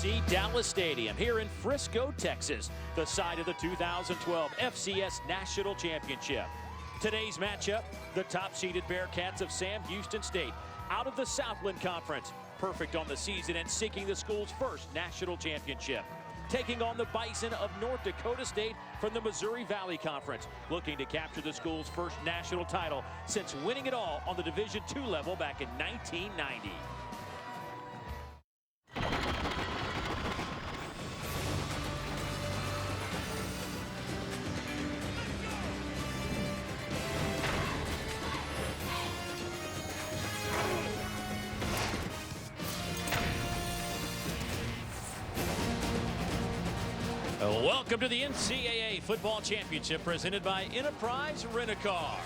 FC Dallas Stadium here in Frisco, Texas, the site of the 2012 FCS National Championship. Today's matchup, the top-seeded Bearcats of Sam Houston State out of the Southland Conference, perfect on the season and seeking the school's first national championship. Taking on the Bison of North Dakota State from the Missouri Valley Conference, looking to capture the school's first national title since winning it all on the Division II level back in 1990. Welcome to the NCAA Football Championship presented by Enterprise Rent-A-Car.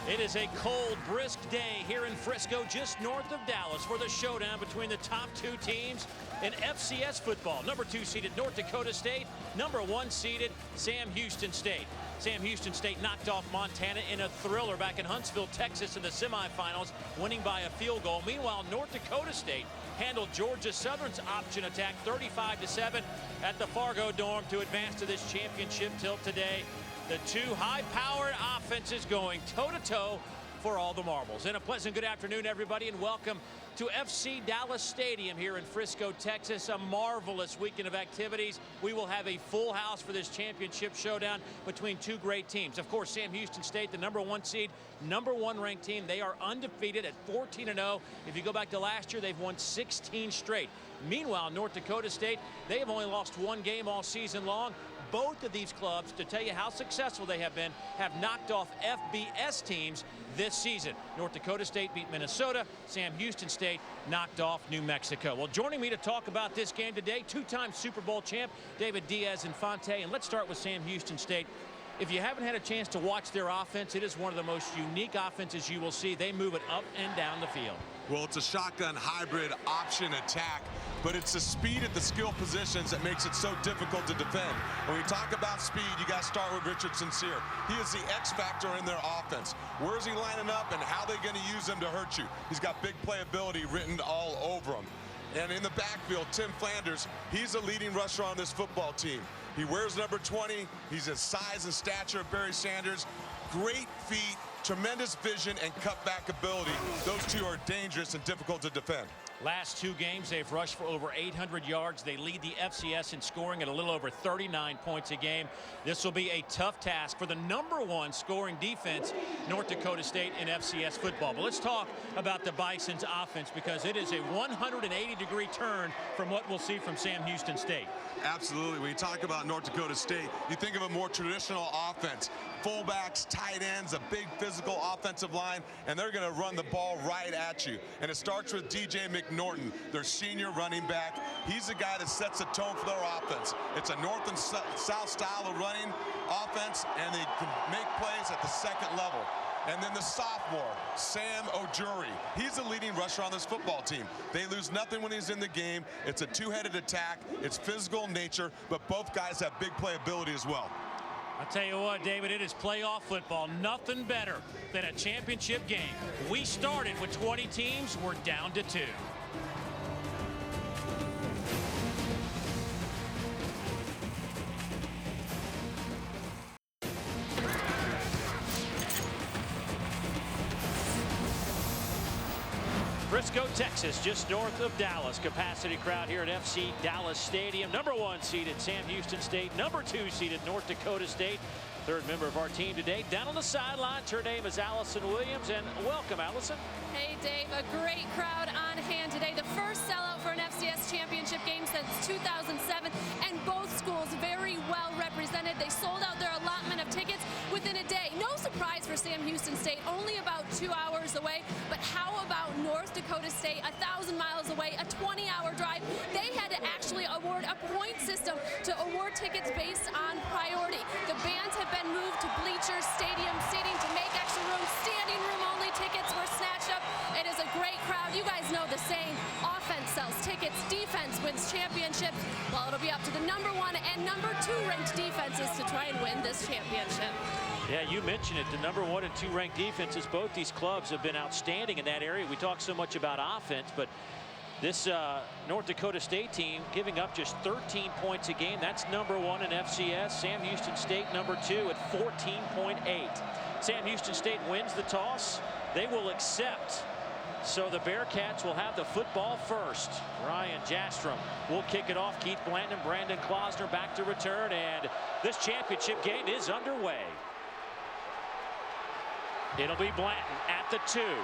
It is a cold, brisk day here in Frisco, just north of Dallas, for the showdown between the top two teams in FCS football. Number 2 seeded North Dakota State, number 1 seeded Sam Houston State. Sam Houston State knocked off Montana in a thriller back in Huntsville, Texas in the semifinals, winning by a field goal. Meanwhile, North Dakota State handled Georgia Southern's option attack 35-7 at the Fargo Dome to advance to this championship tilt today. The two high-powered offenses going toe-to-toe for all the marbles. And a pleasant good afternoon, everybody, and welcome to FC Dallas Stadium here in Frisco, Texas. A marvelous weekend of activities. We will have a full house for this championship showdown between two great teams. Of course, Sam Houston State, the number 1 seed, number 1 ranked team. They are undefeated at 14-0. If you go back to last year, they've won 16 straight. Meanwhile, North Dakota State, they have only lost 1 game all season long. Both of these clubs, to tell you how successful they have been, have knocked off FBS teams this season. North Dakota State beat Minnesota. Sam Houston State knocked off New Mexico. Well, joining me to talk about this game today, 2-time Super Bowl champ David Diaz-Infante. And let's start with Sam Houston State. If you haven't had a chance to watch their offense, it is one of the most unique offenses you will see. They move it up and down the field. Well, it's a shotgun hybrid option attack, but it's the speed at the skill positions that makes it so difficult to defend. When we talk about speed, you got to start with Richard Sincere. He is the X factor in their offense. Where is he lining up and how are they going to use him to hurt you? He's got big playability written all over him. And in the backfield, Tim Flanders, he's the leading rusher on this football team. He wears number 20. He's his size and stature of Barry Sanders. Great feet, tremendous vision, and cutback ability. Those two are dangerous and difficult to defend. Last 2 games, they've rushed for over 800 yards. They lead the FCS in scoring at a little over 39 points a game. This will be a tough task for the number 1 scoring defense, North Dakota State, in FCS football. But let's talk about the Bison's offense, because it is a 180-degree turn from what we'll see from Sam Houston State. Absolutely. When you talk about North Dakota State, you think of a more traditional offense. Fullbacks, tight ends, a big physical offensive line, and they're going to run the ball right at you. And it starts with DJ McNorton, their senior running back. He's the guy that sets the tone for their offense. It's a north and south style of running offense, and they can make plays at the second level. And then the sophomore, Sam Ojuri. He's the leading rusher on this football team. They lose nothing when he's in the game. It's a two-headed attack. It's physical in nature, but both guys have big playability as well. I'll tell you what, David, it is playoff football. Nothing better than a championship game. We started with 20 teams. We're down to 2. Frisco, Texas, just north of Dallas. Capacity crowd here at FC Dallas Stadium. Number 1 seeded Sam Houston State. Number 2 seeded North Dakota State. Third member of our team today. Down on the sidelines, her name is Allison Williams. And welcome, Allison. Hey, Dave. A great crowd on hand today. The first sellout for an FCS championship game since 2007. And both schools very well represented. They sold out their allotment of tickets within a day. No surprise for Sam Houston State. Only about 2 hours away. But how about North Dakota State, 1,000 miles away, a 20-hour drive? They had to actually award a point system to award tickets based on priority. The bands have been moved to bleachers, stadium seating to make extra room. Standing room only tickets were snatched up. It is a great crowd. You guys know the saying, offense sells tickets, defense wins championships. Well, it'll be up to the number 1 and number 2 ranked defenses to try and win this championship. Yeah, you mentioned it. The number 1 and 2 ranked defenses, both these clubs have been outstanding in that area. We talk so much about offense, but This North Dakota State team giving up just 13 points a game. That's #1 in FCS. Sam Houston State #2 at 14.8. Sam Houston State wins the toss. They will accept. So the Bearcats will have the football first. Ryan Jastrom will kick it off. Keith Blanton and Brandon Klausner back to return. And this championship game is underway. It'll be Blanton at the 2.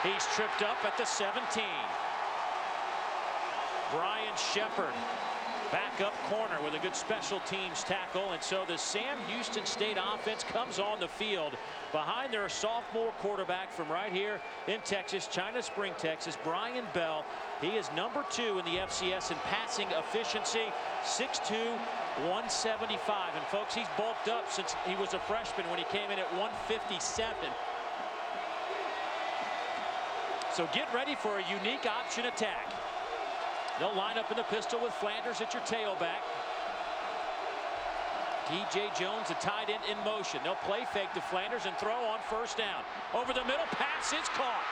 He's tripped up at the 17. Brian Shepard back up corner with a good special teams tackle. And so the Sam Houston State offense comes on the field behind their sophomore quarterback from right here in Texas, China Spring, Texas, Brian Bell. He is #2 in the FCS in passing efficiency, 6'2", 175. And folks, he's bulked up since he was a freshman when he came in at 157. So get ready for a unique option attack. They'll line up in the pistol with Flanders at your tailback. DJ Jones, the tight end, in motion. They'll play fake to Flanders and throw on first down. Over the middle, pass is caught.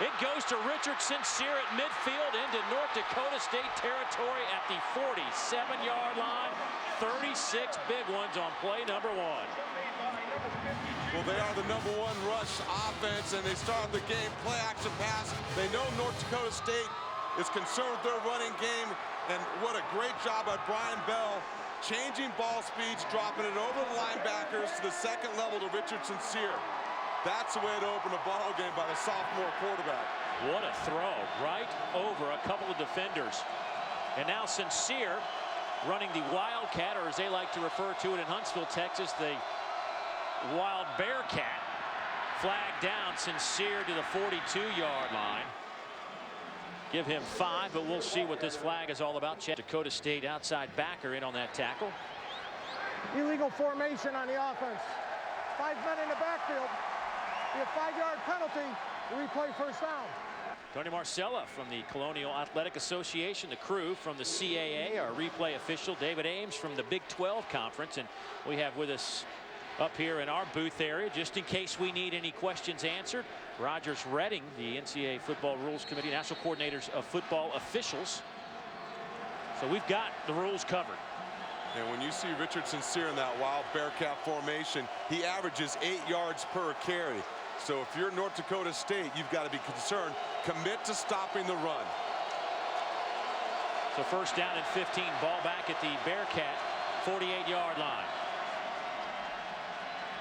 It goes to Richard Sincere at midfield into North Dakota State territory at the 47-yard line. 36 big ones on play #1. Well, they are the #1 rush offense, and they start the game play action pass. They know North Dakota State is concerned with their running game, and what a great job by Brian Bell, changing ball speeds, dropping it over the linebackers to the second level to Richard Sincere. That's the way to open a ball game by the sophomore quarterback. What a throw, right over a couple of defenders. And now Sincere running the Wildcat, or as they like to refer to it in Huntsville, Texas, the Wild Bearcat. Flag down, Sincere to the 42-yard line. Give him 5, but we'll see what this flag is all about. Dakota State outside backer in on that tackle. Illegal formation on the offense. 5 men in the backfield. Be a 5-yard penalty. Replay first down. Tony Marcella from the Colonial Athletic Association, the crew from the CAA, our replay official, David Ames from the Big 12 Conference, and we have with us up here in our booth area, just in case we need any questions answered, Rogers Redding, the NCAA Football Rules Committee, National Coordinators of Football Officials. So we've got the rules covered. And when you see Richard Sincere in that Wild Bearcat formation, he averages 8 yards per carry. So if you're North Dakota State, you've got to be concerned. Commit to stopping the run. So first down and 15, ball back at the Bearcat 48-yard line.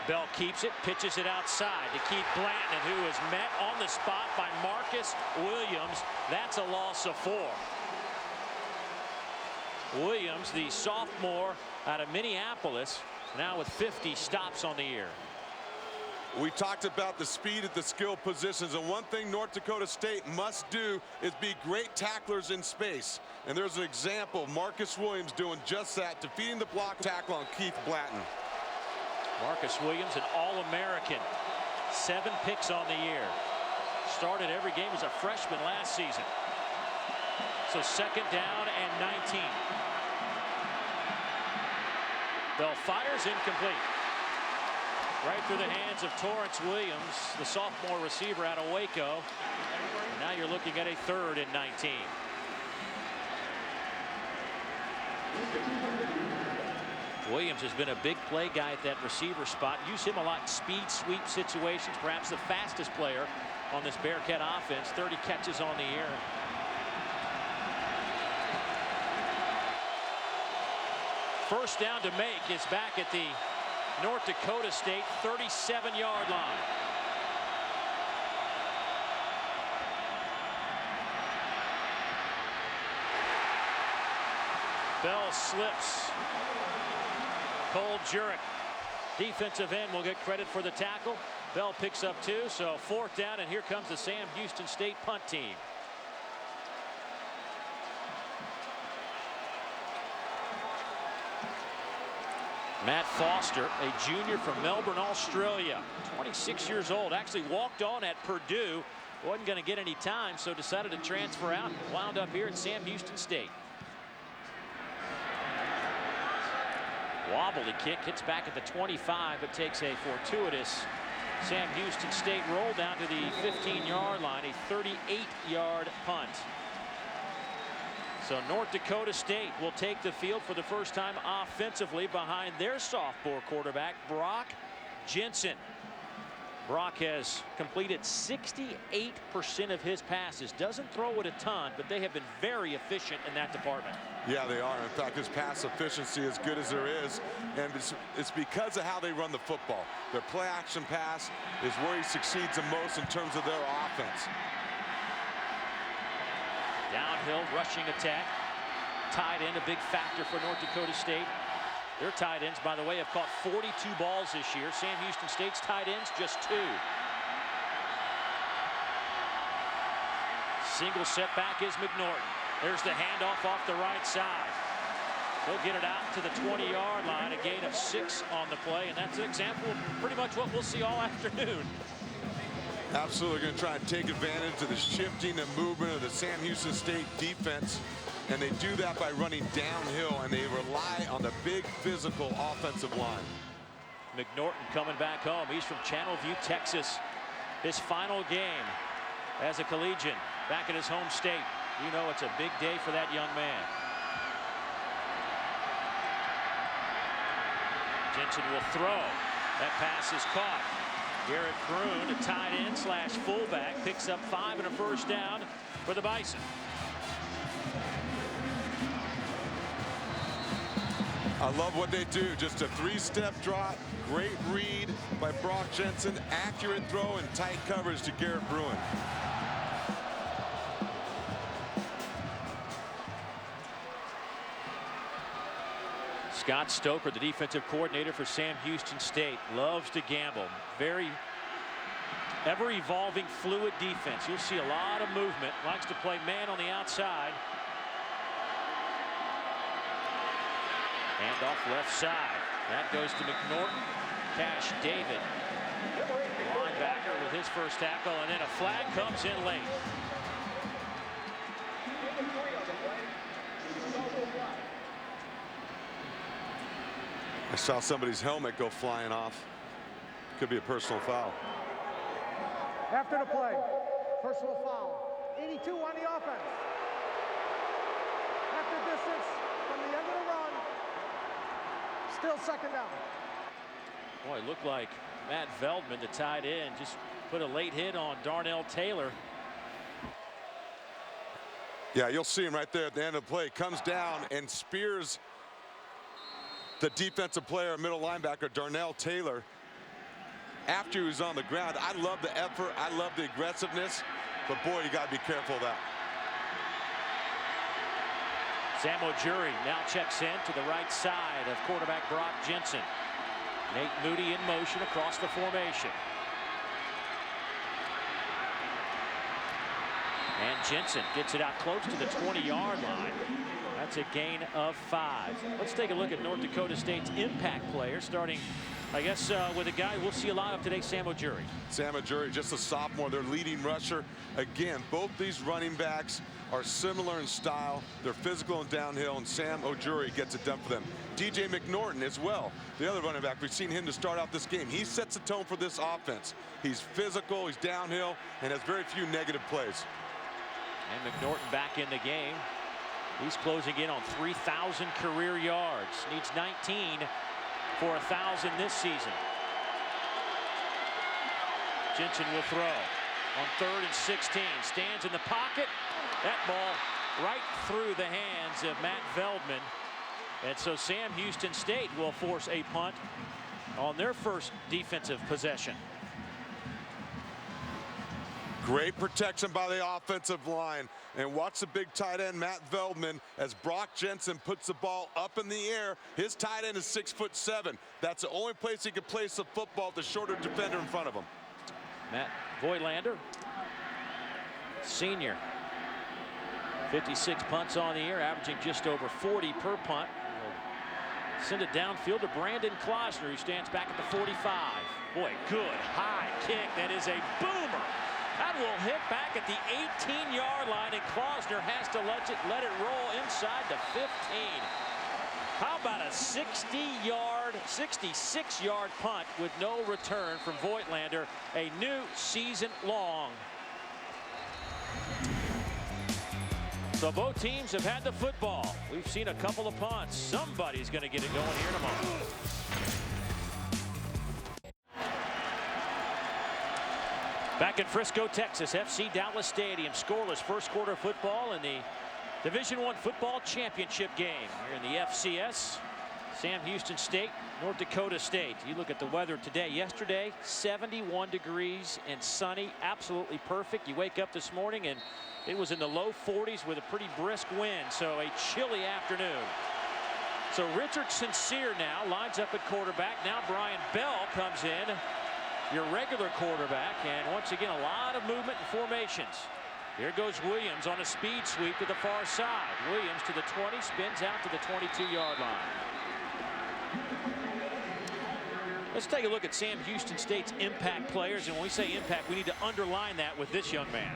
Bell keeps it, pitches it outside to Keith Blanton, who is met on the spot by Marcus Williams. That's a loss of 4. Williams, the sophomore out of Minneapolis, now with 50 stops on the year. We talked about the speed at the skill positions, and one thing North Dakota State must do is be great tacklers in space. And there's an example of Marcus Williams doing just that, defeating the block tackle on Keith Blanton. Marcus Williams, an All-American, 7 picks on the year. Started every game as a freshman last season. So second down and 19. Bell fires, incomplete. Right through the hands of Torrance Williams, the sophomore receiver out of Waco. And now you're looking at a 3rd and 19. Williams has been a big play guy at that receiver spot. Use him a lot in speed sweep situations. Perhaps the fastest player on this Bearcat offense. 30 catches on the year. First down to make is back at the North Dakota State 37-yard line. Bell slips. Cole Jurek, defensive end, will get credit for the tackle. Bell picks up 2, so 4th down, and here comes the Sam Houston State punt team. Matt Foster, a junior from Melbourne, Australia, 26 years old, actually walked on at Purdue, wasn't going to get any time, so decided to transfer out and wound up here at Sam Houston State. Wobbly kick, hits back at the 25, but takes a fortuitous Sam Houston State roll down to the 15-yard line, a 38-yard punt. So North Dakota State will take the field for the first time offensively behind their sophomore quarterback, Brock Jensen. Brock has completed 68% of his passes. Doesn't throw it a ton, but they have been very efficient in that department. Yeah, they are. In fact, his pass efficiency is good as there is, and it's because of how they run the football. Their play-action pass is where he succeeds the most in terms of their offense. Downhill rushing attack. Tight end, a big factor for North Dakota State. Their tight ends, by the way, have caught 42 balls this year. Sam Houston State's tight ends, just 2. Single setback is McNorton. There's the handoff off the right side. They'll get it out to the 20-yard line, a gain of 6 on the play, and that's an example of pretty much what we'll see all afternoon. Absolutely going to try and take advantage of the shifting and movement of the Sam Houston State defense. And they do that by running downhill, and they rely on the big physical offensive line. McNorton coming back home. He's from Channelview, Texas. His final game as a collegian back in his home state. You know it's a big day for that young man. Jensen will throw. That pass is caught. Garrett Kroon, a tight end slash fullback, picks up 5 and a first down for the Bison. I love what they do. Just a 3-step drop. Great read by Brock Jensen. Accurate throw and tight coverage to Garrett Bruin. Scott Stoker, the defensive coordinator for Sam Houston State, loves to gamble. Very ever-evolving, fluid defense. You'll see a lot of movement. Likes to play man on the outside. Hand off left side. That goes to McNorton. Cash David, linebacker, with his first tackle, and then a flag comes in late. I saw somebody's helmet go flying off. Could be a personal foul. After the play, personal foul. 82 on the offense. After distance from the end of the run, still second down. Boy, it looked like Matt Veldman, the tight end, just put a late hit on Darnell Taylor. Yeah, you'll see him right there at the end of the play. Comes down and spears the defensive player, middle linebacker, Darnell Taylor, after he was on the ground. I love the effort. I love the aggressiveness. But, boy, you got to be careful of that. Sam O'Jury now checks in to the right side of quarterback Brock Jensen. Nate Moody in motion across the formation. And Jensen gets it out close to the 20-yard line. That's a gain of 5. Let's take a look at North Dakota State's impact player, starting, I guess, with a guy we'll see a lot of today, Sam O'Jury. Sam O'Jury, just a sophomore, their leading rusher. Again, both these running backs are similar in style. They're physical and downhill, and Sam O'Jury gets it done for them. DJ McNorton as well, the other running back. We've seen him to start out this game. He sets the tone for this offense. He's physical, he's downhill, and has very few negative plays. And McNorton back in the game. He's closing in on 3,000 career yards. Needs 19 for 1,000 this season. Jensen will throw on 3rd and 16. Stands in the pocket. That ball right through the hands of Matt Veldman. And so Sam Houston State will force a punt on their first defensive possession. Great protection by the offensive line. And watch the big tight end, Matt Veldman, as Brock Jensen puts the ball up in the air. His tight end is 6'7". That's the only place he can place the football, the shorter defender in front of him. Matt Voigtlander, senior. 56 punts on the year, averaging just over 40 per punt. We'll send it downfield to Brandon Klausner, who stands back at the 45. Boy, good high kick. That is a boomer. That will hit back at the 18-yard line, and Klausner has to let it roll inside the 15. How about a 60-yard 66-yard punt with no return from Voigtlander. A new season long. So both teams have had the football. We've seen a couple of punts. Somebody's going to get it going here tomorrow. Back in Frisco, Texas, FC Dallas Stadium. Scoreless first quarter football in the Division I football championship game here in the FCS. Sam Houston State, North Dakota State. You look at the weather today. Yesterday, 71 degrees and sunny. Absolutely perfect. You wake up this morning and it was in the low 40s with a pretty brisk wind. So a chilly afternoon. So Richard Sincere now lines up at quarterback. Now Brian Bell comes in, your regular quarterback. And once again, a lot of movement and formations. Here goes Williams on a speed sweep to the far side. Williams to the 20, spins out to the 22-yard line. Let's take a look at Sam Houston State's impact players. And when we say impact, we need to underline that with this young man.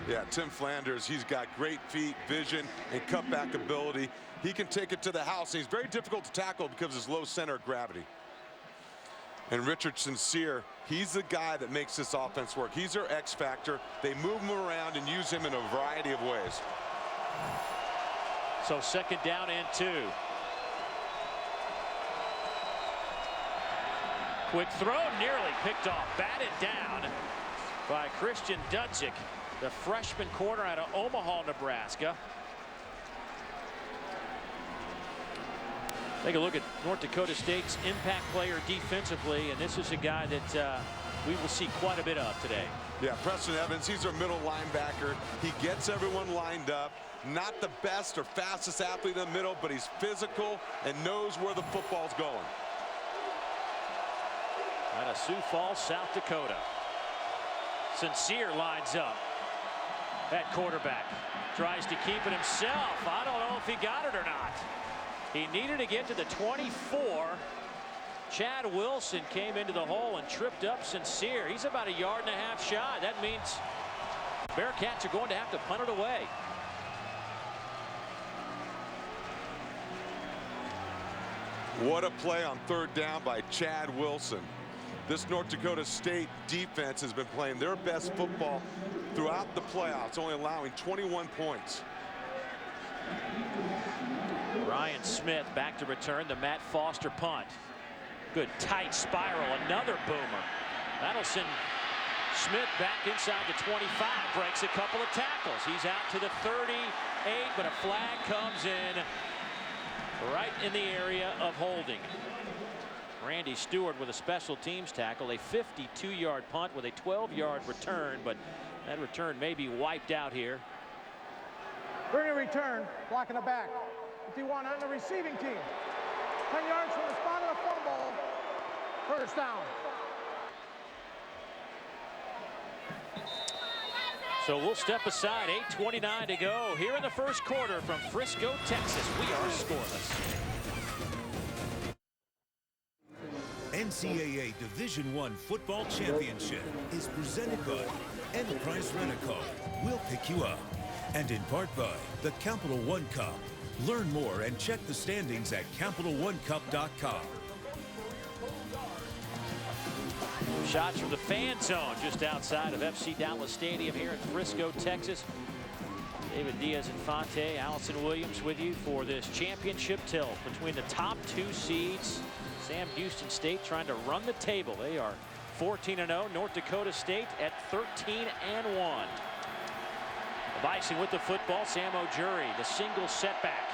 Yeah, Tim Flanders, he's got great feet, vision, and cutback ability. He can take it to the house. And he's very difficult to tackle because of his low center of gravity. And Richard Sincere, he's the guy that makes this offense work. He's their X factor. They move him around and use him in a variety of ways. So second down and 2. Quick throw, nearly picked off, batted down by Christian Dudzik, the freshman corner out of Omaha, Nebraska. Take a look at North Dakota State's impact player defensively, and this is a guy that we will see quite a bit of today. Yeah, Preston Evans, he's our middle linebacker. He gets everyone lined up. Not the best or fastest athlete in the middle, but he's physical and knows where the football's going. Out of Sioux Falls, South Dakota. Sincere lines up at quarterback. Tries to keep it himself. I don't know if he got it or not. He needed to get to the 24. Chad Wilson came into the hole and tripped up Sincere. He's about 1.5 yards shy. That means Bearcats are going to have to punt it away. What a play on third down by Chad Wilson. This North Dakota State defense has been playing their best football throughout the playoffs, only allowing 21 points. Ryan Smith back to return the Matt Foster punt. Good tight spiral, another boomer. That'll send Smith back inside the 25, breaks a couple of tackles. He's out to the 38, but a flag comes in right in the area of holding. Randy Stewart with a special teams tackle, a 52-yard punt with a 12-yard return, but that return may be wiped out here. Bring a return, blocking the back. 51 on the receiving team. 10 yards from the spot of the fumble. First down. So we'll step aside. 8:29 to go here in the first quarter from Frisco, Texas. We are scoreless. NCAA Division I Football Championship is presented by Enterprise Rent-A-Car. We'll pick you up. And in part by the Capital One Cup. Learn more and check the standings at CapitalOneCup.com. Shots from the fan zone just outside of FC Dallas Stadium here in Frisco, Texas. David Diaz-Infante, Allison Williams with you for this championship tilt between the top 2 seeds. Sam Houston State trying to run the table. They are 14-0. North Dakota State at 13-1. The Bison with the football. Sam O'Jury, the single setback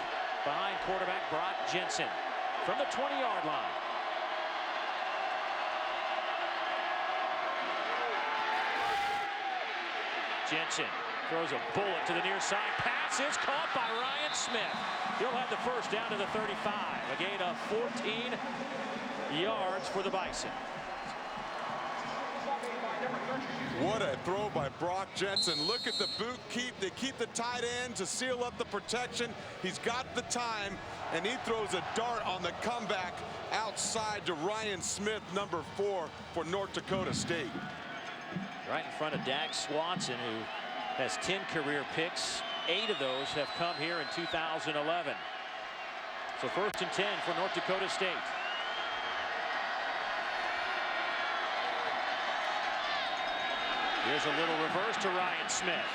behind quarterback Brock Jensen from the 20-yard line. Jensen throws a bullet to the near side. Pass is caught by Ryan Smith. He'll have the first down to the 35. A gain of 14 yards for the Bison. What a throw by Brock Jensen. Look at the boot keep. They keep the tight end to seal up the protection. He's got the time, and he throws a dart on the comeback outside to Ryan Smith, number 4 for North Dakota State. Right in front of Dax Swanson, who has 10 career picks. 8 of those have come here in 2011. So first and 10 for North Dakota State. Here's a little reverse to Ryan Smith.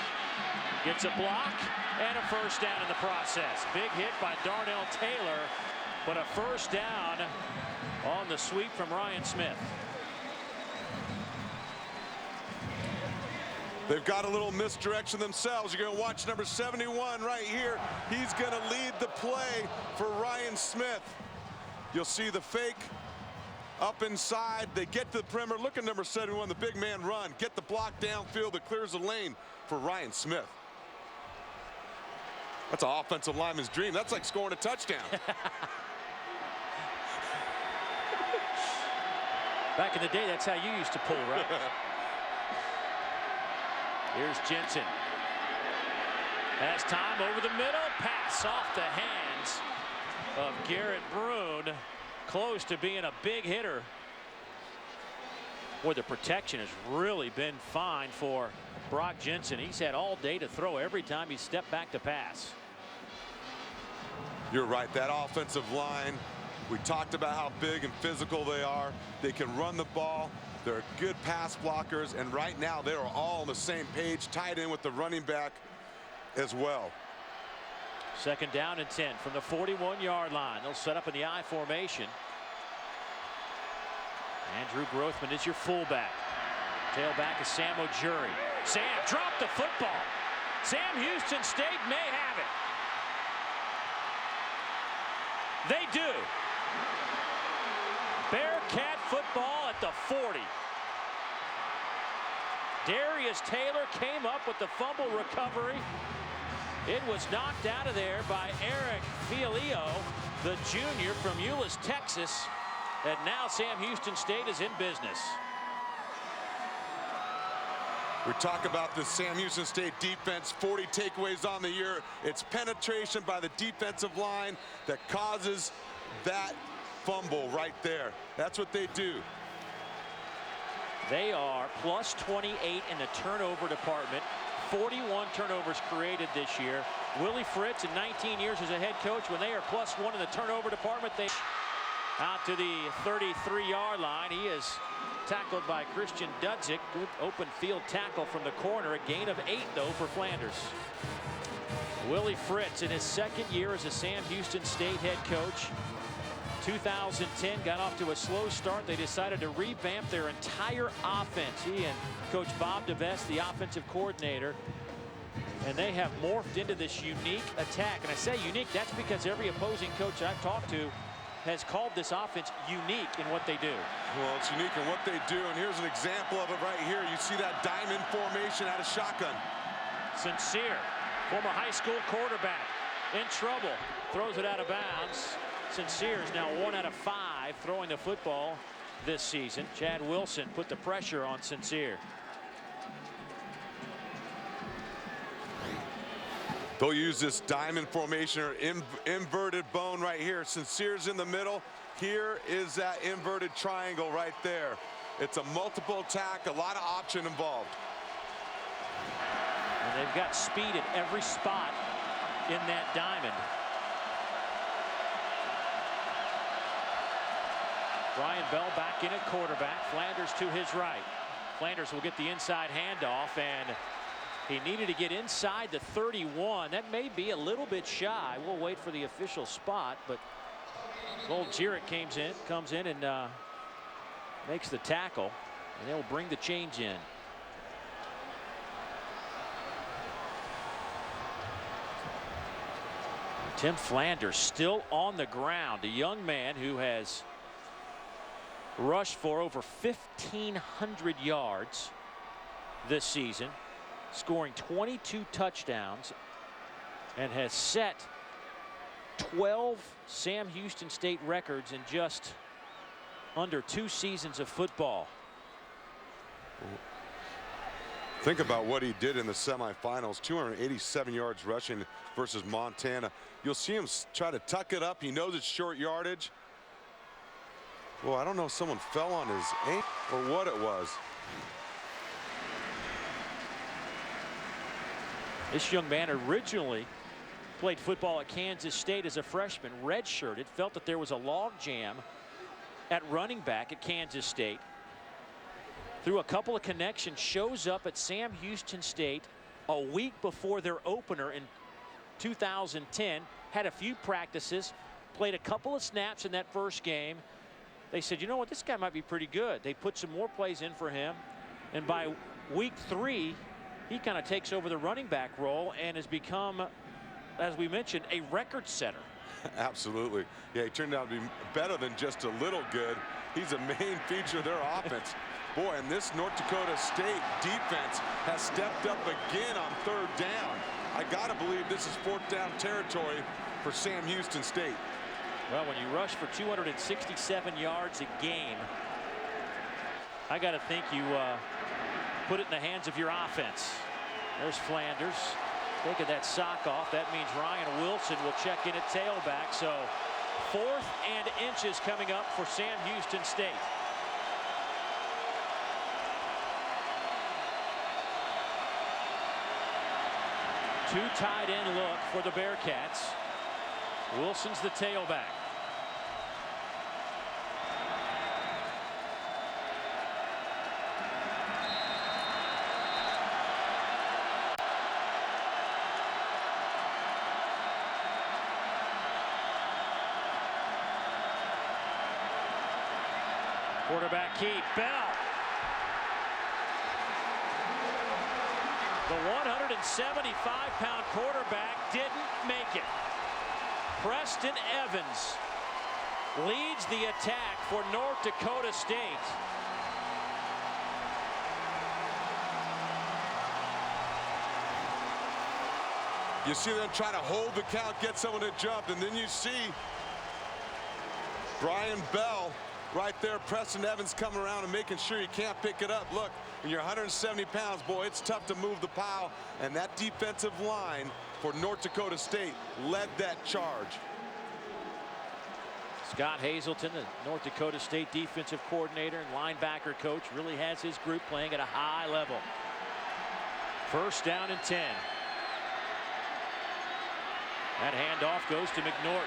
Gets a block and a first down in the process. Big hit by Darnell Taylor, but a first down on the sweep from Ryan Smith. They've got a little misdirection themselves. You're going to watch number 71 right here. He's going to lead the play for Ryan Smith. You'll see the fake up inside. They get to the perimeter. Look at number 71, the big man run. Get the block downfield that clears the lane for Ryan Smith. That's an offensive lineman's dream. That's like scoring a touchdown. Back in the day, that's how you used to pull, right? Here's Jensen. Has time over the middle. Pass off the hands of Garrett Brune. Close to being a big hitter. Boy, the protection has really been fine for Brock Jensen. He's had all day to throw every time he stepped back to pass. You're right. That offensive line, we talked about how big and physical they are. They can run the ball. They're good pass blockers, and right now they are all on the same page, tied in with the running back as well. Second down and 10 from the 41-yard line. They'll set up in the I formation. Andrew Grothman is your fullback. Tailback is Sam Ojuri. Sam dropped the football. Sam Houston State may have it. They do. Bearcat football at the 40. Darius Taylor came up with the fumble recovery. It was knocked out of there by Eric Fialio, the junior from Euless, Texas. And now Sam Houston State is in business. We talk about the Sam Houston State defense, 40 takeaways on the year. It's penetration by the defensive line that causes that fumble right there. That's what they do. They are plus 28 in the turnover department. 41 turnovers created this year. Willie Fritz, in 19 years as a head coach, when they are plus 1 in the turnover department, they out to the 33-yard line. He is tackled by Christian Dudzik. Good open field tackle from the corner. A gain of 8, though, for Flanders. Willie Fritz, in his second year as a Sam Houston State head coach. 2010 got off to a slow start. They decided to revamp their entire offense. He and Coach Bob DeVest, the offensive coordinator, and they have morphed into this unique attack. And I say unique, that's because every opposing coach I've talked to has called this offense unique in what they do. Well, it's unique in what they do, and here's an example of it right here. You see that diamond formation out of shotgun. Sincere, former high school quarterback, in trouble, throws it out of bounds. Sincere is now 1 out of 5 throwing the football this season. Chad Wilson put the pressure on Sincere. They'll use this diamond formation or inverted bone right here. Sincere's in the middle. Here is that inverted triangle right there. It's a multiple attack, a lot of option involved. And they've got speed at every spot in that diamond. Brian Bell back in at quarterback. Flanders to his right. Flanders will get the inside handoff, and he needed to get inside the 31. That may be a little bit shy. We'll wait for the official spot, but old Jarrett comes in and makes the tackle, and they'll bring the change in. Tim Flanders still on the ground, a young man who has rushed for over 1,500 yards this season, scoring 22 touchdowns, and has set 12 Sam Houston State records in just under 2 seasons of football. Think about what he did in the semifinals. 287 yards rushing versus Montana. You'll see him try to tuck it up. He knows it's short yardage. Well, I don't know if someone fell on his ankle or what it was. This young man originally played football at Kansas State as a freshman, redshirted, felt that there was a log jam at running back at Kansas State. through a couple of connections, shows up at Sam Houston State a week before their opener in 2010, had a few practices, played a couple of snaps in that first game. They said, you know what, this guy might be pretty good. They put some more plays in for him, and by week 3, he kind of takes over the running back role and has become, as we mentioned, a record setter. Absolutely. Yeah, he turned out to be better than just a little good. He's a main feature of their offense. Boy, and this North Dakota State defense has stepped up again on 3rd down. I gotta believe this is 4th down territory for Sam Houston State. Well, when you rush for 267 yards a game, I gotta think you put it in the hands of your offense. There's Flanders taking that sock off. That means Ryan Wilson will check in at tailback. So 4th and inches coming up for Sam Houston State. Two tight end look for the Bearcats. Wilson's the tailback. Quarterback keep. Bell. The 175-pound quarterback didn't make it. Preston Evans leads the attack for North Dakota State. You see them try to hold the count, get someone to jump, and then you see Brian Bell right there. Preston Evans coming around and making sure you can't pick it up. Look, when you're 170 pounds, boy, it's tough to move the pile, and that defensive line for North Dakota State led that charge. Scott Hazelton, the North Dakota State defensive coordinator and linebacker coach, really has his group playing at a high level. 1st down and 10. That handoff goes to McNorton.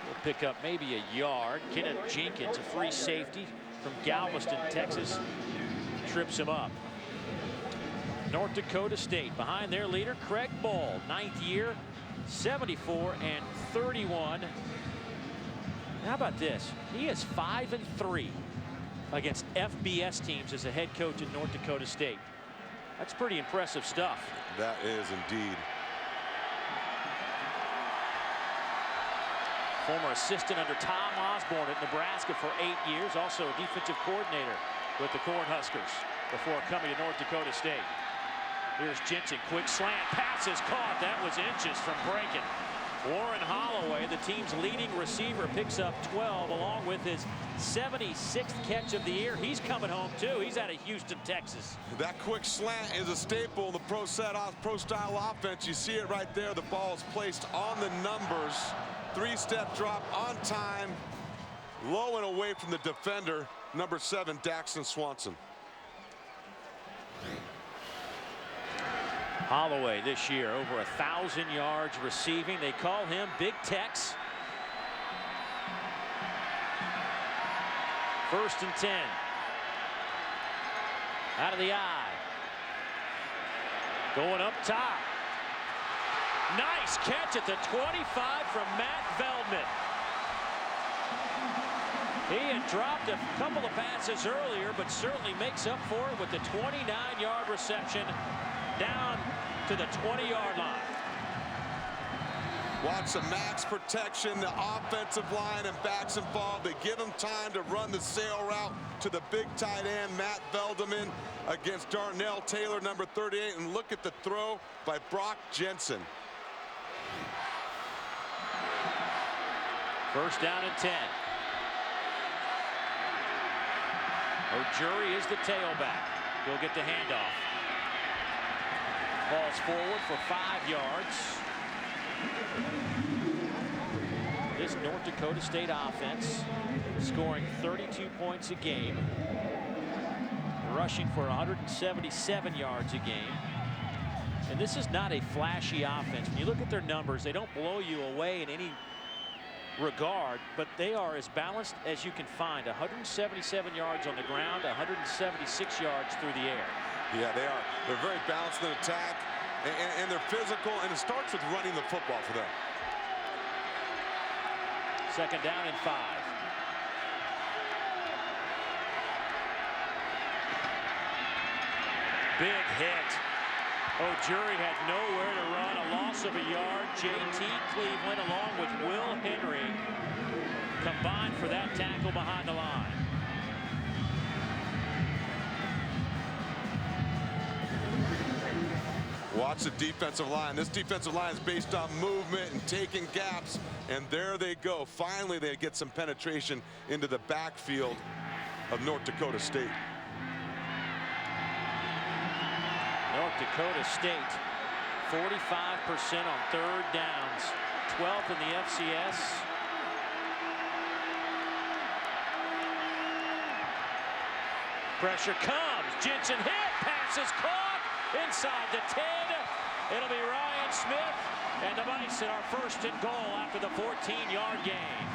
Will pick up maybe a yard. Kenneth Jenkins, a free safety from Galveston, Texas, trips him up. North Dakota State behind their leader, Craig Ball, 9th year, 74 and 31. How about this? He is 5-3 against FBS teams as a head coach at North Dakota State. That's pretty impressive stuff. That is indeed. Former assistant under Tom Osborne at Nebraska for 8 years, also a defensive coordinator with the Cornhuskers before coming to North Dakota State. Here's Jensen, quick slant, pass is caught. That was inches from breaking. Warren Holloway, the team's leading receiver, picks up 12 along with his 76th catch of the year. He's coming home too. He's out of Houston, Texas. That quick slant is a staple in the pro-style offense. You see it right there. The ball is placed on the numbers. 3-step drop on time, low and away from the defender, number 7, Daxton Swanson. Holloway this year over 1,000 yards receiving. They call him Big Tex. 1st and 10. Out of the eye. Going up top. Nice catch at the 25 from Matt Veldman. He had dropped a couple of passes earlier, but certainly makes up for it with the 29-yard reception down to the 20-yard line. Watch some max protection, the offensive line and backs involved. They give him time to run the sail route to the big tight end, Matt Veldman, against Darnell Taylor, number 38. And look at the throw by Brock Jensen. 1st down and 10. O'Jury is the tailback. He'll get the handoff. Falls forward for 5 yards. This North Dakota State offense scoring 32 points a game, rushing for 177 yards a game. And this is not a flashy offense. When you look at their numbers, they don't blow you away in any regard, but they are as balanced as you can find. 177 yards on the ground, 176 yards through the air. Yeah, they are. They're very balanced in attack, and they're physical, and it starts with running the football for them. Second down and 5. Big hit. O'Jury had nowhere to run. A loss of a yard. J.T. Cleveland along with Will Henry combined for that tackle behind the line. Watch the defensive line. This defensive line is based on movement and taking gaps, and there they go. Finally, they get some penetration into the backfield of North Dakota State. North Dakota State, 45% on third downs, 12th in the FCS. Pressure comes. Jensen hit. Pass is caught inside the 10. It'll be Ryan Smith, and the Bison are first and goal after the 14-yard gain.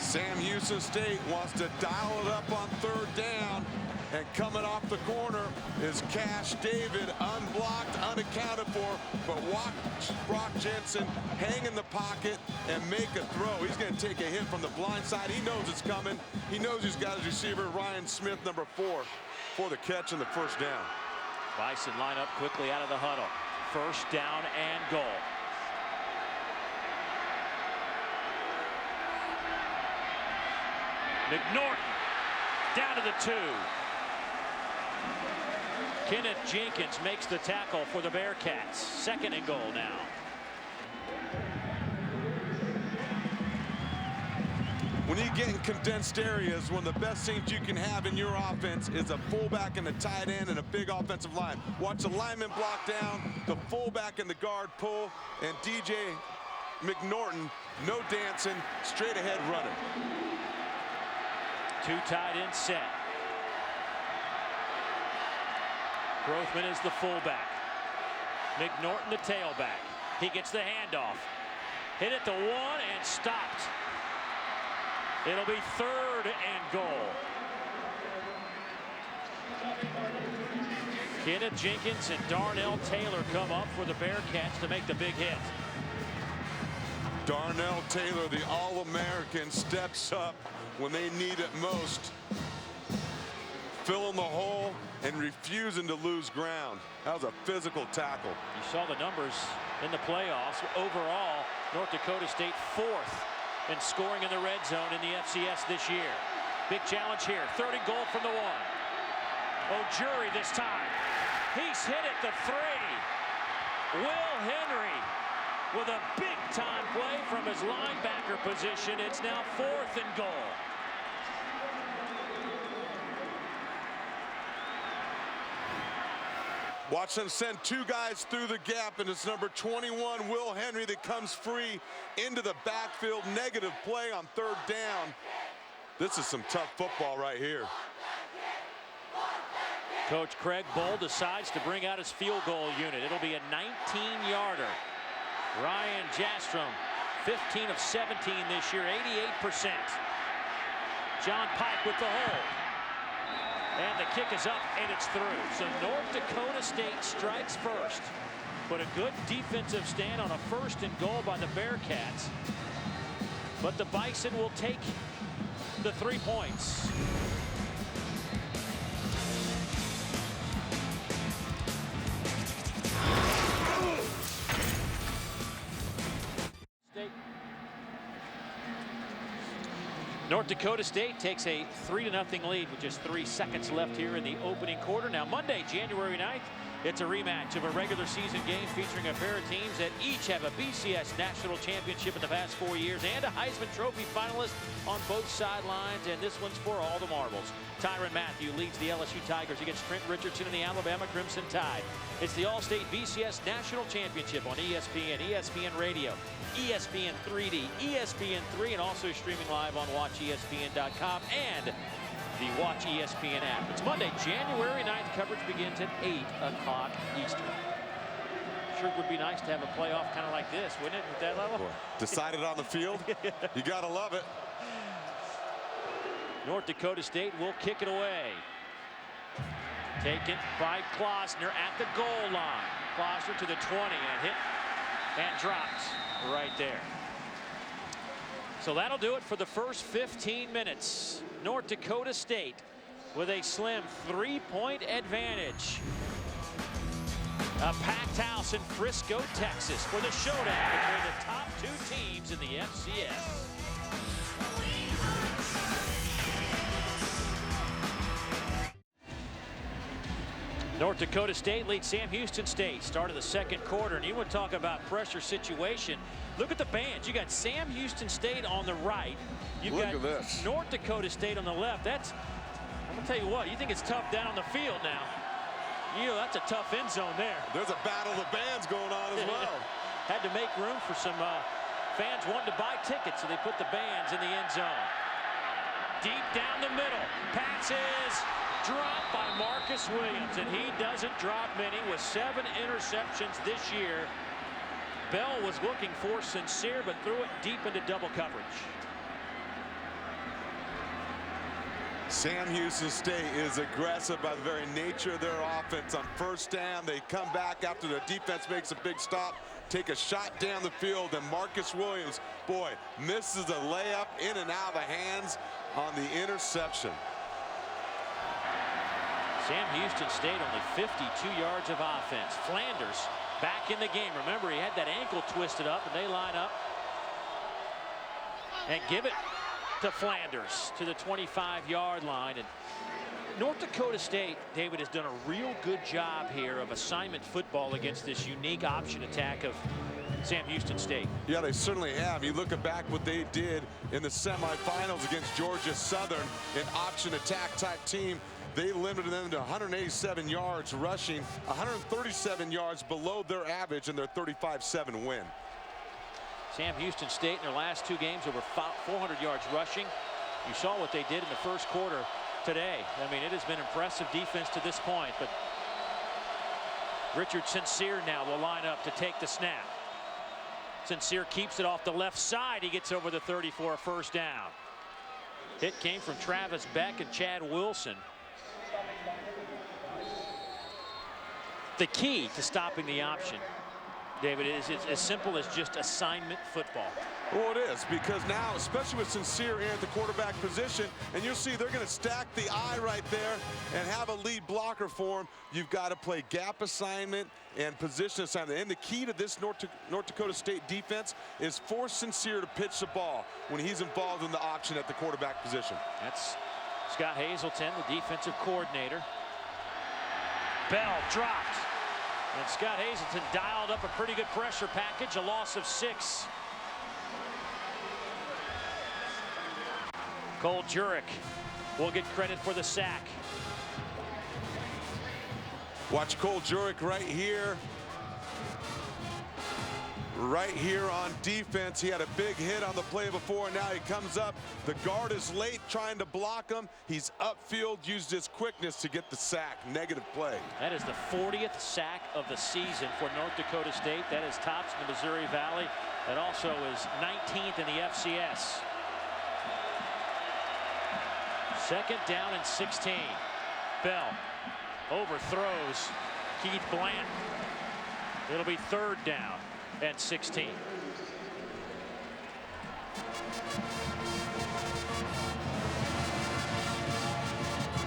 Sam Houston State wants to dial it up on third down, and coming off the corner is Cash David, unblocked, unaccounted for, but watch Brock Jensen hang in the pocket and make a throw. He's going to take a hit from the blind side. He knows it's coming. He knows he's got his receiver, Ryan Smith, number 4, for the catch and the first down. Bison line up quickly out of the huddle. First down and goal. McNorton down to the 2. Kenneth Jenkins makes the tackle for the Bearcats. Second and goal now. When you get in condensed areas, one of the best things you can have in your offense is a fullback and a tight end and a big offensive line. Watch the lineman block down, the fullback and the guard pull, and DJ McNorton, no dancing, straight ahead running. 2 tight end set. Grothman is the fullback. McNorton the tailback. He gets the handoff. Hit at the 1 and stopped. It'll be third and goal. Kenneth Jenkins and Darnell Taylor come up for the Bearcats to make the big hit. Darnell Taylor, the All-American, steps up when they need it most. Filling the hole and refusing to lose ground. That was a physical tackle. You saw the numbers in the playoffs. Overall, North Dakota State 4th in scoring in the red zone in the FCS this year. Big challenge here. 3rd and goal from the 1. O'Jury this time. He's hit at the 3. Will Henry with a big-time play from his linebacker position. It's now 4th and goal. Watch them send 2 guys through the gap, and it's number 21, Will Henry, that comes free into the backfield. Negative play on 3rd down. This is some tough football right here. Coach Craig Bull decides to bring out his field goal unit. It'll be a 19-yarder. Ryan Jastrom, 15 of 17 this year, 88%. John Pike with the hold. And the kick is up, and it's through. So North Dakota State strikes first. But a good defensive stand on a 1st and goal by the Bearcats. But the Bison will take the 3 points. North Dakota State takes a 3-0 lead with just 3 seconds left here in the opening quarter. Now Monday, January 9th, it's a rematch of a regular season game featuring a pair of teams that each have a BCS national championship in the past 4 years and a Heisman Trophy finalist on both sidelines, and this one's for all the marbles. Tyrann Mathieu leads the LSU Tigers against Trent Richardson and the Alabama Crimson Tide. It's the All-State BCS National Championship on ESPN, ESPN Radio, ESPN 3D, ESPN 3, and also streaming live on WatchESPN.com and the Watch ESPN app. It's Monday, January 9th. Coverage begins at 8 o'clock Eastern. sure would be nice to have a playoff kind of like this, wouldn't it, at that level? Boy, decided on the field. You got to love it. North Dakota State will kick it away. Taken by Klosner at the goal line. Klosner to the 20 and hit and drops right there. So that'll do it for the first 15 minutes. North Dakota State with a slim 3-point advantage. A packed house in Frisco, Texas for the showdown between the top two teams in the FCS. North Dakota State leads Sam Houston State. Start of the second quarter, and you want to talk about pressure situation. Look at the bands. You got Sam Houston State on the right. You've got North Dakota State on the left. That's, I'm gonna tell you what, you think it's tough down on the field now. You know, that's a tough end zone there. There's a battle of the bands going on as well. Had to make room for some fans wanting to buy tickets, so they put the bands in the end zone. Deep down the middle, passes. Dropped by Marcus Williams, and he doesn't drop many with 7 interceptions this year. Bell was looking for Sincere, but threw it deep into double coverage. Sam Houston State is aggressive by the very nature of their offense. On first down, they come back after the defense makes a big stop, take a shot down the field, and Marcus Williams, boy, misses a layup in and out of the hands on the interception. Sam Houston State only 52 yards of offense. Flanders back in the game. Remember, he had that ankle twisted up, and they line up and give it to Flanders to the 25-yard line. And North Dakota State, David, has done a real good job here of assignment football against this unique option attack of Sam Houston State. Yeah, they certainly have. You look back what they did in the semifinals against Georgia Southern, an option attack type team. They limited them to 187 yards rushing, 137 yards below their average in their 35-7 win. Sam Houston State in their last 2 games over 400 yards rushing. You saw what they did in the first quarter today. I mean, it has been impressive defense to this point, but Richard Sincere now will line up to take the snap. Sincere keeps it off the left side. He gets over the 30 for a first down. Hit came from Travis Beck and Chad Wilson. The key to stopping the option, David, is it's as simple as just assignment football. Well, it is, because now, especially with Sincere here at the quarterback position, and you'll see they're going to stack the eye right there and have a lead blocker for him. You've got to play gap assignment and position assignment. And the key to this North Dakota State defense is force Sincere to pitch the ball when he's involved in the option at the quarterback position. That's Scott Hazelton, the defensive coordinator. Bell dropped. And Scott Hazelton dialed up a pretty good pressure package, a loss of 6. Cole Jurek will get credit for the sack. Watch Cole Jurek right here. Right here on defense. He had a big hit on the play before, and now he comes up. The guard is late trying to block him. He's upfield, used his quickness to get the sack. Negative play. That is the 40th sack of the season for North Dakota State. That is tops in the Missouri Valley. That also is 19th in the FCS. Second down and 16. Bell overthrows Keith Bland. It'll be 3rd down and 16.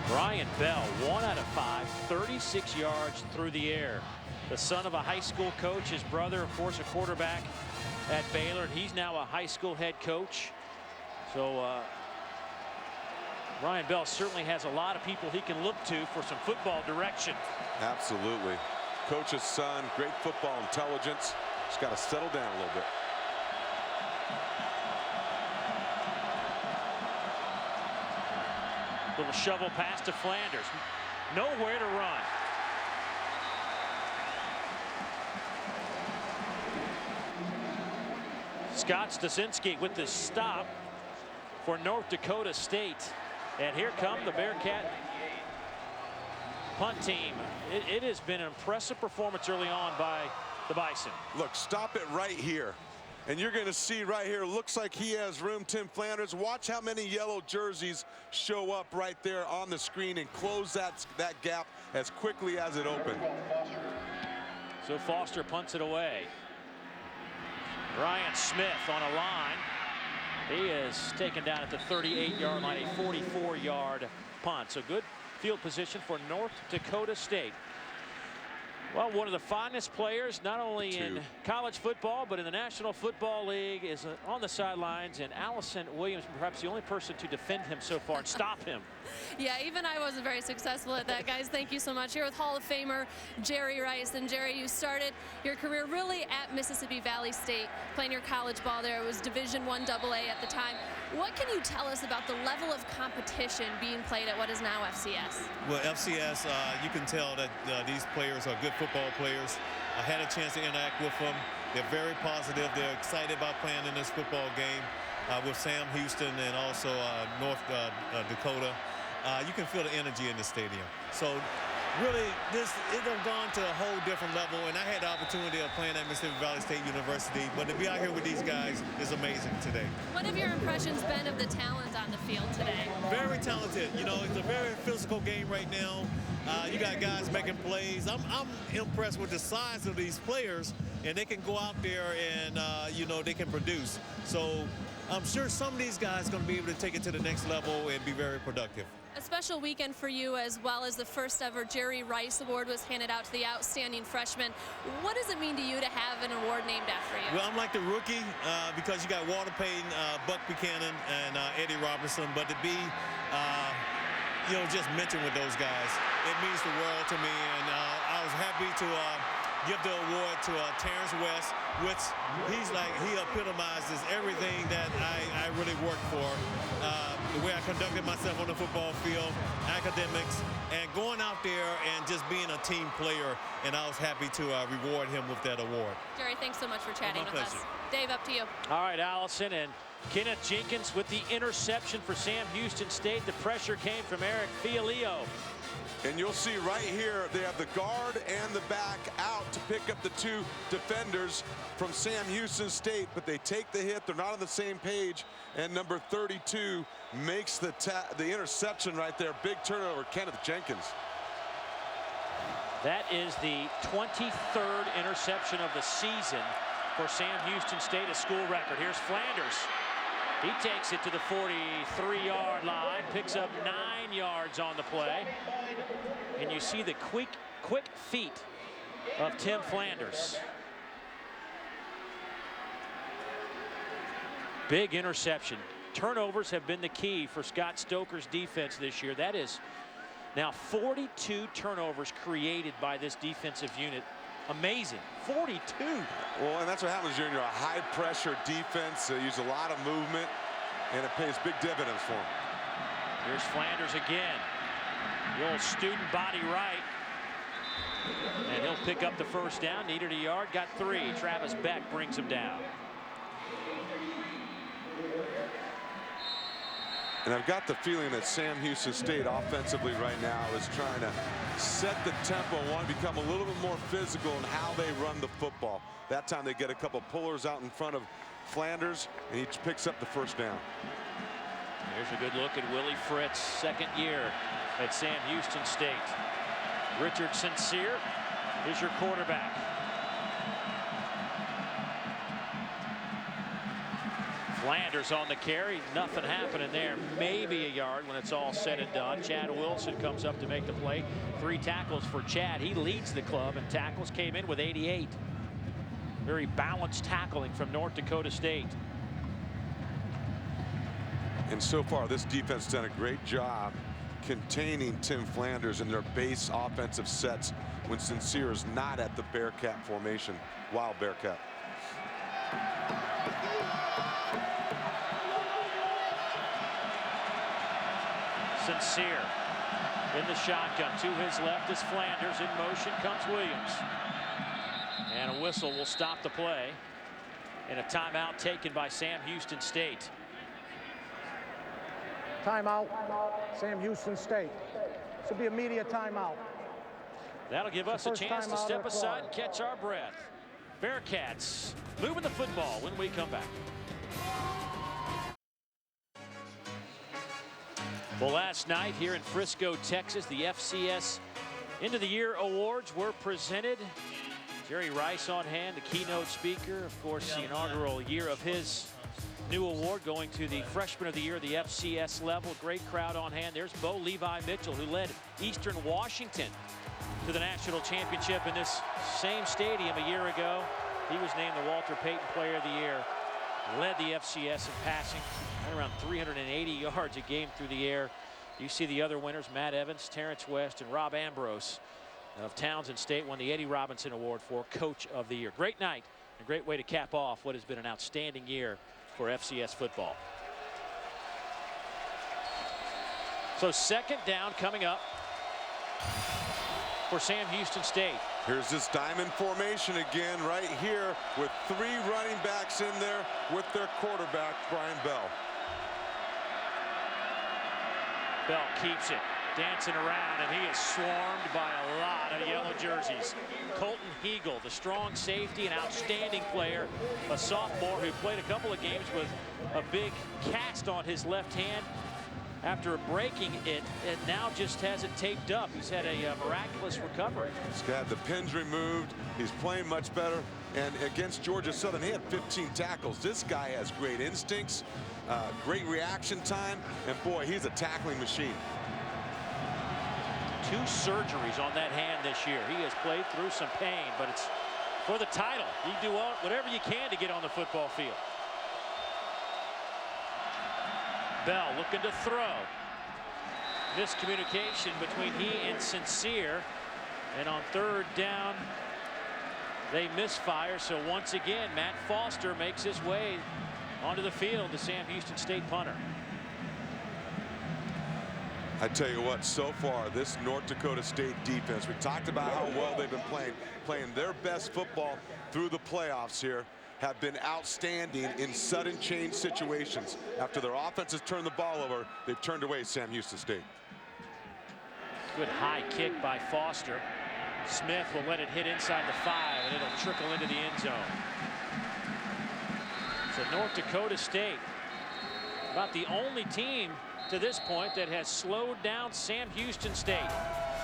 Brian Bell, 1 out of 5, 36 yards through the air. The son of a high school coach, his brother, of course, a quarterback at Baylor, and he's now a high school head coach. So Brian Bell certainly has a lot of people he can look to for some football direction. Absolutely. Coach's son, great football intelligence. Just got to settle down a little bit. Little shovel pass to Flanders. Nowhere to run. Scott Stasinski with the stop for North Dakota State. And here come the Bearcat punt team. It has been an impressive performance early on by the Bison. Look, stop it right here. And you're going to see right here, looks like he has room, Tim Flanders. Watch how many yellow jerseys show up right there on the screen and close that gap as quickly as it opened. So Foster punts it away. Ryan Smith on a line. He is taken down at the 38-yard line, a 44-yard punt. So good field position for North Dakota State. Well, one of the finest players, not only in college football, but in the National Football League, is on the sidelines. And Allison Williams, perhaps the only person to defend him so far and stop him. Yeah, even I wasn't very successful at that, guys. Thank you so much. Here with Hall of Famer Jerry Rice. And Jerry, you started your career really at Mississippi Valley State, playing your college ball there. It was Division I AA at the time. What can you tell us about the level of competition being played at what is now FCS? Well, FCS, you can tell that these players are good football players. I had a chance to interact with them. They're very positive. They're excited about playing in this football game with Sam Houston and also North Dakota. You can feel the energy in the stadium. So really, it has gone to a whole different level, and I had the opportunity of playing at Mississippi Valley State University, but to be out here with these guys is amazing today. What have your impressions been of the talent on the field today? Very talented. You know, it's a very physical game right now. You got guys making plays. I'm impressed with the size of these players, and they can go out there and, you know, they can produce. So I'm sure some of these guys are going to be able to take it to the next level and be very productive. A special weekend for you, as well as the first ever Jerry Rice Award was handed out to the outstanding freshman. What does it mean to you to have an award named after you? Well, I'm like the rookie because you got Walter Payton, Buck Buchanan, and Eddie Robertson. But to be, you know, just mentioned with those guys, it means the world to me. And I was happy to give the award to Terrence West, which he epitomizes everything that I really worked for. The way I conducted myself on the football field, academics, and going out there and just being a team player. And I was happy to reward him with that award. Jerry, thanks so much for chatting with us. Dave, up to you. All right, Allison, and Kenneth Jenkins with the interception for Sam Houston State. The pressure came from Eric Fialio. And you'll see right here, they have the guard and the back out to pick up the two defenders from Sam Houston State, but they take the hit. They're not on the same page, and number 32 makes the interception right there. Big turnover, Kenneth Jenkins. That is the 23rd interception of the season for Sam Houston State, a school record. Here's Flanders. He takes it to the 43-yard line, picks up 9 yards on the play. And you see the quick feet of Tim Flanders. Big interception. Turnovers have been the key for Scott Stoker's defense this year. That is now 42 turnovers created by this defensive unit. Amazing. 42. Well, and that's what happens when you're a high-pressure defense. They use a lot of movement, and it pays big dividends for them. Here's Flanders again. The old student body right. And he'll pick up the first down. Needed a yard, got 3. Travis Beck brings him down. And I've got the feeling that Sam Houston State offensively right now is trying to set the tempo, want to become a little bit more physical in how they run the football. That time they get a couple pullers out in front of Flanders, and he picks up the first down. Here's a good look at Willie Fritz, second year at Sam Houston State. Richard Sincere is your quarterback. Flanders on the carry, nothing happening there. Maybe a yard when it's all said and done. Chad Wilson comes up to make the play. 3 tackles for Chad. He leads the club, and tackles came in with 88. Very balanced tackling from North Dakota State. And so far, this defense has done a great job containing Tim Flanders in their base offensive sets when Sincere is not at the Bearcat formation, wild Bearcat. Sincere in the shotgun. To his left is Flanders. In motion comes Williams. And a whistle will stop the play. And a timeout taken by Sam Houston State. Timeout, Sam Houston State. This will be immediate timeout. That'll give us a chance to step aside and catch our breath. Bearcats moving the football when we come back. Well, last night here in Frisco, Texas, the FCS End of the Year Awards were presented. Jerry Rice on hand, the keynote speaker. Of course, the inaugural year of his new award going to the Freshman of the Year, the FCS level. Great crowd on hand. There's Bo Levi Mitchell, who led Eastern Washington to the national championship in this same stadium a year ago. He was named the Walter Payton Player of the Year. Led the FCS in passing, right around 380 yards a game through the air. You see the other winners, Matt Evans, Terrence West, and Rob Ambrose of Townsend State won the Eddie Robinson Award for Coach of the Year. Great night, a great way to cap off what has been an outstanding year for FCS football. So second down coming up for Sam Houston State. Here's this diamond formation again right here with 3 running backs in there with their quarterback, Brian Bell. Bell keeps it, dancing around, and he is swarmed by a lot of yellow jerseys. Colton Heagle, the strong safety and outstanding player, a sophomore who played a couple of games with a big cast on his left hand after breaking it, and now just has it taped up. He's had a miraculous recovery. He's got the pins removed. He's playing much better. And against Georgia Southern, he had 15 tackles. This guy has great instincts, great reaction time, and boy, he's a tackling machine. 2 surgeries on that hand this year. He has played through some pain, but it's for the title. You do whatever you can to get on the football field. Bell looking to throw. Miscommunication between he and Sincere. And on third down, they misfire. So once again, Matt Foster makes his way onto the field, the Sam Houston State punter. I tell you what, so far, this North Dakota State defense, we talked about how well they've been playing their best football through the playoffs here, have been outstanding in sudden change situations. After their offense has turned the ball over, they've turned away Sam Houston State. Good high kick by Foster. Smith will let it hit inside the 5, and it'll trickle into the end zone. So North Dakota State, about the only team to this point that has slowed down Sam Houston State.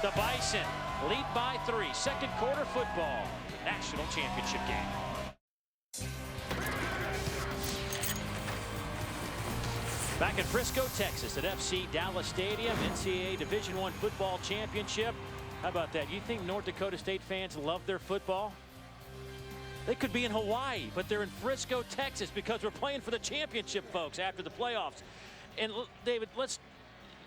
The Bison lead by 3. Second quarter football, national championship game. Back in Frisco, Texas at FC Dallas Stadium, NCAA Division I football championship. How about that? You think North Dakota State fans love their football? They could be in Hawaii, but they're in Frisco, Texas, because we're playing for the championship, folks, after the playoffs. And David,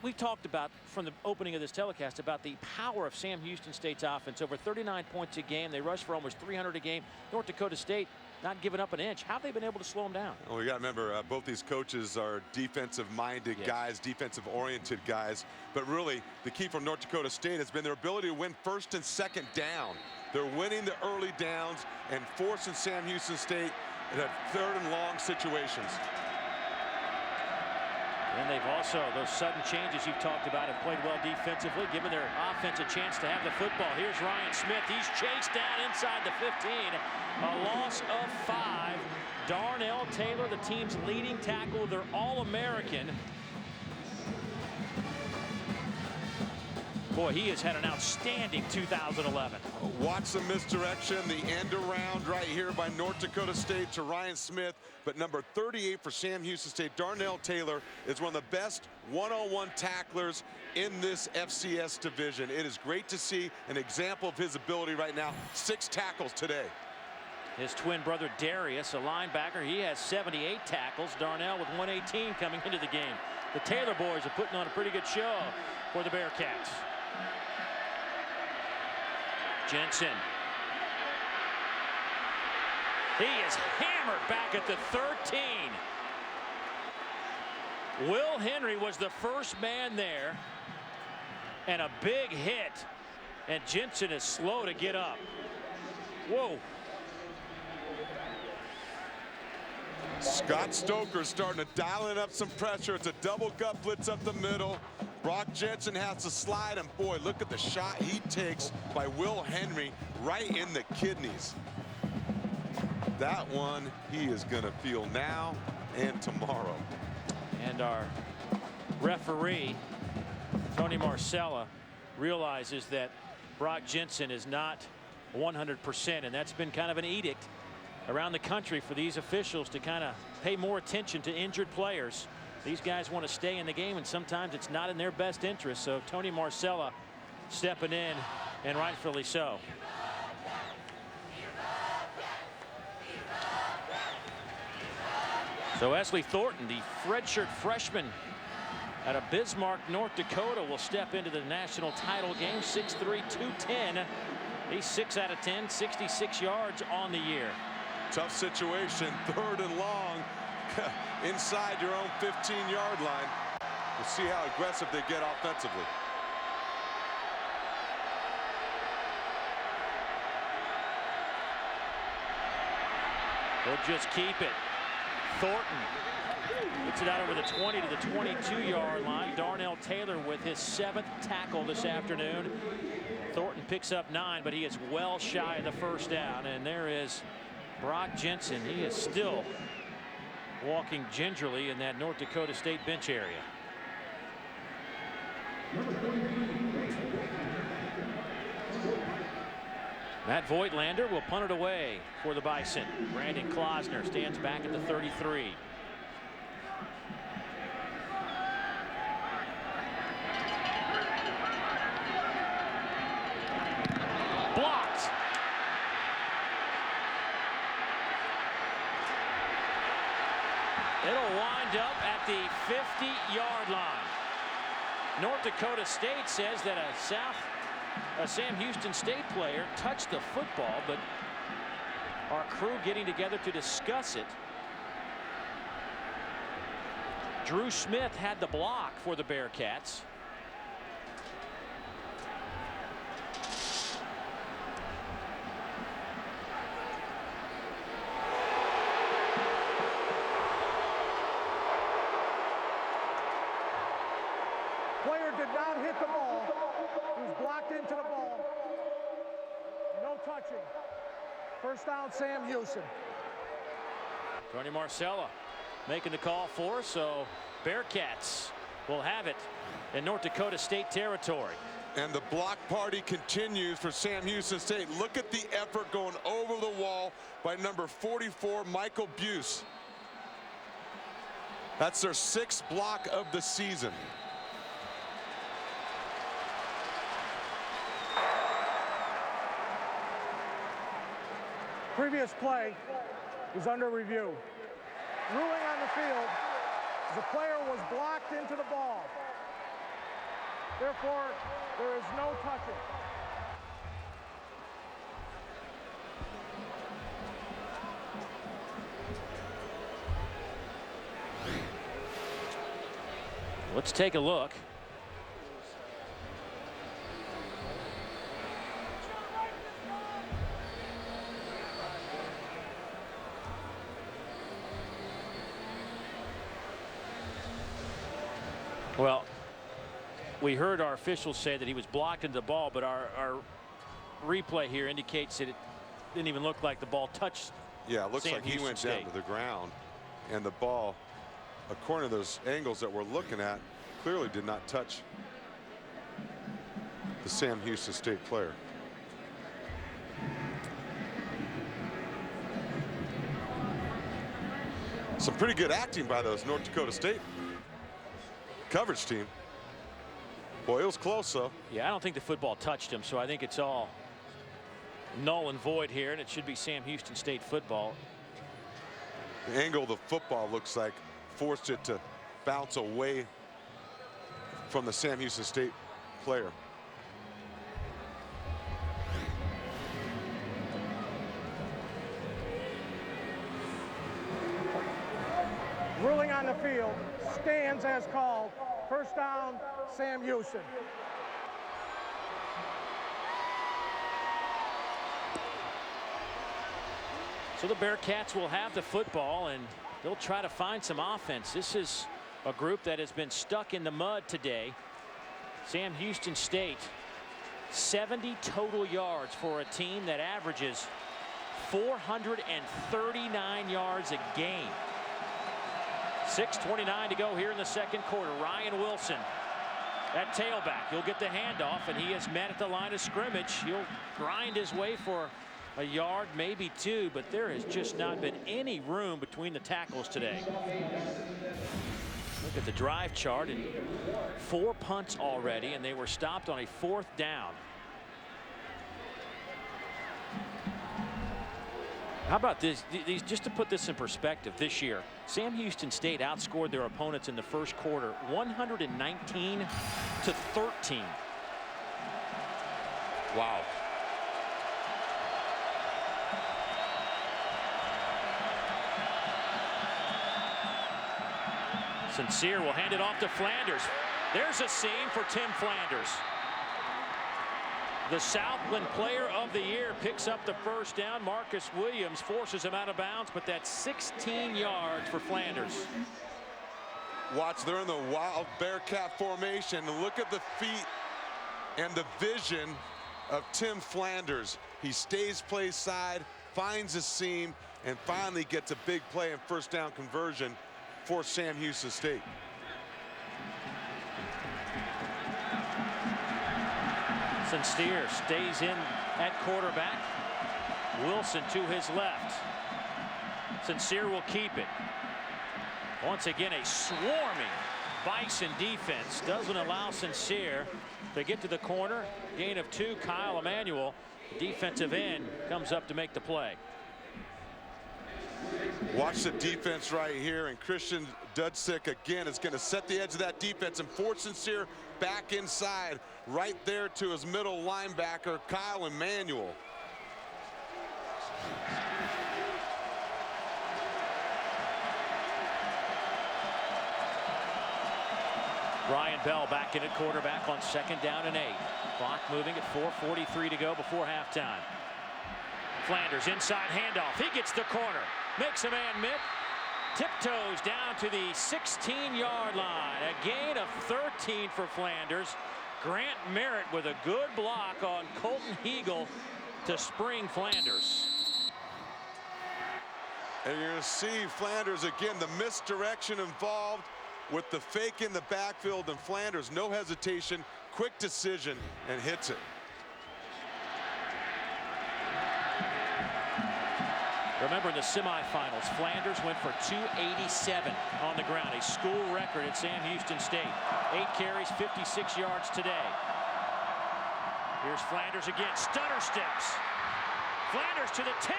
we've talked about from the opening of this telecast about the power of Sam Houston State's offense. Over 39 points a game. They rush for almost 300 a game. North Dakota State not giving up an inch. How have they been able to slow them down? Well, we got to remember, both these coaches are defensive-minded guys, defensive-oriented guys. But really, the key for North Dakota State has been their ability to win first and second down. They're winning the early downs and forcing Sam Houston State in third and long situations. And they've also, those sudden changes you've talked about, have played well defensively, giving their offense a chance to have the football. Here's Ryan Smith. He's chased down inside the 15. A loss of 5. Darnell Taylor, the team's leading tackle. They're All-American. Boy, he has had an outstanding 2011. Watch the misdirection, the end around right here by North Dakota State to Ryan Smith. But number 38 for Sam Houston State, Darnell Taylor, is one of the best one-on-one tacklers in this FCS division. It is great to see an example of his ability right now. 6 tackles today. His twin brother Darius, a linebacker, he has 78 tackles. Darnell with 118 coming into the game. The Taylor boys are putting on a pretty good show for the Bearcats. Jensen. He is hammered back at the 13. Will Henry was the first man there, and a big hit, and Jensen is slow to get up. Whoa. Scott Stoker starting to dial in up some pressure. It's a double gut blitz up the middle. Brock Jensen has to slide, and boy, look at the shot he takes by Will Henry right in the kidneys. that one he is going to feel now and tomorrow. And our referee, Tony Marcella, realizes that Brock Jensen is not 100%, and that's been kind of an edict around the country for these officials to kind of pay more attention to injured players. These guys want to stay in the game, and sometimes it's not in their best interest. So Tony Marcella stepping in, and rightfully so. So Wesley Thornton, the redshirt freshman out of Bismarck, North Dakota, will step into the national title game. 6'3", 210. He's 6 out of 10, 66 yards on the year. Tough situation, 3rd and long, inside your own 15-yard line. We'll see how aggressive they get offensively. They'll just keep it. Thornton gets it out over the 20 to the 22-yard line. Darnell Taylor with his 7th tackle this afternoon. Thornton picks up 9, but he is well shy of the first down. And there is Brock Jensen. He is still walking gingerly in that North Dakota State bench area. Matt Voigtlander will punt it away for the Bison. Brandon Klausner stands back at the 33. Blocked. It'll wind up at the 50-yard line. North Dakota State says that a Sam Houston State player touched the football, but our crew getting together to discuss it. Drew Smith had the block for the Bearcats. Player did not hit the ball. He was blocked into the ball. No touching. First down, Sam Houston. Tony Marcella making the call for us, so Bearcats will have it in North Dakota State territory. And the block party continues for Sam Houston State. Look at the effort going over the wall by number 44, Michael Buse. That's their 6th block of the season. Previous play is under review. Ruling on the field, the player was blocked into the ball. Therefore, there is no touching. Let's take a look. Well, we heard our officials say that he was blocked into the ball, but our replay here indicates that it didn't even look like the ball touched. Yeah, it looks Sam like he Houston went State down to the ground, and the ball, according to those angles that we're looking at, clearly did not touch the Sam Houston State player. Some pretty good acting by those North Dakota State coverage team. Boy, it was close, though. Yeah, I don't think the football touched him, so I think it's all null and void here, and it should be Sam Houston State football. The angle of the football looks like forced it to bounce away from the Sam Houston State player. Ruling on the field stands as called. First down, Sam Houston. So the Bearcats will have the football, and they'll try to find some offense. This is a group that has been stuck in the mud today. Sam Houston State, 70 total yards for a team that averages 439 yards a game. 6:29 to go here in the second quarter. Ryan Wilson at tailback. He'll get the handoff, and he is met at the line of scrimmage. He'll grind his way for a yard, maybe two, but there has just not been any room between the tackles today. Look at the drive chart, and 4 punts already, and they were stopped on a 4th down. How about this? Just to put this in perspective, this year, Sam Houston State outscored their opponents in the first quarter 119-13. Wow. Sincere will hand it off to Flanders. There's a seam for Tim Flanders. The Southland Player of the Year picks up the first down. Marcus Williams forces him out of bounds, but that's 16 yards for Flanders. Watch, they're in the wild Bearcat formation. Look at the feet and the vision of Tim Flanders. He stays play side, finds a seam, and finally gets a big play and first down conversion for Sam Houston State. Sincere stays in at quarterback. Wilson to his left. Sincere will keep it. Once again, a swarming Bison defense doesn't allow Sincere to get to the corner. Gain of 2. Kyle Emanuel, defensive end, comes up to make the play. Watch the defense right here, and Christian Dudsick again is going to set the edge of that defense and force Sincere back inside, right there to his middle linebacker, Kyle Emanuel. Brian Bell back in at quarterback on 2nd down and 8. Clock moving at 4:43 to go before halftime. Flanders inside handoff. He gets the corner. Makes a man miss. Tiptoes down to the 16-yard line. A gain of 13 for Flanders. Grant Merritt with a good block on Colton Heagle to spring Flanders. And you're going to see Flanders again, the misdirection involved with the fake in the backfield, and Flanders, no hesitation, quick decision, and hits it. Remember, in the semifinals, Flanders went for 287 on the ground, a school record at Sam Houston State. 8 carries, 56 yards today. Here's Flanders again, stutter steps. Flanders to the 10,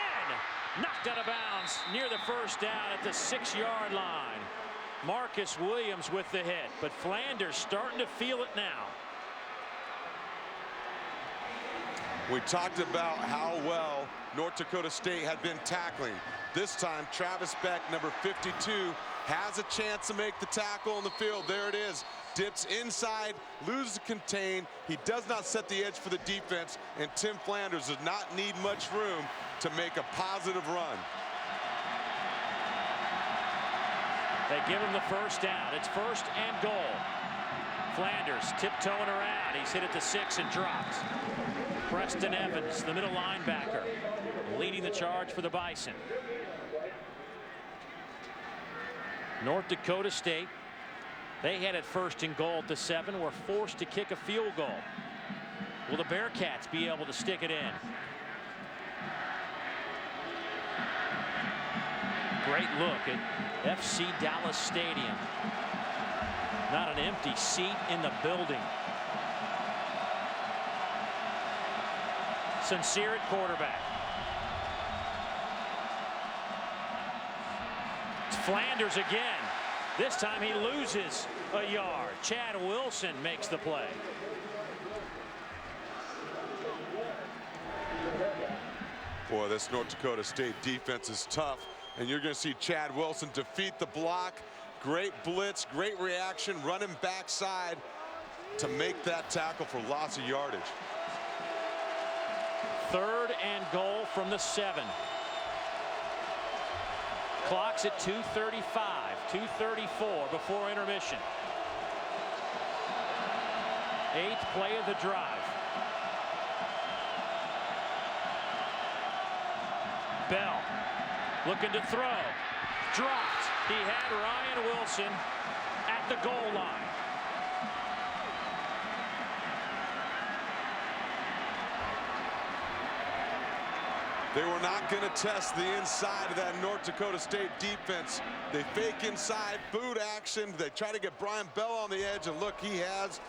knocked out of bounds near the first down at the 6-yard line. Marcus Williams with the hit, but Flanders starting to feel it now. We talked about how well North Dakota State had been tackling. This time, Travis Beck, number 52, has a chance to make the tackle on the field. There it is. Dips inside, loses contain. He does not set the edge for the defense, and Tim Flanders does not need much room to make a positive run. They give him the first down. It's 1st and goal. Flanders tiptoeing around. He's hit at the 6 and dropped. Preston Evans, the middle linebacker, leading the charge for the Bison. North Dakota State, they had it 1st and goal at the 7, were forced to kick a field goal. Will the Bearcats be able to stick it in? Great look at FC Dallas Stadium. Not an empty seat in the building. Sincere at quarterback. It's Flanders again. This time he loses a yard. Chad Wilson makes the play. Boy, this North Dakota State defense is tough, and you're going to see Chad Wilson defeat the block. Great blitz, great reaction, running backside to make that tackle for lots of yardage. 3rd and goal from the 7. Clock's at 2:35, 2:34 before intermission. 8th play of the drive. Bell looking to throw. Dropped. He had Ryan Wilson at the goal line. They were not going to test the inside of that North Dakota State defense. They fake inside, boot action. They try to get Brian Bell on the edge, and look, he has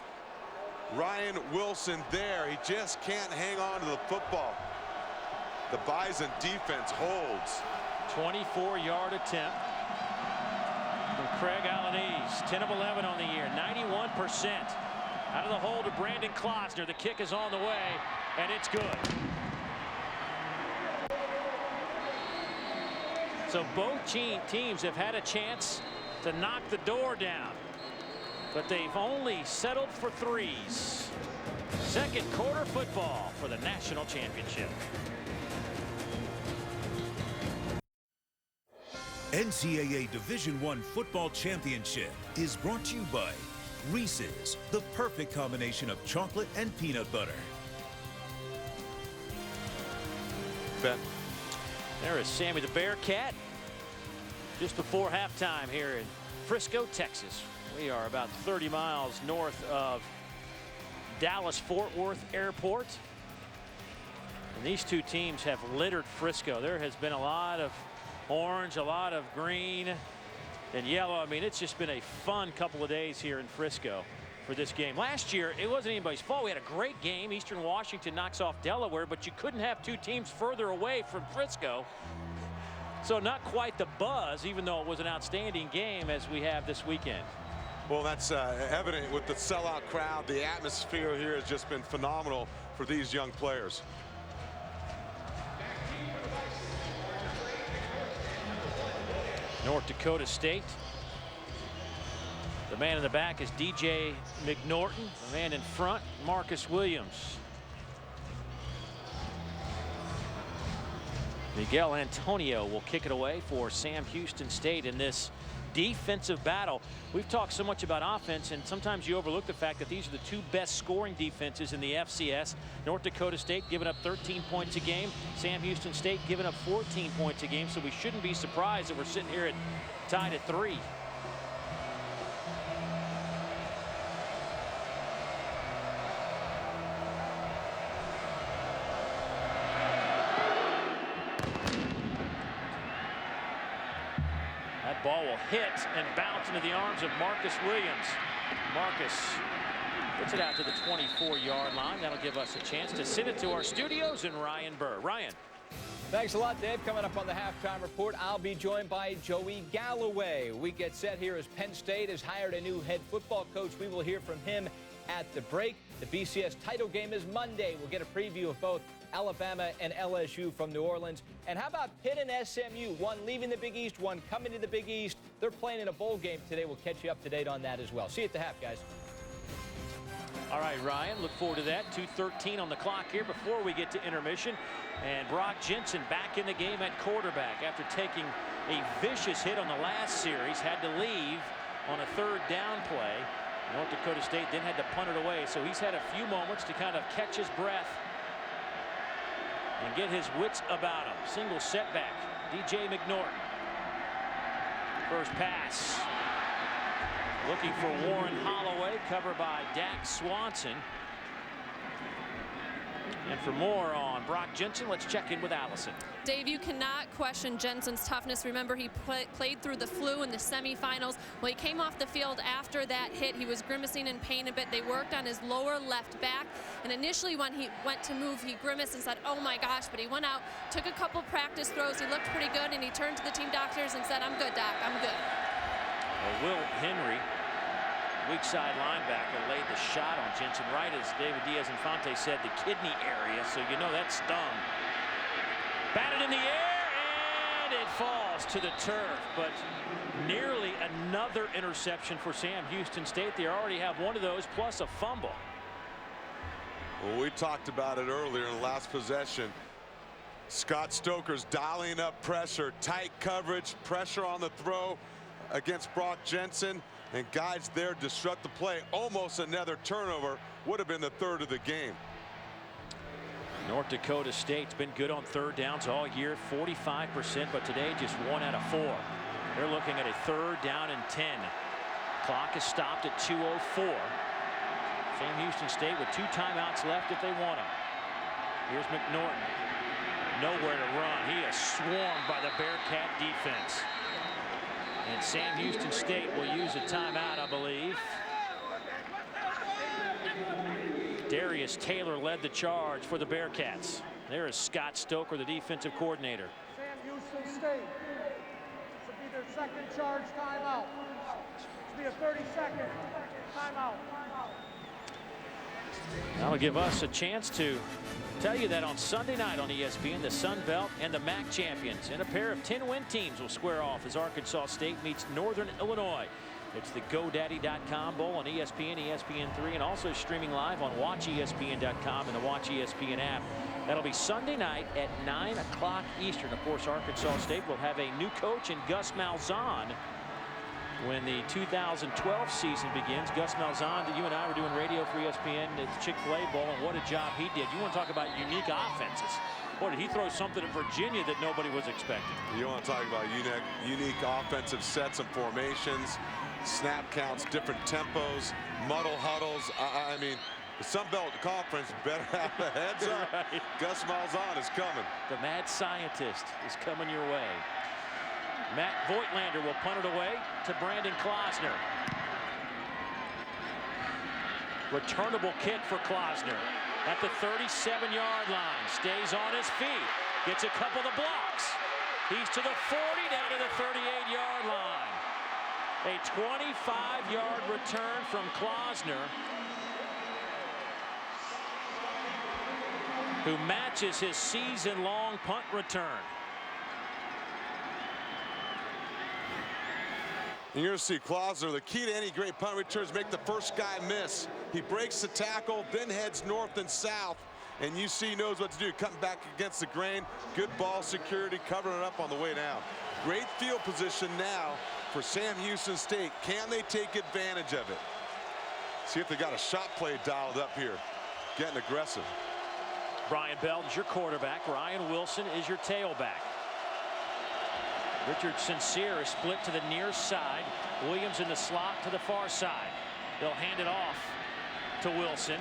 Ryan Wilson there. He just can't hang on to the football. The Bison defense holds. 24-yard attempt from Craig Alanese. 10 of 11 on the year, 91%. Out of the hole to Brandon Klosner. The kick is on the way, and it's good. So both teams have had a chance to knock the door down, but they've only settled for threes. Second quarter football for the national championship. NCAA Division I Football Championship is brought to you by Reese's, the perfect combination of chocolate and peanut butter. Ben. There is Sammy the Bearcat just before halftime here in Frisco, Texas. We are about 30 miles north of Dallas-Fort Worth Airport. And these two teams have littered Frisco. There has been a lot of orange, a lot of green and yellow. I mean, it's just been a fun couple of days here in Frisco for this game. Last year, it wasn't anybody's fault. We had a great game. Eastern Washington knocks off Delaware, but you couldn't have two teams further away from Frisco. So not quite the buzz, even though it was an outstanding game, as we have this weekend. Well, that's evident with the sellout crowd. The atmosphere here has just been phenomenal for these young players. North Dakota State. The man in the back is DJ McNorton. The man in front, Marcus Williams. Miguel Antonio will kick it away for Sam Houston State in this defensive battle. We've talked so much about offense, and sometimes you overlook the fact that these are the two best scoring defenses in the FCS. North Dakota State giving up 13 points a game. Sam Houston State giving up 14 points a game. So we shouldn't be surprised that we're sitting here tied at 3. Ball will hit and bounce into the arms of Marcus Williams. Marcus puts it out to the 24-yard line. That'll give us a chance to send it to our studios and Ryan Burr. Ryan. Thanks a lot, Dave. Coming up on the halftime report, I'll be joined by Joey Galloway. We get set here as Penn State has hired a new head football coach. We will hear from him at the break. The BCS title game is Monday. We'll get a preview of both Alabama and LSU from New Orleans. And how about Pitt and SMU? One leaving the Big East, one coming to the Big East. They're playing in a bowl game today. We'll catch you up to date on that as well. See you at the half, guys. All right, Ryan, look forward to that. 2:13 on the clock here before we get to intermission. And Brock Jensen back in the game at quarterback after taking a vicious hit on the last series. Had to leave on a third down play. North Dakota State then had to punt it away. So he's had a few moments to kind of catch his breath and get his wits about him. Single setback. DJ McNorton. First pass. Looking for Warren Holloway, covered by Dak Swanson. And for more on Brock Jensen, let's check in with Allison. Dave, you cannot question Jensen's toughness. Remember, he played through the flu in the semifinals. Well, he came off the field after that hit. He was grimacing in pain a bit. They worked on his lower left back. And initially when he went to move, he grimaced and said, oh my gosh, but he went out, took a couple practice throws. He looked pretty good, and he turned to the team doctors and said, I'm good, Doc, I'm good. Well, Will Henry, weak side linebacker, laid the shot on Jensen right as David Diaz-Infante said, the kidney area, so you know that stung. Batted in the air, and it falls to the turf, but nearly another interception for Sam Houston State. They already have one of those, plus a fumble. Well, we talked about it earlier in the last possession. Scott Stoker's dialing up pressure, tight coverage, pressure on the throw against Brock Jensen. And guys there disrupt the play. Almost another turnover. Would have been the third of the game. North Dakota State's been good on third downs all year, 45%, but today just 1 out of 4. They're looking at a 3rd down and 10. Clock is stopped at 2:04. Sam Houston State with 2 timeouts left if they want them. Here's McNorton. Nowhere to run. He is swarmed by the Bearcat defense. And Sam Houston State will use a timeout, I believe. Darius Taylor led the charge for the Bearcats. There is Scott Stoker, the defensive coordinator. Sam Houston State. This will be their 2nd charge timeout. This will be a 30-second timeout. That'll give us a chance to tell you that on Sunday night on ESPN, the Sun Belt and the MAC champions and a pair of 10-win teams will square off as Arkansas State meets Northern Illinois. It's the GoDaddy.com Bowl on ESPN, ESPN3, and also streaming live on WatchESPN.com and the Watch ESPN app. That'll be Sunday night at 9 o'clock Eastern. Of course, Arkansas State will have a new coach in Gus Malzahn when the 2012 season begins. Gus Malzahn, you and I were doing radio for ESPN at the Chick-fil-A Bowl, and what a job he did. You want to talk about unique offenses. Boy, did he throw something at Virginia that nobody was expecting. You want to talk about unique offensive sets and formations, snap counts, different tempos, muddle huddles. I mean, the Sun Belt Conference better have the heads up. Right. Gus Malzahn is coming. The mad scientist is coming your way. Matt Voigtlander will punt it away to Brandon Klausner. Returnable kick for Klausner at the 37-yard line. Stays on his feet. Gets a couple of blocks. He's to the 40, down to the 38-yard line. A 25-yard return from Klausner, who matches his season-long punt return. You're going to see Klausner. The key to any great punt return is make the first guy miss. He breaks the tackle, then heads north and south, and you see he knows what to do. Cutting back against the grain, good ball security, covering it up on the way down. Great field position now for Sam Houston State. Can they take advantage of it? See if they got a shot play dialed up here. Getting aggressive. Brian Bell is your quarterback. Ryan Wilson is your tailback. Richard Sincere is split to the near side. Williams in the slot to the far side. They'll hand it off to Wilson.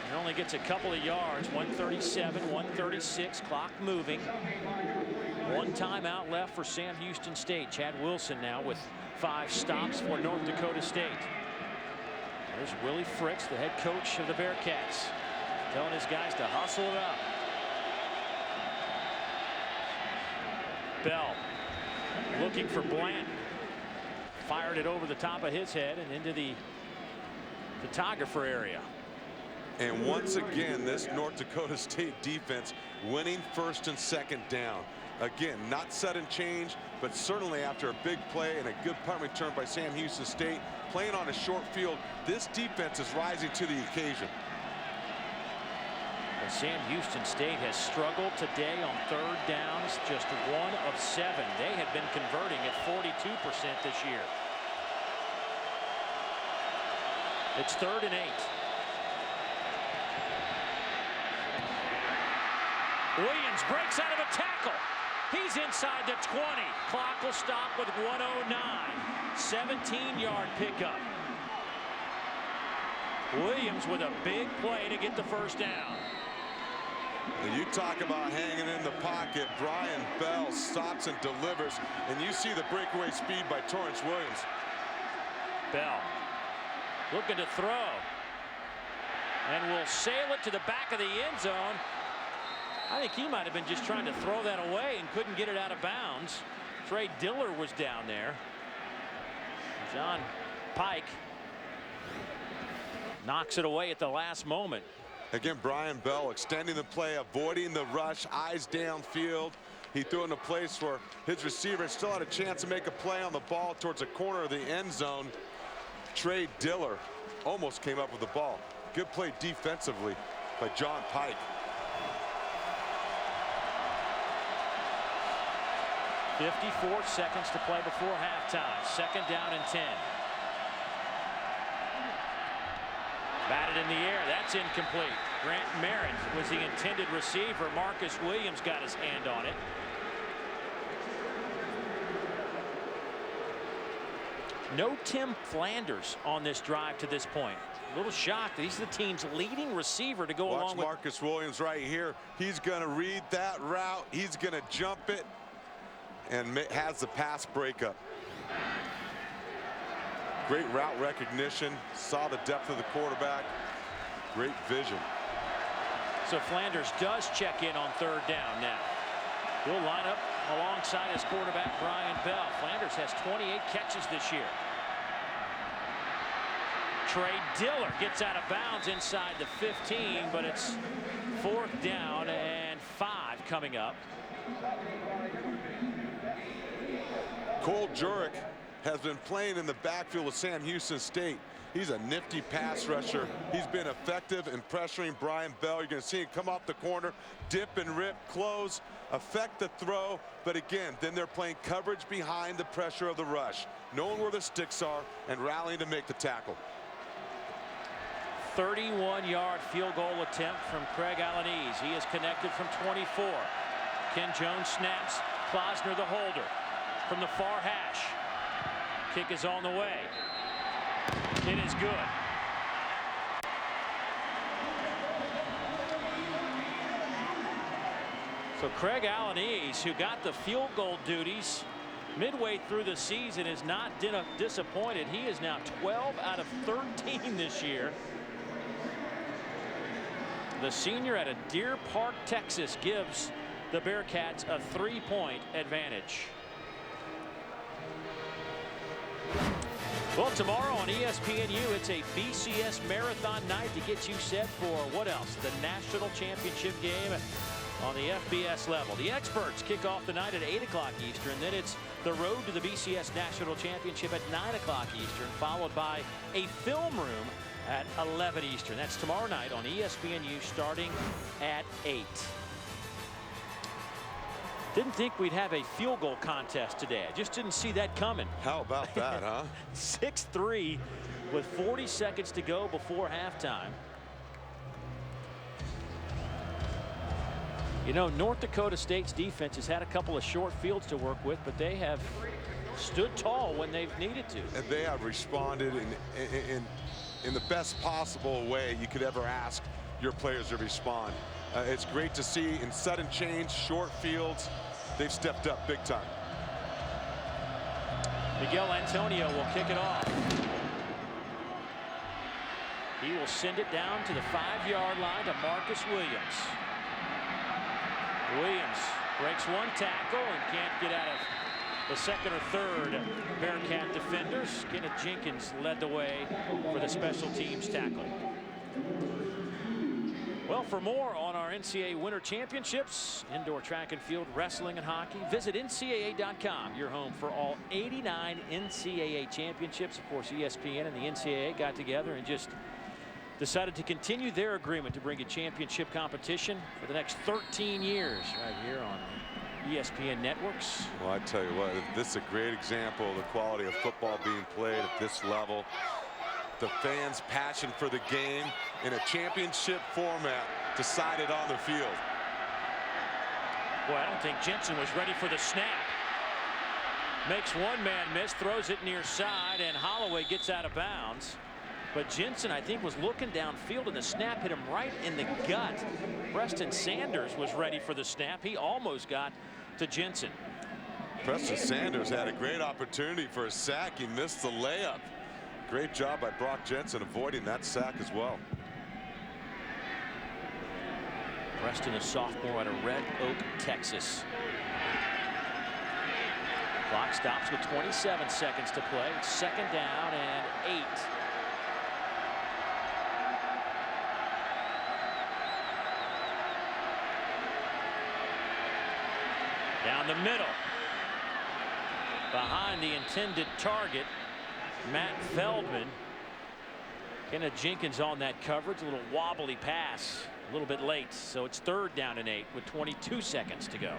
He only gets a couple of yards. 137, 136, clock moving. 1 timeout left for Sam Houston State. Chad Wilson now with 5 stops for North Dakota State. There's Willie Fritz, the head coach of the Bearcats, telling his guys to hustle it up. Bell looking for Blanton. Fired it over the top of his head and into the photographer area. And once again, this North Dakota State defense winning 1st and 2nd down. Again, not sudden change, but certainly after a big play and a good punt return by Sam Houston State, playing on a short field, this defense is rising to the occasion. And Sam Houston State has struggled today on 3rd downs, just 1 of 7. They had been converting at 42% this year. It's 3rd and 8. Williams breaks out of a tackle. He's inside the 20. Clock will stop with 1:09. 17-yard pickup. Williams with a big play to get the 1st down. And you talk about hanging in the pocket. Brian Bell stops and delivers, and you see the breakaway speed by Torrance Williams. Bell looking to throw, and will sail it to the back of the end zone. I think he might have been just trying to throw that away and couldn't get it out of bounds. Trey Diller was down there. John Pike knocks it away at the last moment. Again, Brian Bell extending the play, avoiding the rush, eyes downfield. He threw in a place where his receiver still had a chance to make a play on the ball towards the corner of the end zone. Trey Diller almost came up with the ball. Good play defensively by John Pike. .54 seconds to play before halftime. 2nd down and 10. Batted in the air. That's incomplete. Grant Merritt was the intended receiver. Marcus Williams got his hand on it. No Tim Flanders on this drive to this point. A little shocked that he's the team's leading receiver to go along with Marcus Williams right here. He's going to read that route. He's going to jump it and has the pass breakup. Great route recognition. Saw the depth of the quarterback. Great vision. So Flanders does check in on third down now. He'll line up alongside his quarterback, Brian Bell. Flanders has 28 catches this year. Trey Diller gets out of bounds inside the 15, but it's fourth down and 5 coming up. Cole Jurek has been playing in the backfield with Sam Houston State. He's a nifty pass rusher. He's been effective in pressuring Brian Bell. You're going to see him come off the corner, dip and rip, close, affect the throw. But again, then they're playing coverage behind the pressure of the rush, knowing where the sticks are and rallying to make the tackle. 31-yard field goal attempt from Craig Alanese. He is connected from 24. Ken Jones snaps. Klosner the holder from the far hash. Kick is on the way. It is good. So Craig Alanese, who got the field goal duties midway through the season, is not disappointed. He is now 12 out of 13 this year. The senior out of Deer Park, Texas, gives the Bearcats a 3-point advantage. Well, tomorrow on ESPNU, it's a BCS marathon night to get you set for what else? The national championship game on the FBS level. The experts kick off the night at 8 o'clock Eastern. Then it's the road to the BCS national championship at 9 o'clock Eastern, followed by a film room at 11 Eastern. That's tomorrow night on ESPNU starting at 8. Didn't think we'd have a field goal contest today. I just didn't see that coming. How about that, huh? 6-3 with 40 seconds to go before halftime. You know, North Dakota State's defense has had a couple of short fields to work with, but they have stood tall when they've needed to. And they have responded in the best possible way you could ever ask your players to respond. It's great to see in sudden change, short fields, they've stepped up big time. Miguel Antonio will kick it off. He will send it down to the 5-yard line to Marcus Williams. Williams breaks one tackle and can't get out of the second or third Bearcat defenders. Kenneth Jenkins led the way for the special teams tackle. Well, for more on our NCAA Winter Championships, indoor track and field, wrestling and hockey, visit NCAA.com, your home for all 89 NCAA championships. Of course, ESPN and the NCAA got together and just decided to continue their agreement to bring a championship competition for the next 13 years right here on ESPN networks. Well, I tell you what, this is a great example of the quality of football being played at this level. The fans' passion for the game in a championship format decided on the field. Boy, I don't think Jensen was ready for the snap. Makes one man miss, throws it near side, and Holloway gets out of bounds. But Jensen, I think, was looking downfield, and the snap hit him right in the gut. Preston Sanders was ready for the snap. He almost got to Jensen. Preston Sanders had a great opportunity for a sack. He missed the layup. Great job by Brock Jensen avoiding that sack as well. Preston, a sophomore out of Red Oak, Texas. Clock stops with 27 seconds to play. It's second down and 8. Down the middle. Behind the intended target, Matt Feldman. Kenneth Jenkins on that coverage. A little wobbly pass. A little bit late. So it's third down and 8 with 22 seconds to go.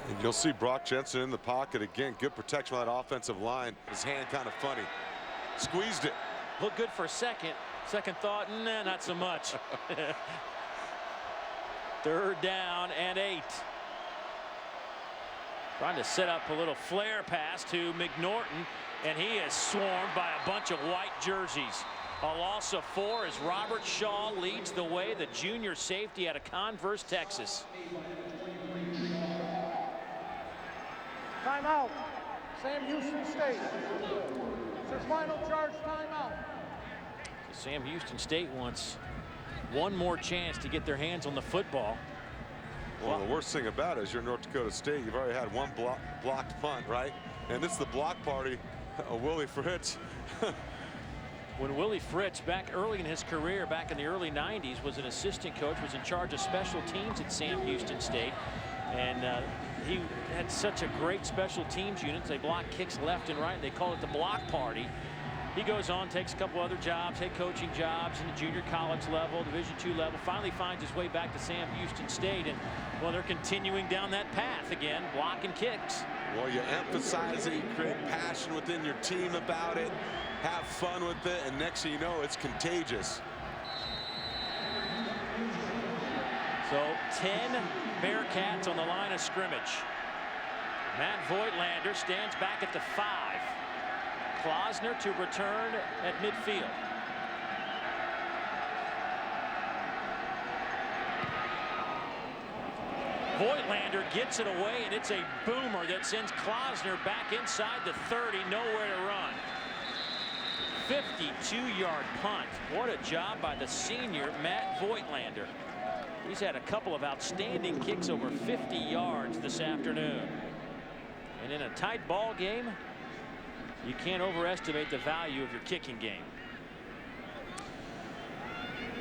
And you'll see Brock Jensen in the pocket again. Good protection on that offensive line. His hand kind of funny. Squeezed it. Looked good for a second. Second thought, nah, not so much. 3rd down and 8. Trying to set up a little flare pass to McNorton, and he is swarmed by a bunch of white jerseys. A loss of 4 as Robert Shaw leads the way, the junior safety out of Converse, Texas. Timeout. Sam Houston State. It's their final charge timeout. Sam Houston State wants one more chance to get their hands on the football. Well, the worst thing about it is you're North Dakota State. You've already had one blocked punt, right? And this is the block party. Willie Fritz. When Willie Fritz, back early in his career, back in the early 90s, was an assistant coach, was in charge of special teams at Sam Houston State. And he had such a great special teams unit. They block kicks left and right. They call it the block party. He goes on, takes a couple other jobs, head coaching jobs in the junior college level, Division II level, finally finds his way back to Sam Houston State. And, well, they're continuing down that path again, blocking kicks. Well, you emphasize it, you create passion within your team about it, have fun with it, and next thing you know, it's contagious. So 10 Bearcats on the line of scrimmage. Matt Voigtlander stands back at the 5. Klausner to return at midfield. Voigtlander gets it away, and it's a boomer that sends Klausner back inside the 30, nowhere to run. 52-yard punt. What a job by the senior Matt Voigtlander. He's had a couple of outstanding kicks over 50 yards this afternoon. And in a tight ball game, you can't overestimate the value of your kicking game.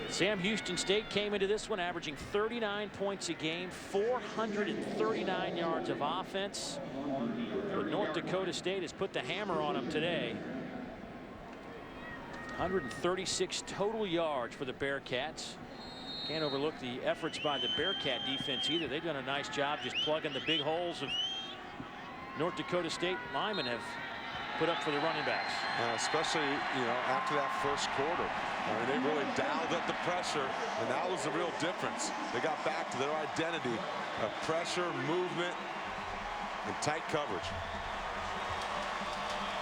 Sam Houston State came into this one averaging 39 points a game, 439 yards of offense. But North Dakota State has put the hammer on them today. 136 total yards for the Bearcats. Can't overlook the efforts by the Bearcat defense either. They've done a nice job just plugging the big holes of North Dakota State linemen have put up for the running backs. Especially, after that first quarter. I mean, they really dialed up the pressure, and that was the real difference. They got back to their identity of pressure, movement, and tight coverage.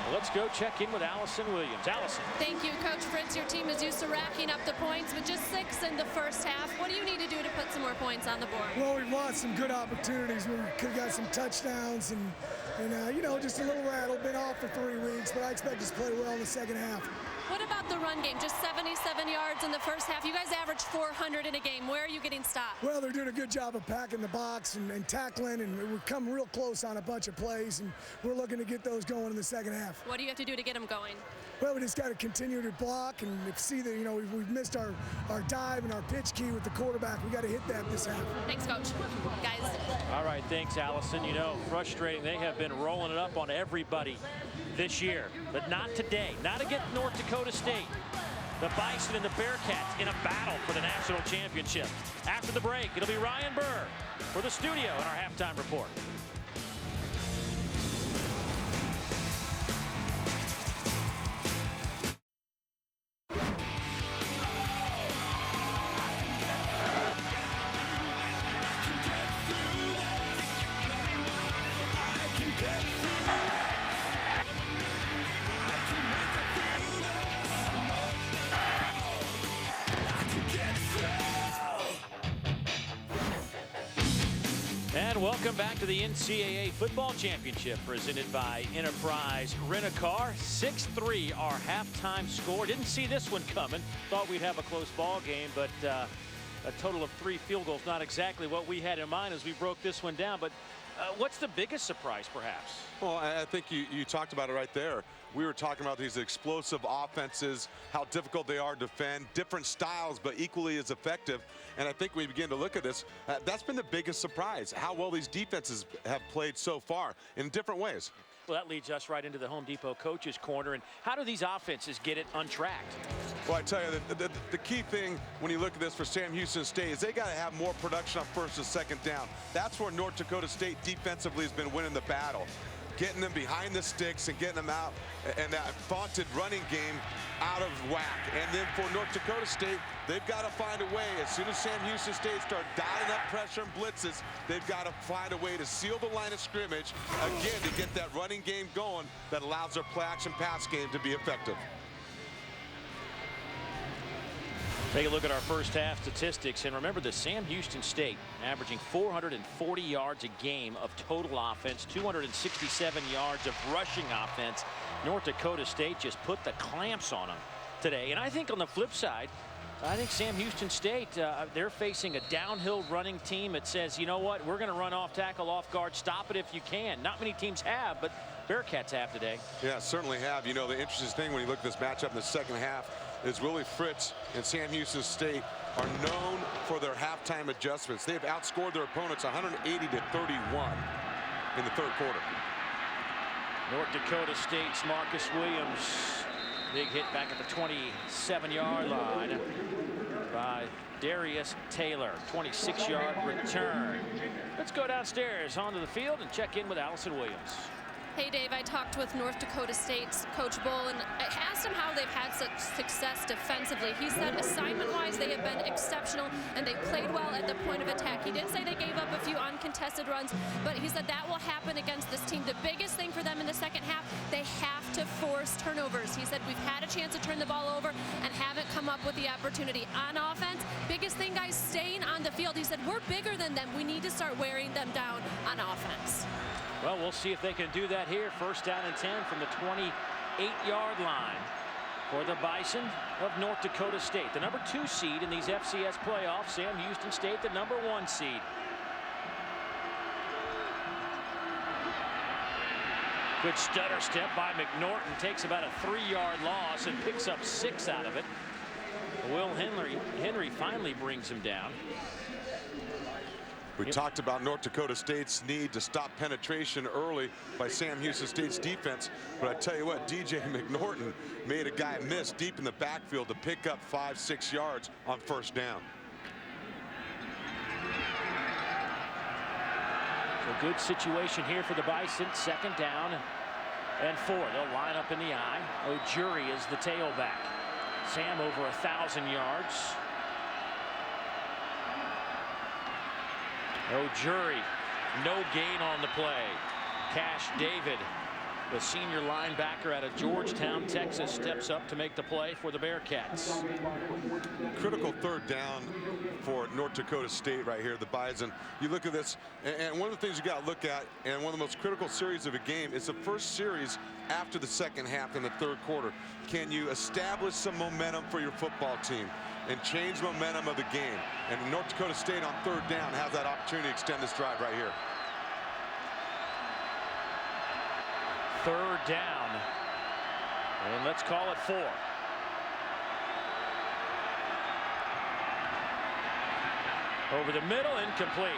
Well, let's go check in with Allison Williams. Allison. Thank you, Coach Fritz. Your team is used to racking up the points with just 6 in the first half. What do you need to do to put some more points on the board? Well, we've lost some good opportunities. We could have got some touchdowns and just a little rattle. Been off for 3 weeks, but I expect us to play well in the second half. What about the run game? Just 77 yards in the first half. You guys average 400 in a game. Where are you getting stopped? Well, they're doing a good job of packing the box and tackling, and we've come real close on a bunch of plays, and we're looking to get those going in the second half. What do you have to do to get them going? Well, we just got to continue to block and see that, we've missed our dive and our pitch key with the quarterback. We got to hit that this half. Thanks, Coach. Guys. All right, thanks, Allison. Frustrating. They have been rolling it up on everybody this year, but not today. Not against North Dakota State. The Bison and the Bearcats in a battle for the national championship. After the break, it'll be Ryan Burr for the studio in our halftime report. And welcome back to the NCAA Football Championship presented by Enterprise Rent-A-Car. 6-3 our halftime score. Didn't see this one coming. Thought we'd have a close ball game, but a total of 3 field goals. Not exactly what we had in mind as we broke this one down. But what's the biggest surprise, perhaps? Well, I think you talked about it right there. We were talking about these explosive offenses, how difficult they are to defend, different styles, but equally as effective. And I think we begin to look at this. That's been the biggest surprise, how well these defenses have played so far in different ways. Well, that leads us right into the Home Depot coaches corner. And how do these offenses get it untracked? Well, I tell you, the key thing when you look at this for Sam Houston State is they got to have more production on first and second down. That's where North Dakota State defensively has been winning the battle. getting them behind the sticks and getting them out, and that vaunted running game out of whack. And then for North Dakota State, they've got to find a way. As soon as Sam Houston State start dialing up pressure and blitzes, they've got to find a way to seal the line of scrimmage, again, to get that running game going that allows their play-action pass game to be effective. Take a look at our first half statistics, and remember that Sam Houston State averaging 440 yards a game of total offense, 267 yards of rushing offense. North Dakota State just put the clamps on them today. And I think on the flip side, I think Sam Houston State, they're facing a downhill running team that says, you know what, we're going to run off tackle, off guard, stop it if you can. Not many teams have, but Bearcats have today. Yeah, certainly have. You know, the interesting thing when you look at this matchup in the second half is Willie Fritz and Sam Houston State are known for their halftime adjustments. They've outscored their opponents 180-31 in the third quarter. North Dakota State's Marcus Williams, big hit back at the 27-yard line by Darius Taylor. 26-yard return. Let's go downstairs onto the field and check in with Allison Williams. Hey, Dave, I talked with North Dakota State's Coach Bull, and I asked him how they've had such success defensively. He said assignment-wise, they have been exceptional, and they played well at the point of attack. He did say they gave up a few uncontested runs, but he said that will happen against this team. The biggest thing for them in the second half, they have to force turnovers. He said we've had a chance to turn the ball over and haven't come up with the opportunity. On offense, biggest thing, guys, staying on the field. He said we're bigger than them. We need to start wearing them down on offense. Well, we'll see if they can do that here. First down and 10 from the 28-yard line for the Bison of North Dakota State. The number 2 seed in these FCS playoffs. Sam Houston State, the number 1 seed. Good stutter step by McNorton. Takes about a 3-yard loss and picks up 6 out of it. Will Henry finally brings him down. We talked about North Dakota State's need to stop penetration early by Sam Houston State's defense. But I tell you what, DJ McNorton made a guy miss deep in the backfield to pick up 5-6 yards on first down. So good situation here for the Bison. Second down and 4. They'll line up in the eye. O'Jury is the tailback. Sam over 1,000 yards. O'Jury, no gain on the play. Cash David, the senior linebacker out of Georgetown, Texas, steps up to make the play for the Bearcats. Critical third down for North Dakota State right here, the Bison. You look at this, and one of the things you got to look at, and one of the most critical series of a game, is the first series after the second half in the third quarter. Can you establish some momentum for your football team and change momentum of the game? And North Dakota State on third down has that opportunity to extend this drive right here. Third down, and let's call it 4. Over the middle, incomplete.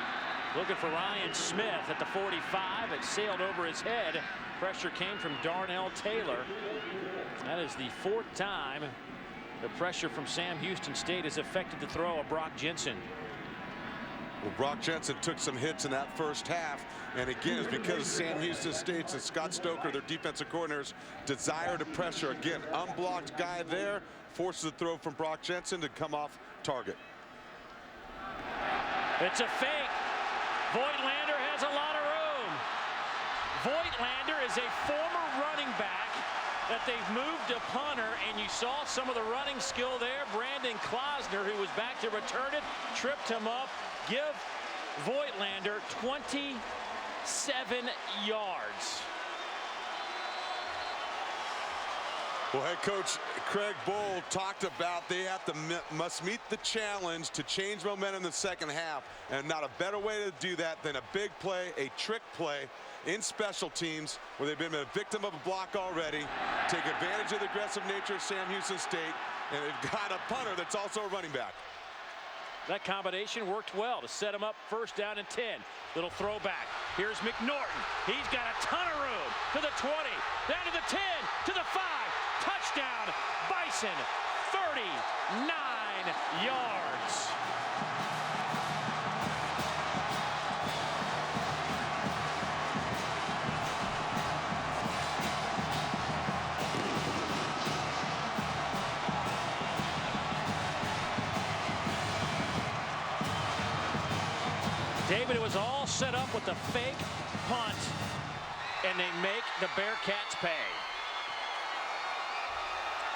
Looking for Ryan Smith at the 45. It sailed over his head. Pressure came from Darnell Taylor. That is the 4th time the pressure from Sam Houston State has affected the throw of Brock Jensen. Well, Brock Jensen took some hits in that first half, and again, it's because of Sam Houston State's and Scott Stoker, their defensive coordinators, desire to pressure. Again, unblocked guy there, forces the throw from Brock Jensen to come off target. It's a fake. Voigtlander has a lot of room. Voigtlander is a former running back that they've moved to punter, and you saw some of the running skill there. Brandon Klausner, who was back to return it, tripped him up. Give Voigtlander 27 yards. Well, head coach Craig Bohl talked about they must meet the challenge to change momentum in the second half, and not a better way to do that than a big play, a trick play in special teams where they've been a victim of a block already. Take advantage of the aggressive nature of Sam Houston State, and they've got a punter that's also a running back. That combination worked well to set him up first down and 10. Little throwback. Here's McNorton. He's got a ton of room to the 20, down to the 10, to the 5. Touchdown, Bison, 39 yards. David, it was all set up with the fake punt, and they make the Bearcats pay.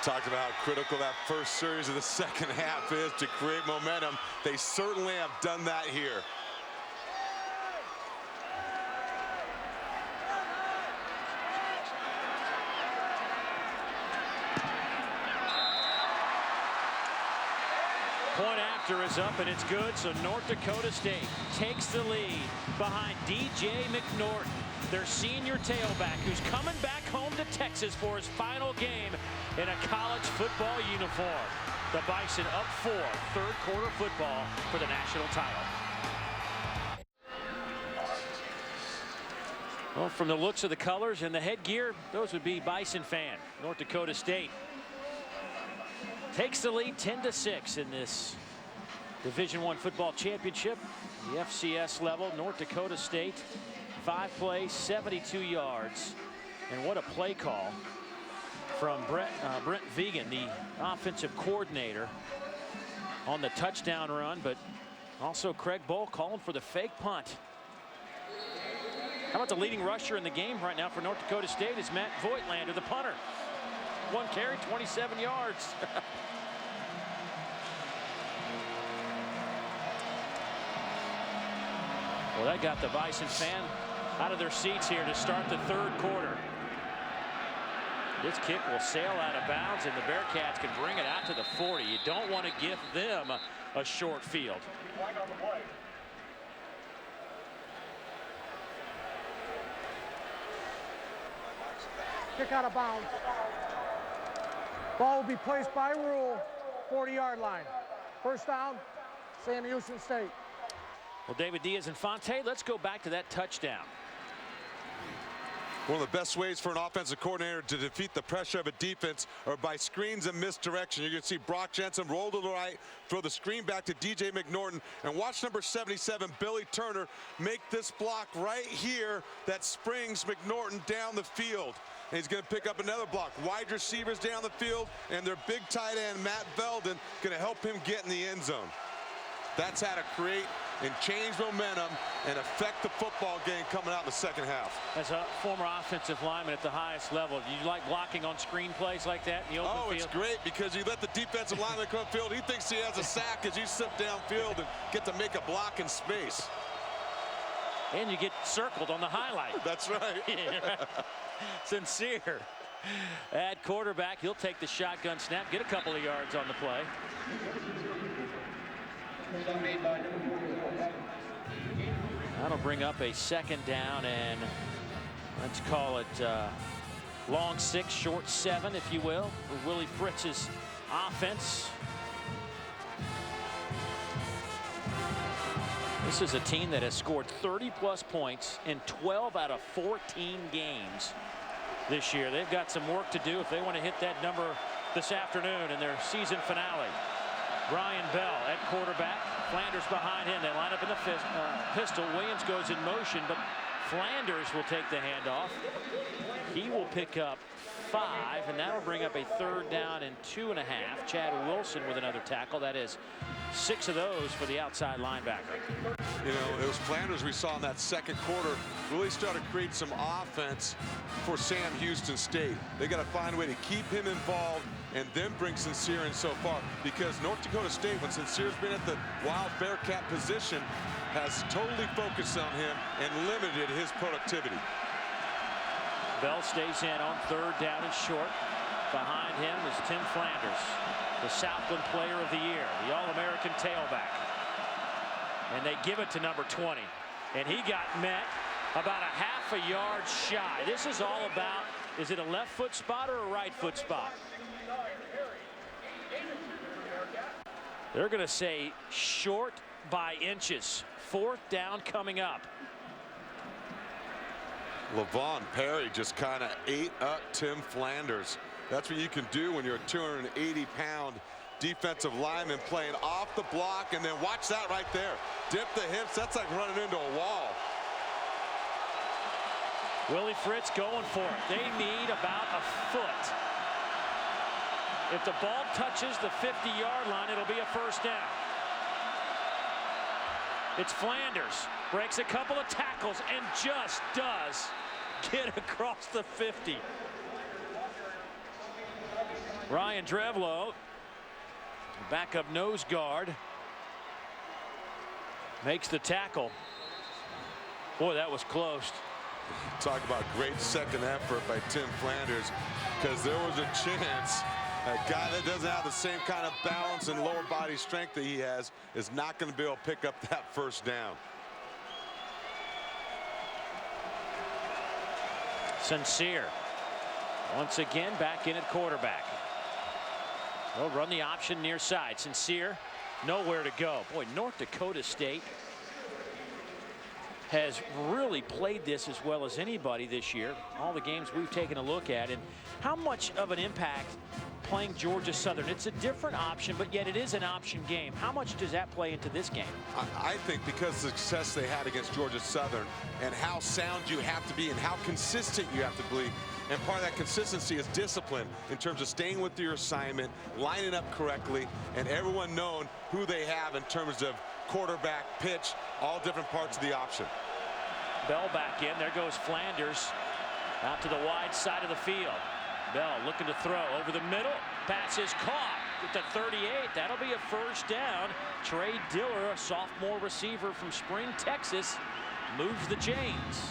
Talked about how critical that first series of the second half is to create momentum. They certainly have done that here. Point after is up, and it's good, so North Dakota State takes the lead behind DJ McNorton, their senior tailback, who's coming back home to Texas for his final game in a college football uniform. The Bison up 4, third quarter football for the national title. Well, from the looks of the colors and the headgear, those would be Bison fan. North Dakota State takes the lead 10-6 in this Division I football championship. The FCS level, North Dakota State, 5 plays, 72 yards. And what a play call from Brent Vegan, the offensive coordinator, on the touchdown run, but also Craig Bohl calling for the fake punt. How about the leading rusher in the game right now for North Dakota State is Matt Voigtlander, the punter. 1 carry, 27 yards. Well, that got the Bison fan out of their seats here to start the third quarter. This kick will sail out of bounds, and the Bearcats can bring it out to the 40. You don't want to give them a short field. Kick out of bounds. Ball will be placed by rule, 40-yard line. First down, Sam Houston State. Well, David Diaz-Infante, let's go back to that touchdown. One of the best ways for an offensive coordinator to defeat the pressure of a defense are by screens and misdirection. You're going to see Brock Jensen roll to the right, throw the screen back to DJ McNorton, and watch number 77, Billy Turner, make this block right here that springs McNorton down the field. And he's going to pick up another block. Wide receivers down the field, and their big tight end, Matt Veldon, going to help him get in the end zone. That's how to create and change momentum and affect the football game coming out in the second half. As a former offensive lineman at the highest level, do you like blocking on screen plays like that in the open field? It's great because you let the defensive lineman come field. He thinks he has a sack as you sit downfield and get to make a block in space. And you get circled on the highlight. That's right. Sincere at quarterback. He'll take the shotgun snap, get a couple of yards on the play. That'll bring up a second down, and let's call it long 6, short 7, if you will, for Willie Fritz's offense. This is a team that has scored 30+ points in 12 out of 14 games this year. They've got some work to do if they want to hit that number this afternoon in their season finale. Brian Bell at quarterback. Flanders behind him. They line up in the pistol. Williams goes in motion, but Flanders will take the handoff. He will pick up 5, and that'll bring up a third down and 2.5. Chad Wilson with another tackle. That is 6 of those for the outside linebacker. You know, it was Flanders we saw in that second quarter really start to create some offense for Sam Houston State. They got to find a way to keep him involved and then bring Sincere in so far, because North Dakota State, when Sincere's been at the Wild Bearcat position, has totally focused on him and limited his productivity. Bell stays in on third down and short. Behind him is Tim Flanders, the Southland Player of the Year, the All-American tailback. And they give it to number 20. And he got met about a half a yard shy. This is all about, is it a left foot spot or a right foot spot? They're going to say short by inches. Fourth down coming up. Levon Perry just kind of ate up Tim Flanders. That's what you can do when you're a 280-pound defensive lineman playing off the block, and then watch that right there. Dip the hips. That's like running into a wall. Willie Fritz going for it. They need about a foot. If the ball touches the 50-yard line, it'll be a first down. It's Flanders. Breaks a couple of tackles and just does get across the 50. Ryan Drevlo, backup nose guard, makes the tackle. Boy, that was close. Talk about great second effort by Tim Flanders, because there was a chance a guy that doesn't have the same kind of balance and lower body strength that he has is not going to be able to pick up that first down. Sincere once again back in at quarterback. They'll run the option near side. Sincere nowhere to go. Boy, North Dakota State has really played this as well as anybody this year. All the games we've taken a look at, and how much of an impact playing Georgia Southern. It's a different option, but yet it is an option game. How much does that play into this game? I think because of the success they had against Georgia Southern and how sound you have to be and how consistent you have to be. And part of that consistency is discipline in terms of staying with your assignment, lining up correctly, and everyone knowing who they have in terms of quarterback, pitch, all different parts of the option. Bell back in. There goes Flanders out to the wide side of the field. Bell looking to throw over the middle. Pass is caught at the 38. That'll be a first down. Trey Diller, a sophomore receiver from Spring, Texas, moves the chains.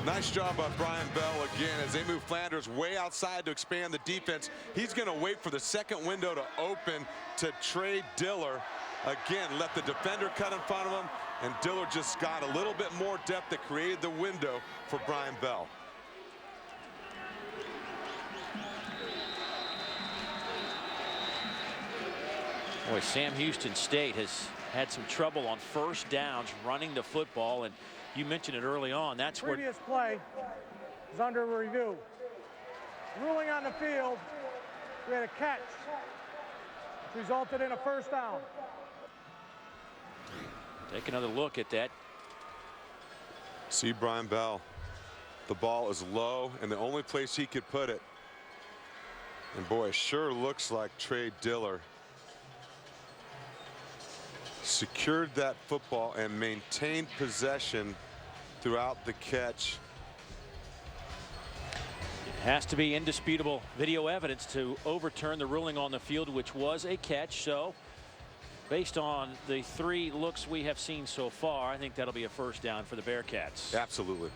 Nice job by Brian Bell again as they move Flanders way outside to expand the defense. He's going to wait for the second window to open to Trey Diller. Again, let the defender cut in front of him, and Diller just got a little bit more depth that created the window for Brian Bell. Boy, Sam Houston State has had some trouble on first downs running the football, and you mentioned it early on. That's where previous play is under review. Ruling on the field, we had a catch, which resulted in a first down. Take another look at that. See Brian Bell. The ball is low, and the only place he could put it. And boy, it sure looks like Trey Diller secured that football and maintained possession throughout the catch. It has to be indisputable video evidence to overturn the ruling on the field, which was a catch. So based on the 3 looks we have seen so far, I think that'll be a first down for the Bearcats. Absolutely.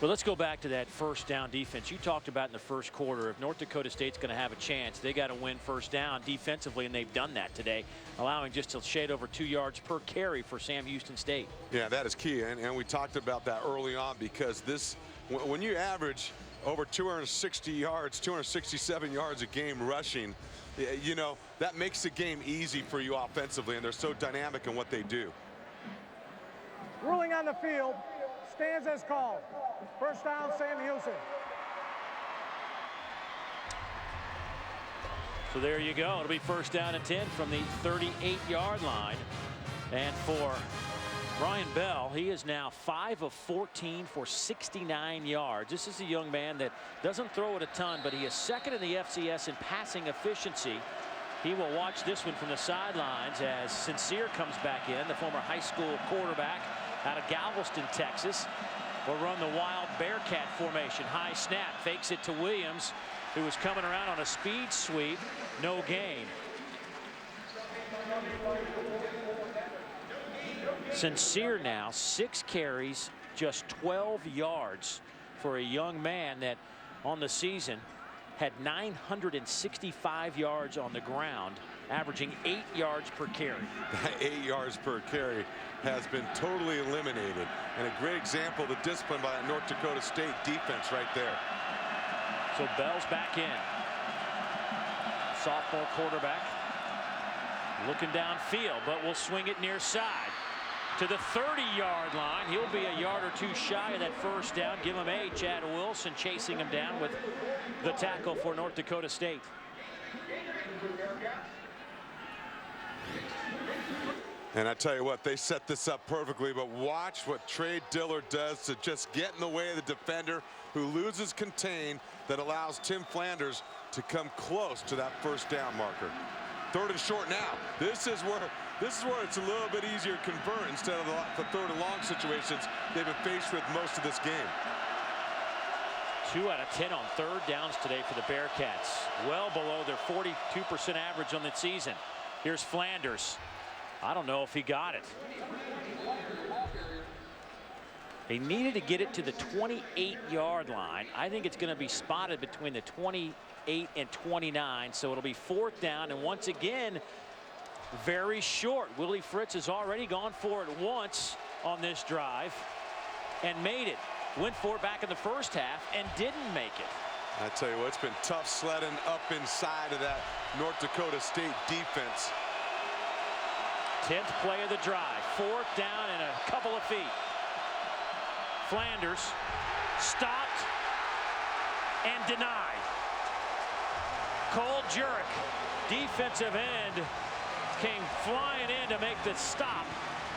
But let's go back to that first down defense. You talked about in the first quarter. If North Dakota State's going to have a chance, they got to win first down defensively, and they've done that today, allowing just a shade over 2 yards per carry for Sam Houston State. Yeah, that is key, and we talked about that early on, because this, when you average over 260 yards, 267 yards a game rushing, you know, that makes the game easy for you offensively, and they're so dynamic in what they do. Ruling on the field stands as called. First down, Sam Houston. So there you go. It'll be first down and 10 from the 38-yard line. And for Brian Bell, he is now 5 of 14 for 69 yards. This is a young man that doesn't throw it a ton, but he is second in the FCS in passing efficiency. He will watch this one from the sidelines as Sincere comes back in, the former high school quarterback out of Galveston, Texas. Will run the wild Bearcat formation. High snap, fakes it to Williams, who was coming around on a speed sweep. No gain. Sincere now 6 carries, just 12 yards for a young man that on the season had 965 yards on the ground, averaging 8 yards per carry. 8 yards per carry has been totally eliminated, and a great example of the discipline by that North Dakota State defense right there. So Bell's back in. Sophomore quarterback looking downfield, but will swing it near side to the 30-yard line. He'll be a yard or 2 shy of that first down. Give him a Chad Wilson chasing him down with the tackle for North Dakota State. And I tell you what, they set this up perfectly, but watch what Trey Diller does to just get in the way of the defender who loses contain, that allows Tim Flanders to come close to that first down marker. 3rd and short now. This is where it's a little bit easier to convert instead of the 3rd and long situations they've been faced with most of this game. 2 out of 10 on 3rd downs today for the Bearcats. Well below their 42% average on the season. Here's Flanders. I don't know if he got it. He needed to get it to the 28-yard line. I think it's going to be spotted between the 28 and 29, so it'll be 4th down, and once again, very short. Willie Fritz has already gone for it once on this drive and made it. Went for it back in the first half and didn't make it. I tell you what, it's been tough sledding up inside of that North Dakota State defense. 10th play of the drive. 4th down and a couple of feet. Flanders stopped and denied. Cole Jurek, defensive end, came flying in to make the stop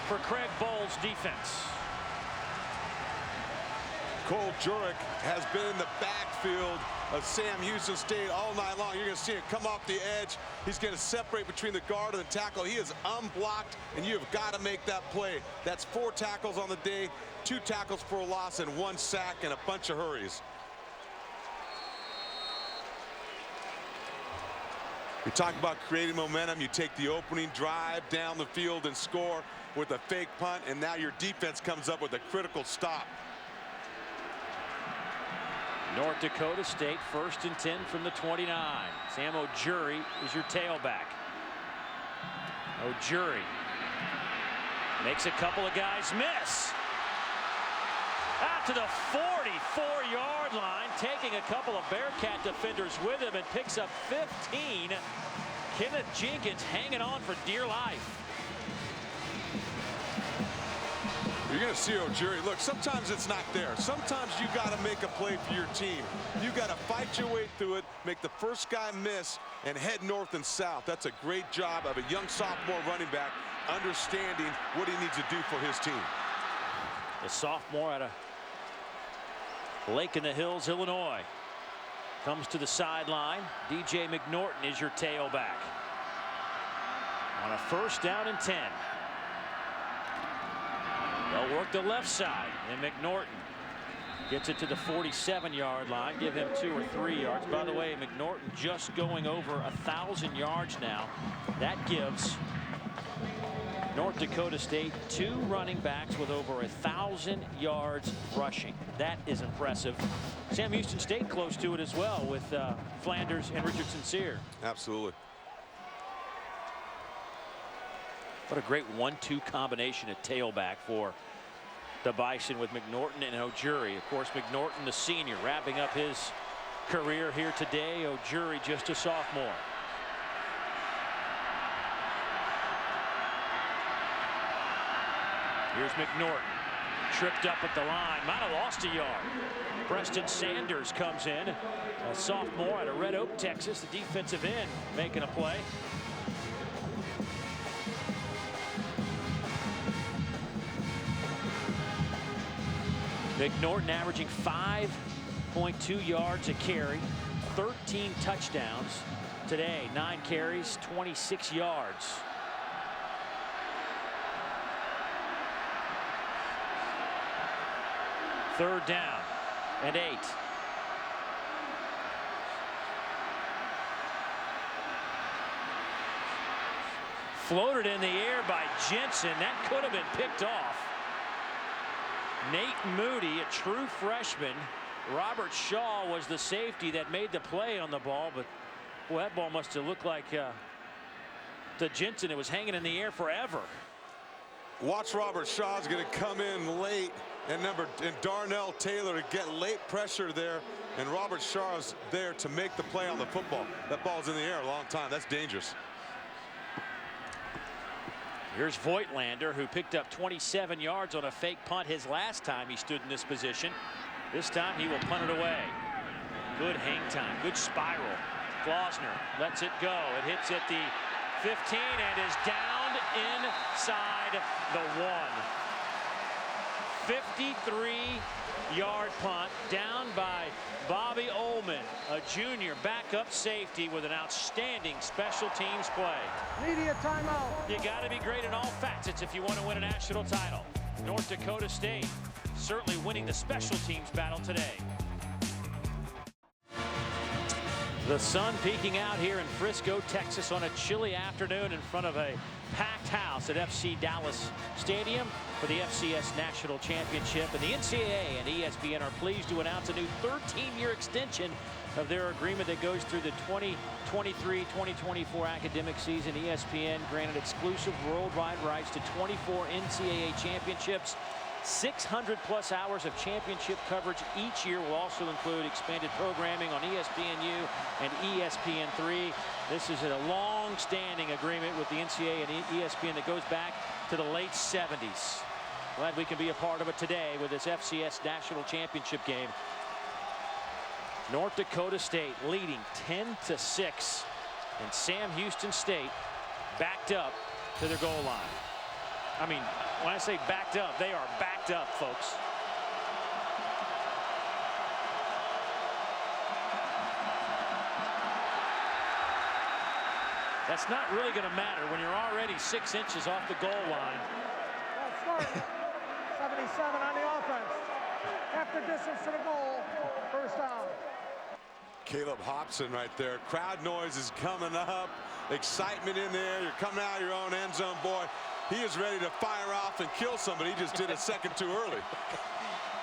for Craig Bohl's defense. Cole Jurek has been in the backfield of Sam Houston State all night long. You're going to see him come off the edge. He's going to separate between the guard and the tackle. He is unblocked, and you have got to make that play. That's 4 tackles on the day, 2 tackles for a loss, and 1 sack and a bunch of hurries. We talk about creating momentum. You take the opening drive down the field and score with a fake punt, and now your defense comes up with a critical stop. North Dakota State 1st and 10 from the 29. Sam O'Jury is your tailback. O'Jury makes a couple of guys miss. Out to the 44-yard line, taking a couple of Bearcat defenders with him, and picks up 15. Kenneth Jenkins hanging on for dear life. You're going to see O'Jury. Look, sometimes it's not there. Sometimes you got to make a play for your team. You got to fight your way through it, make the first guy miss, and head north and south. That's a great job of a young sophomore running back understanding what he needs to do for his team. The sophomore out of Lake in the Hills, Illinois, comes to the sideline. DJ McNorton is your tailback. On a 1st down and 10. They'll work the left side, and McNorton gets it to the 47-yard line. Give him 2 or 3 yards. By the way, McNorton just going over 1,000 yards now. That gives North Dakota State 2 running backs with over 1,000 yards rushing. That is impressive. Sam Houston State close to it as well with Flanders and Richardson Sear. Absolutely. What a great 1-2 combination at tailback for the Bison with McNorton and O'Jury. Of course, McNorton, the senior, wrapping up his career here today. O'Jury, just a sophomore. Here's McNorton, tripped up at the line, might have lost a yard. Preston Sanders comes in, a sophomore out of Red Oak, Texas, the defensive end, making a play. McNorton averaging 5.2 yards a carry, 13 touchdowns today, 9 carries, 26 yards. Third down and 8. Floated in the air by Jensen. That could have been picked off. Nate Moody, a true freshman. Robert Shaw was the safety that made the play on the ball, but boy, that ball must have looked like to Jensen. It was hanging in the air forever. Watch Robert Shaw's going to come in late, and Darnell Taylor to get late pressure there, and Robert Shaw's there to make the play on the football. That ball's in the air a long time. That's dangerous. Here's Voigtlander, who picked up 27 yards on a fake punt his last time he stood in this position. This time he will punt it away. Good hang time, good spiral. Klausner lets it go. It hits at the 15 and is downed inside the 1. 53-yard punt down by Bobby Ullman, a junior backup safety with an outstanding special teams play. Media timeout. You got to be great in all facets if you want to win a national title. North Dakota State certainly winning the special teams battle today. The sun peeking out here in Frisco, Texas on a chilly afternoon in front of a packed house at FC Dallas Stadium for the FCS National Championship. And the NCAA and ESPN are pleased to announce a new 13-year extension of their agreement that goes through the 2023-2024 academic season. ESPN granted exclusive worldwide rights to 24 NCAA championships. 600+ hours of championship coverage each year will also include expanded programming on ESPNU and ESPN3. This is a long-standing agreement with the NCAA and ESPN that goes back to the late 70s. Glad we can be a part of it today with this FCS National Championship game. North Dakota State leading 10-6, and Sam Houston State backed up to their goal line. I mean, when I say backed up, they are backed up, folks. That's not really going to matter when you're already 6 inches off the goal line. Start 77 on the offense. After distance to the goal, first down. Caleb Hobson right there. Crowd noise is coming up. Excitement in there. You're coming out of your own end zone, boy. He is ready to fire off and kill somebody. He just did a second too early.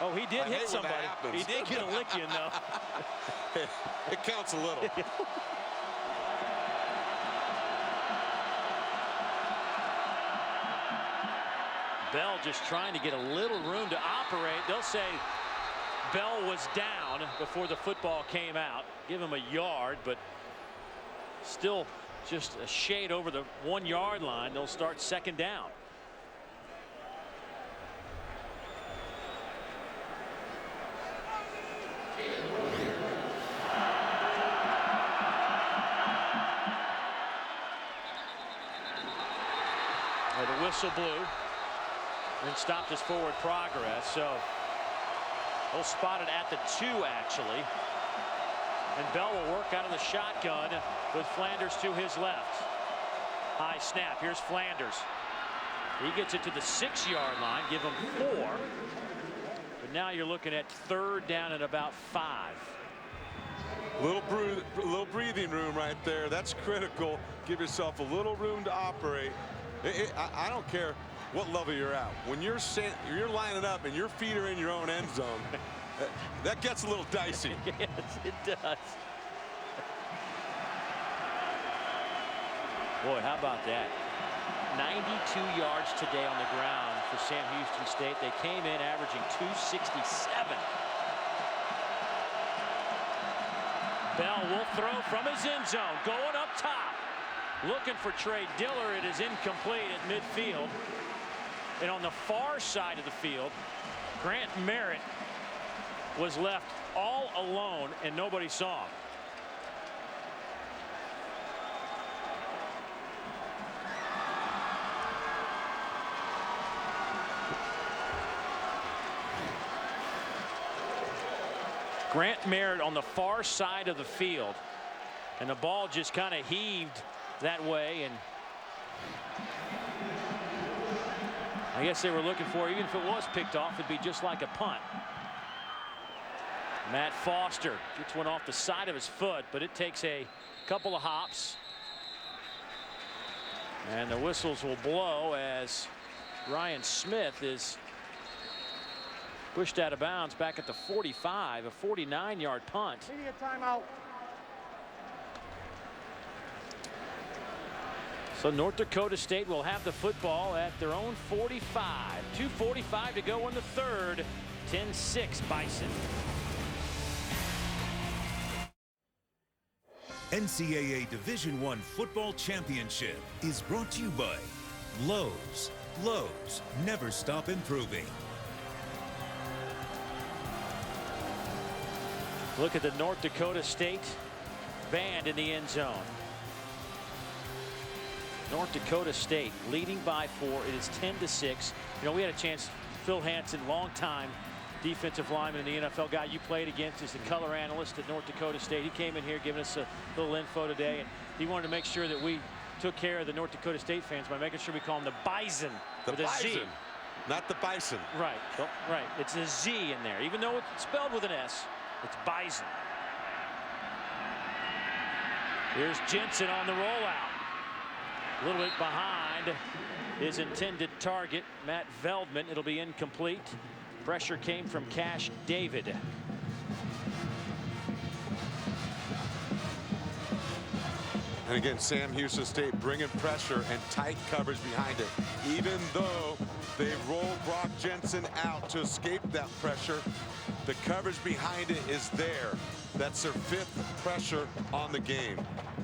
Oh, he did hit somebody. He did get a lick in, though. It counts a little. Bell just trying to get a little room to operate. They'll say Bell was down before the football came out. Give him a yard, but still just a shade over the 1-yard line. They'll start second down. The whistle blew and stopped his forward progress. So they'll spot it at the 2, actually. And Bell will work out of the shotgun with Flanders to his left. High snap. Here's Flanders. He gets it to the 6-yard line. Give him 4. But now you're looking at third down and about 5. Little breathing room right there. That's critical. Give yourself a little room to operate. I don't care what level you're at. When you're lining up and your feet are in your own end zone, that gets a little dicey. Yes, it does. Boy, how about that? 92 yards today on the ground for Sam Houston State. They came in averaging 267. Bell will throw from his end zone, going up top. Looking for Trey Diller. It is incomplete at midfield. And on the far side of the field, Grant Merritt was left all alone and nobody saw him. Grant Merritt on the far side of the field, and the ball just kind of heaved that way, and I guess they were looking for, even if it was picked off, it'd be just like a punt. Matt Foster gets one off the side of his foot, but it takes a couple of hops, and the whistles will blow as Ryan Smith is pushed out of bounds back at the 45, a 49-yard punt. Media timeout. So North Dakota State will have the football at their own 45. 2:45 to go in the third. 10-6 Bison. NCAA Division I Football Championship is brought to you by Lowe's. Lowe's, never stop improving. Look at the North Dakota State band in the end zone. North Dakota State leading by 4. It is 10-6. You know, we had a chance Phil Hansen, longtime defensive lineman in the NFL, guy you played against, is the color analyst at North Dakota State. He came in here giving us a little info today, and he wanted to make sure that we took care of the North Dakota State fans by making sure we call them the Bison. The with a Bison, Z. not the Bison. Right, right. It's a Z in there. Even though it's spelled with an S, it's Bison. Here's Jensen on the rollout. A little bit behind his intended target, Matt Veldman. It'll be incomplete. Pressure came from Cash David. And again, Sam Houston State bringing pressure and tight coverage behind it. Even though they rolled Brock Jensen out to escape that pressure, the coverage behind it is there. That's their 5th pressure on the game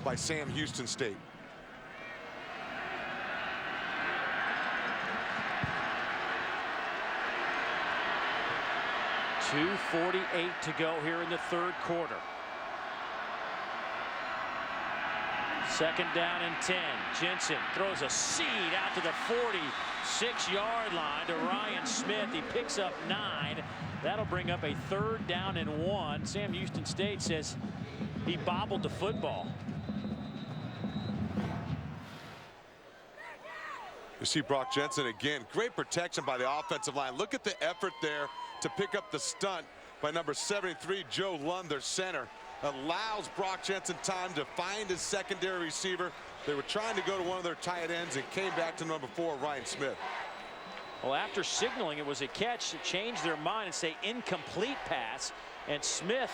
by Sam Houston State. .248 to go here in the 3rd quarter. 2nd down and 10. Jensen throws a seed out to the 46-yard line to Ryan Smith. He picks up 9. That'll bring up a 3rd down and 1. Sam Houston State says he bobbled the football. You see Brock Jensen again. Great protection by the offensive line. Look at the effort there to pick up the stunt by number 73, Joe Lund, their center. Allows Brock Jensen time to find his secondary receiver. They were trying to go to one of their tight ends and came back to number 4, Ryan Smith. Well, after signaling it was a catch, to change their mind and say incomplete pass, and Smith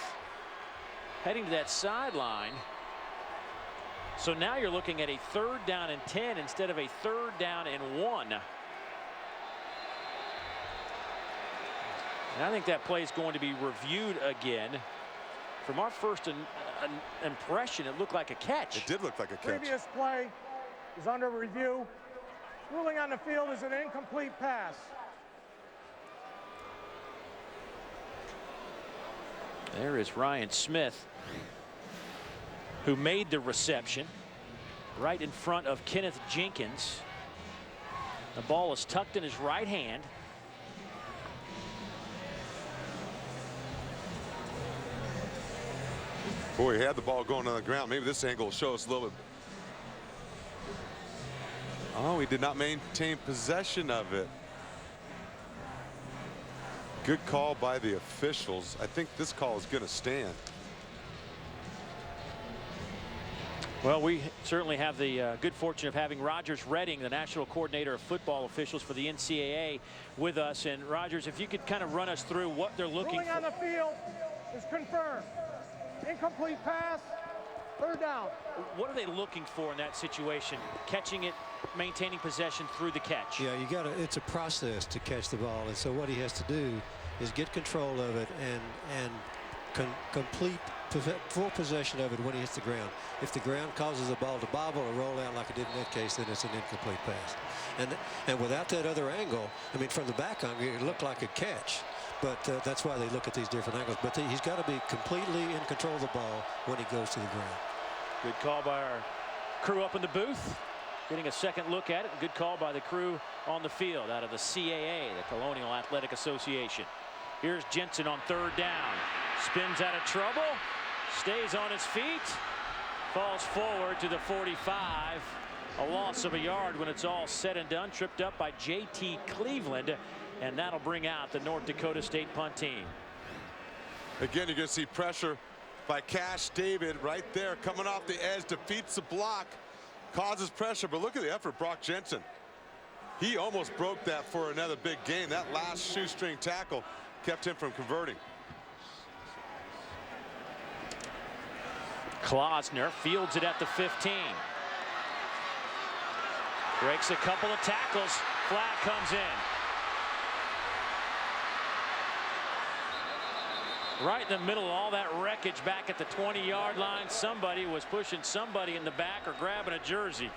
heading to that sideline. So now you're looking at a 3rd down and 10 instead of a 3rd down and 1. And I think that play is going to be reviewed again. From our first impression, it looked like a catch. It did look like a catch. Previous play is under review. Ruling on the field is an incomplete pass. There is Ryan Smith, who made the reception right in front of Kenneth Jenkins. The ball is tucked in his right hand. Boy, he had the ball going on the ground. Maybe this angle will show us a little bit. Oh, he did not maintain possession of it. Good call by the officials. I think this call is going to stand. Well, we certainly have the good fortune of having Rogers Redding, the national coordinator of football officials for the NCAA, with us. And Rogers, if you could kind of run us through what they're looking for. Ruling on the field is confirmed. Incomplete pass, 3rd down. What are they looking for in that situation? Catching it, maintaining possession through the catch. Yeah, you got to. It's a process to catch the ball, and so what he has to do is get control of it and complete full possession of it when he hits the ground. If the ground causes the ball to bobble or roll out like it did in that case, then it's an incomplete pass. And without that other angle, I mean, from the back angle, it looked like a catch. But that's why they look at these different angles. But he's got to be completely in control of the ball when he goes to the ground. Good call by our crew up in the booth, getting a second look at it. Good call by the crew on the field out of the CAA, the Colonial Athletic Association. Here's Jensen on 3rd down. Spins out of trouble, stays on his feet, falls forward to the 45. A loss of a yard when it's all said and done. Tripped up by J.T. Cleveland. And that'll bring out the North Dakota State punt team. Again, you're going to see pressure by Cash David right there, coming off the edge, defeats the block, causes pressure. But look at the effort, Brock Jensen. He almost broke that for another big game. That last shoestring tackle kept him from converting. Klausner fields it at the 15. Breaks a couple of tackles. Flag comes in. Right in the middle of all that wreckage back at the 20-yard line. Somebody was pushing somebody in the back or grabbing a jersey.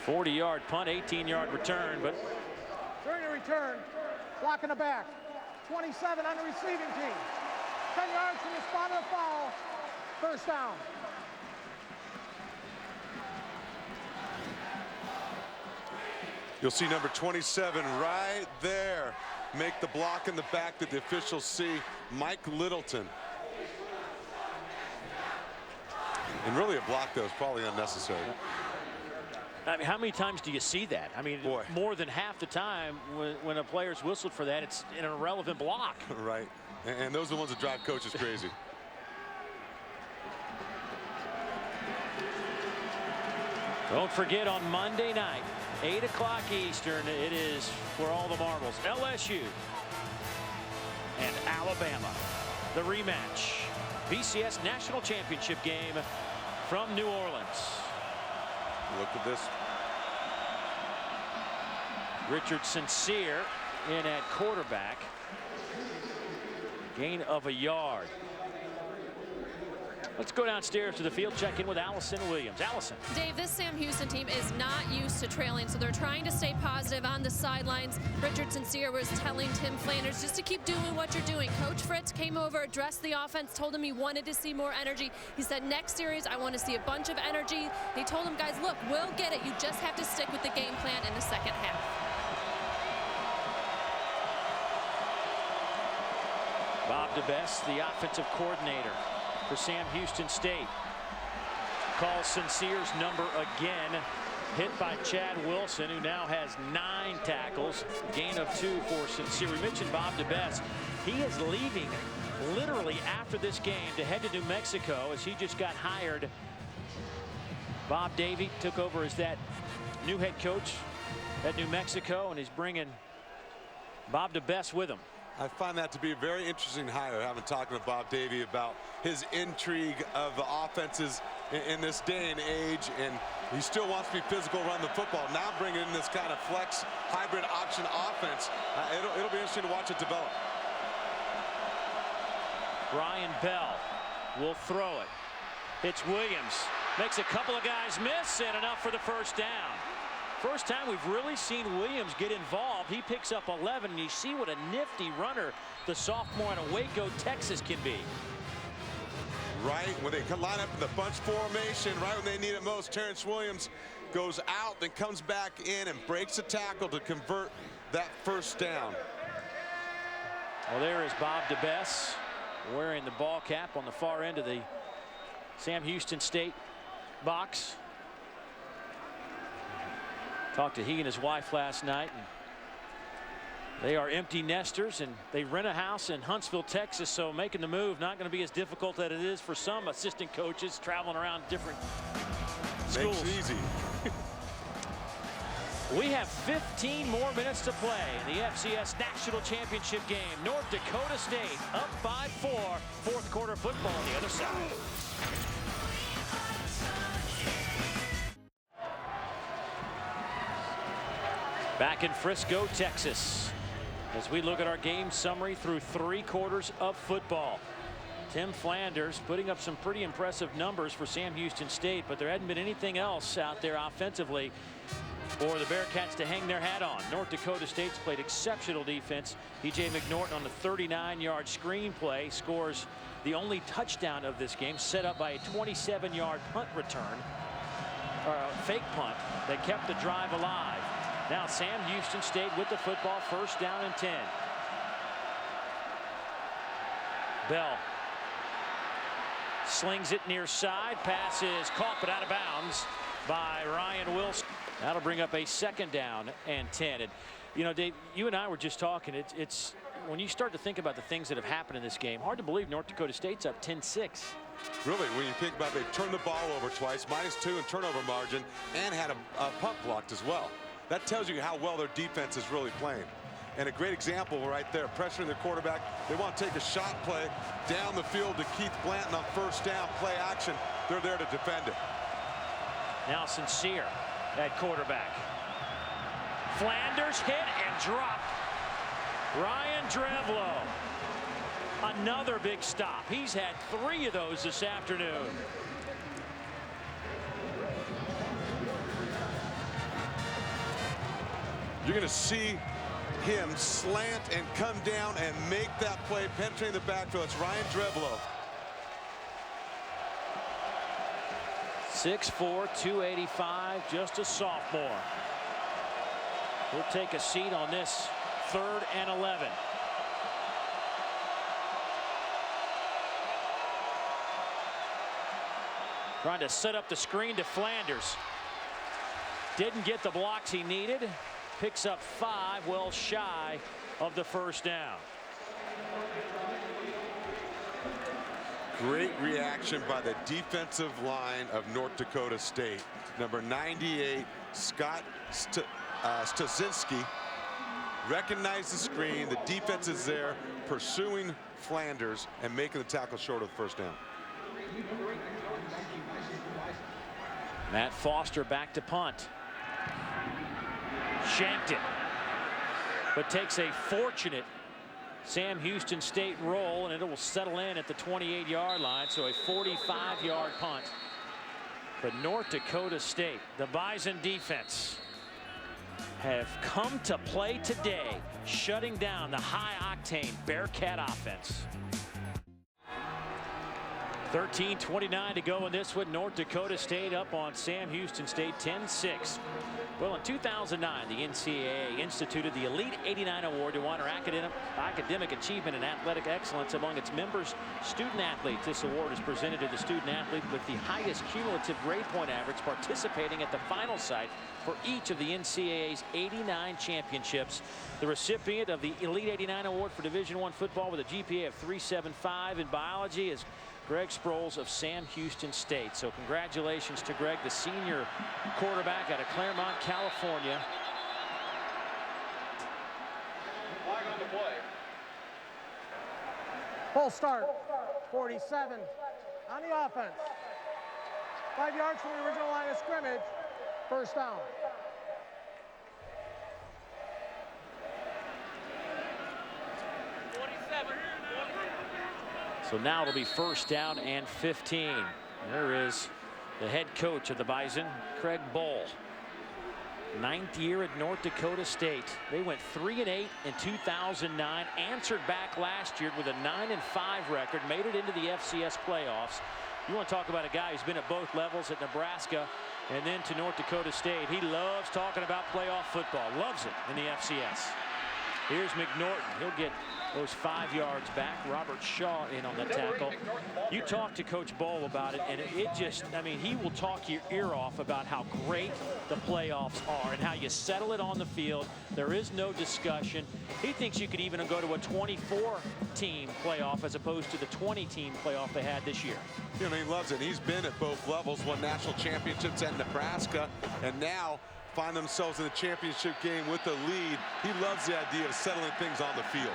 40-yard punt, 18-yard return, but During the return, block in the back. 27 on the receiving team. 10 yards from the spot of the foul. 1st down. You'll see number 27 right there make the block in the back that the officials see, Mike Littleton. And really a block that was probably unnecessary. I mean, how many times do you see that? I mean, Boy. More than half the time when a player's whistled for that, it's an irrelevant block. Right. And those are the ones that drive coaches crazy. Don't forget, on Monday night, 8 o'clock Eastern, it is for all the marbles. LSU and Alabama. The rematch. BCS National Championship game from New Orleans. Look at this. Richard Sincere in at quarterback. Gain of a yard. Let's go downstairs to the field, check in with Allison Williams. Allison. Dave, this Sam Houston team is not used to trailing, so they're trying to stay positive on the sidelines. Richard Sincere was telling Tim Flanders just to keep doing what you're doing. Coach Fritz came over, addressed the offense, told him he wanted to see more energy. He said, next series, I want to see a bunch of energy. They told him, guys, look, we'll get it. You just have to stick with the game plan in the second half. Bob DeBest, the offensive coordinator for Sam Houston State, calls Sincere's number again. Hit by Chad Wilson, who now has 9 tackles. Gain of 2 for Sincere. We mentioned Bob DeBest. He is leaving literally after this game to head to New Mexico as he just got hired. Bob Davie took over as that new head coach at New Mexico, and he's bringing Bob DeBest with him. I find that to be a very interesting hire, having talking to Bob Davie about his intrigue of the offenses in this day and age, and he still wants to be physical, run the football. Now bringing in this kind of flex hybrid option offense, it'll be interesting to watch it develop. Ryan Bell will throw it. It's Williams, makes a couple of guys miss, and enough for the first down. First time we've really seen Williams get involved. He picks up 11, and you see what a nifty runner the sophomore out of Waco, Texas can be. Right when they line up in the bunch formation, right when they need it most, Terrence Williams goes out, then comes back in and breaks a tackle to convert that first down. Well, there is Bob DeBest wearing the ball cap on the far end of the Sam Houston State box. Talked to he and his wife last night, and they are empty nesters, and they rent a house in Huntsville, Texas, so making the move not going to be as difficult as it is for some assistant coaches traveling around different schools. Makes it easy. We have 15 more minutes to play in the FCS National Championship game. North Dakota State up by 4. Fourth quarter football on the other side. Back in Frisco, Texas, as we look at our game summary through 3 quarters of football. Tim Flanders putting up some pretty impressive numbers for Sam Houston State, but there hadn't been anything else out there offensively for the Bearcats to hang their hat on. North Dakota State's played exceptional defense. E.J. McNorton on the 39-yard screen play scores the only touchdown of this game, set up by a 27-yard punt return, or a fake punt that kept the drive alive. Now Sam Houston State with the football, first down and 10. Bell slings it near side. Pass is caught but out of bounds by Ryan Wilson. That'll bring up a second down and 10. And you know, Dave, you and I were just talking. It's when you start to think about the things that have happened in this game, hard to believe North Dakota State's up 10-6. Really, when you think about it, they turned the ball over twice, -2 in turnover margin, and had a punt blocked as well. That tells you how well their defense is really playing. And a great example right there, pressuring the quarterback. They want to take a shot play down the field to Keith Blanton on first down, play action. They're there to defend it. Now Sincere at quarterback. Flanders hit and dropped. Ryan Drevlo, another big stop. He's had 3 of those this afternoon. You're going to see him slant and come down and make that play, penetrating the backfield. It's Ryan Drevlo. 6'4", 285, just a sophomore. He'll take a seat on this 3rd and 11. Trying to set up the screen to Flanders. Didn't get the blocks he needed. Picks up 5, well shy of the first down. Great reaction by the defensive line of North Dakota State. Number 98, Scott Stasinski, recognized the screen. The defense is there pursuing Flanders and making the tackle short of the first down. Matt Foster back to punt. Shanked it, but takes a fortunate Sam Houston State roll, and it will settle in at the 28-yard line, so a 45-yard punt. But North Dakota State, the Bison defense, have come to play today, shutting down the high-octane Bearcat offense. 13:29 to go in this one. North Dakota State up on Sam Houston State 10-6. Well, in 2009, the NCAA instituted the Elite 89 Award to honor academic achievement and athletic excellence among its members, student athletes. This award is presented to the student athlete with the highest cumulative grade point average participating at the final site for each of the NCAA's 89 championships. The recipient of the Elite 89 Award for Division I football with a GPA of 3.75 in biology is Greg Sproles of Sam Houston State. So congratulations to Greg, the senior quarterback out of Claremont, California. Flag on the play. Full start. 47 on the offense. 5 yards from the original line of scrimmage. First down. So now it'll be first down and 15. There is the head coach of the Bison, Craig Bohl. 9th year at North Dakota State. They went 3-8 in 2009, answered back last year with a 9-5 record, made it into the FCS playoffs. You want to talk about a guy who's been at both levels at Nebraska and then to North Dakota State. He loves talking about playoff football, loves it in the FCS. Here's McNorton. He'll get those 5 yards back. Robert Shaw in on the tackle. You talk to Coach Bohl about it, and it just, I mean, he will talk your ear off about how great the playoffs are and how you settle it on the field. There is no discussion. He thinks you could even go to a 24-team playoff as opposed to the 20-team playoff they had this year. You know, he loves it. He's been at both levels, won national championships at Nebraska, and now find themselves in the championship game with the lead. He loves the idea of settling things on the field.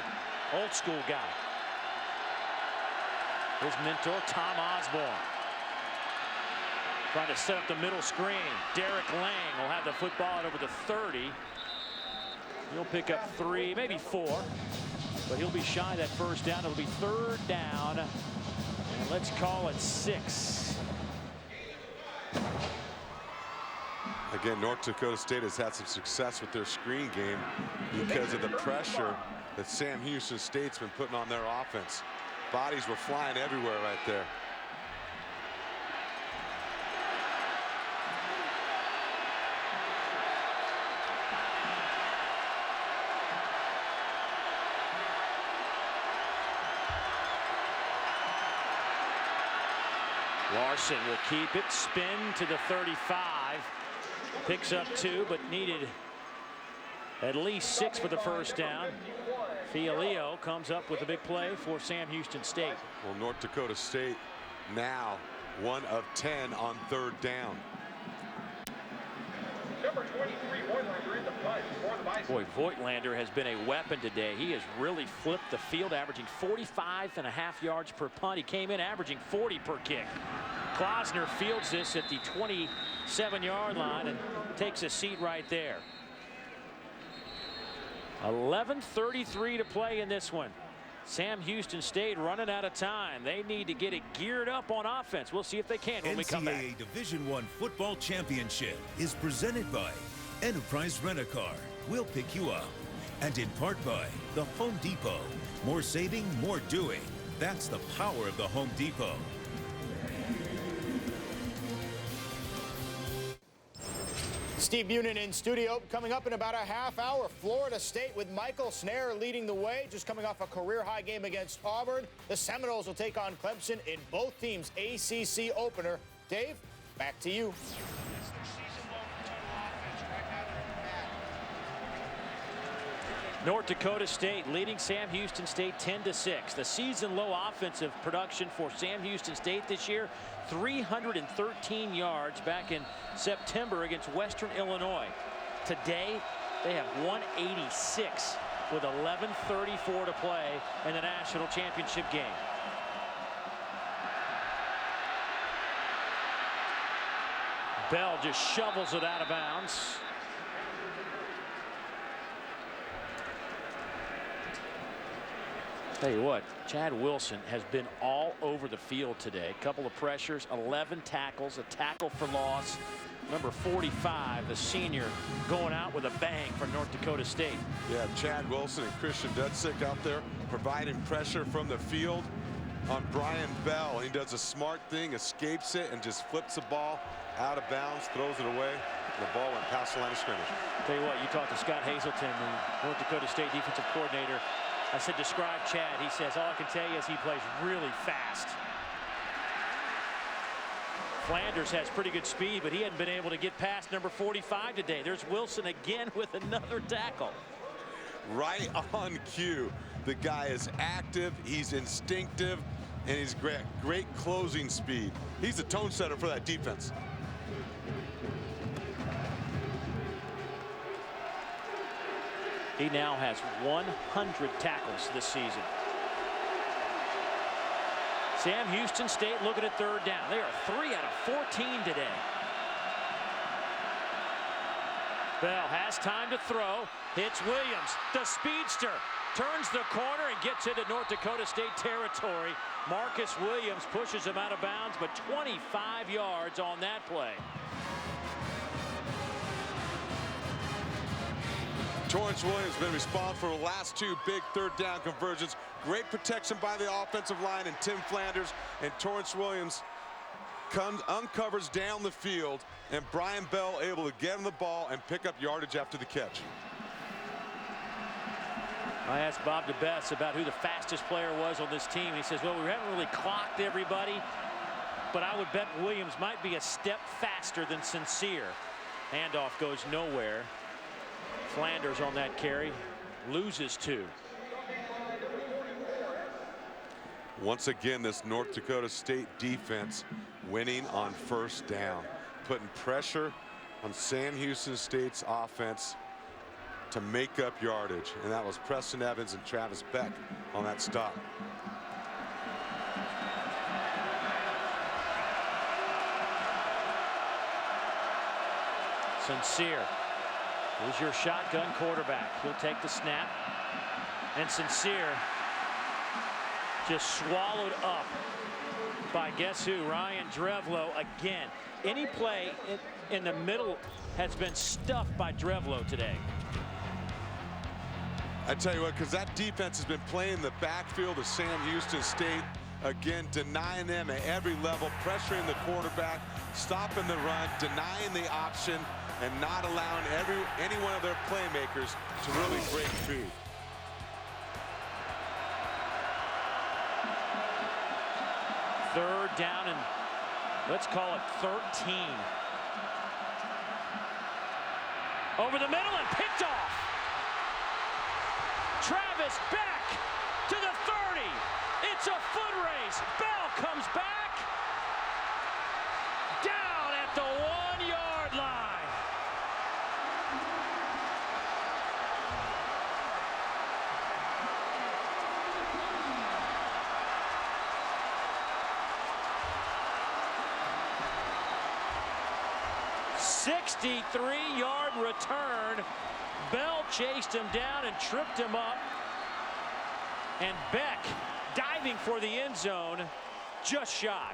Old school guy. His mentor, Tom Osborne. Trying to set up the middle screen. Derek Lang will have the football at over the 30. He'll pick up 3, maybe 4. But he'll be shy of that first down. It'll be 3rd down. And let's call it 6. Again, North Dakota State has had some success with their screen game because of the pressure that Sam Houston State's been putting on their offense. Bodies were flying everywhere right there. Larson will keep it, spin to the 35. Picks up 2, but needed at least 6 for the first down. Fialio comes up with a big play for Sam Houston State. Well, North Dakota State now 1 of 10 on 3rd down. Number 23, Voigtlander in the punt for the Bison. Boy, Voigtlander has been a weapon today. He has really flipped the field, averaging 45.5 yards per punt. He came in averaging 40 per kick. Klausner fields this at the 27-yard line and takes a seat right there. 11:33 to play in this one. Sam Houston State running out of time. They need to get it geared up on offense. We'll see if they can when we come back. NCAA Division I Football Championship is presented by Enterprise Rent-A-Car. We'll pick you up. And in part by the Home Depot. More saving, more doing. That's the power of the Home Depot. Steve Bunin in studio. Coming up in about a half hour, Florida State with Michael Snare leading the way, just coming off a career-high game against Auburn. The Seminoles will take on Clemson in both teams' ACC opener. Dave, back to you. North Dakota State leading Sam Houston State 10-6. The season-low offensive production for Sam Houston State this year, 313 yards back in September against Western Illinois. Today, they have 186 with 11:34 to play in the national championship game. Bell just shovels it out of bounds. Tell you what, Chad Wilson has been all over the field today. A couple of pressures, 11 tackles, a tackle for loss. Number 45, the senior, going out with a bang for North Dakota State. Yeah, Chad Wilson and Christian Dudzik out there providing pressure from the field on Brian Bell. He does a smart thing, escapes it, and just flips the ball out of bounds, throws it away. The ball went past the line of scrimmage. Tell you what, you talked to Scott Hazelton, the North Dakota State defensive coordinator. I said, describe Chad. He says, all I can tell you is he plays really fast. Flanders has pretty good speed, but he hadn't been able to get past number 45 today. There's Wilson again with another tackle. Right on cue. The guy is active, he's instinctive, and he's great closing speed. He's the tone setter for that defense. He now has 100 tackles this season. Sam Houston State looking at third down. They are 3 out of 14 today. Bell has time to throw. Hits Williams. The speedster turns the corner and gets into North Dakota State territory. Marcus Williams pushes him out of bounds, but 25 yards on that play. Torrance Williams has been responsible for the last 2 big third down conversions. Great protection by the offensive line and Tim Flanders, and Torrance Williams uncovers down the field, and Brian Bell able to get him the ball and pick up yardage after the catch. I asked Bob DeBess about who the fastest player was on this team. He says, well, we haven't really clocked everybody, but I would bet Williams might be a step faster than Sincere. Handoff goes nowhere. Flanders on that carry, loses 2. Once again, this North Dakota State defense winning on first down, putting pressure on Sam Houston State's offense to make up yardage, and that was Preston Evans and Travis Beck on that stop. Sincere. Here's your shotgun quarterback. He'll take the snap. And Sincere just swallowed up by guess who? Ryan Drevlo again. Any play in the middle has been stuffed by Drevlo today. I tell you what, because that defense has been playing the backfield of Sam Houston State. Again, denying them at every level, pressuring the quarterback, stopping the run, denying the option, and not allowing any one of their playmakers to really break through. Third down and let's call it 13. Over the middle and picked off. Travis Beck to the 30. It's a foot race. Bell comes back. Down at the 1-yard line. $63-yard return. Bell chased him down and tripped him up. And Beck diving for the end zone, just shy.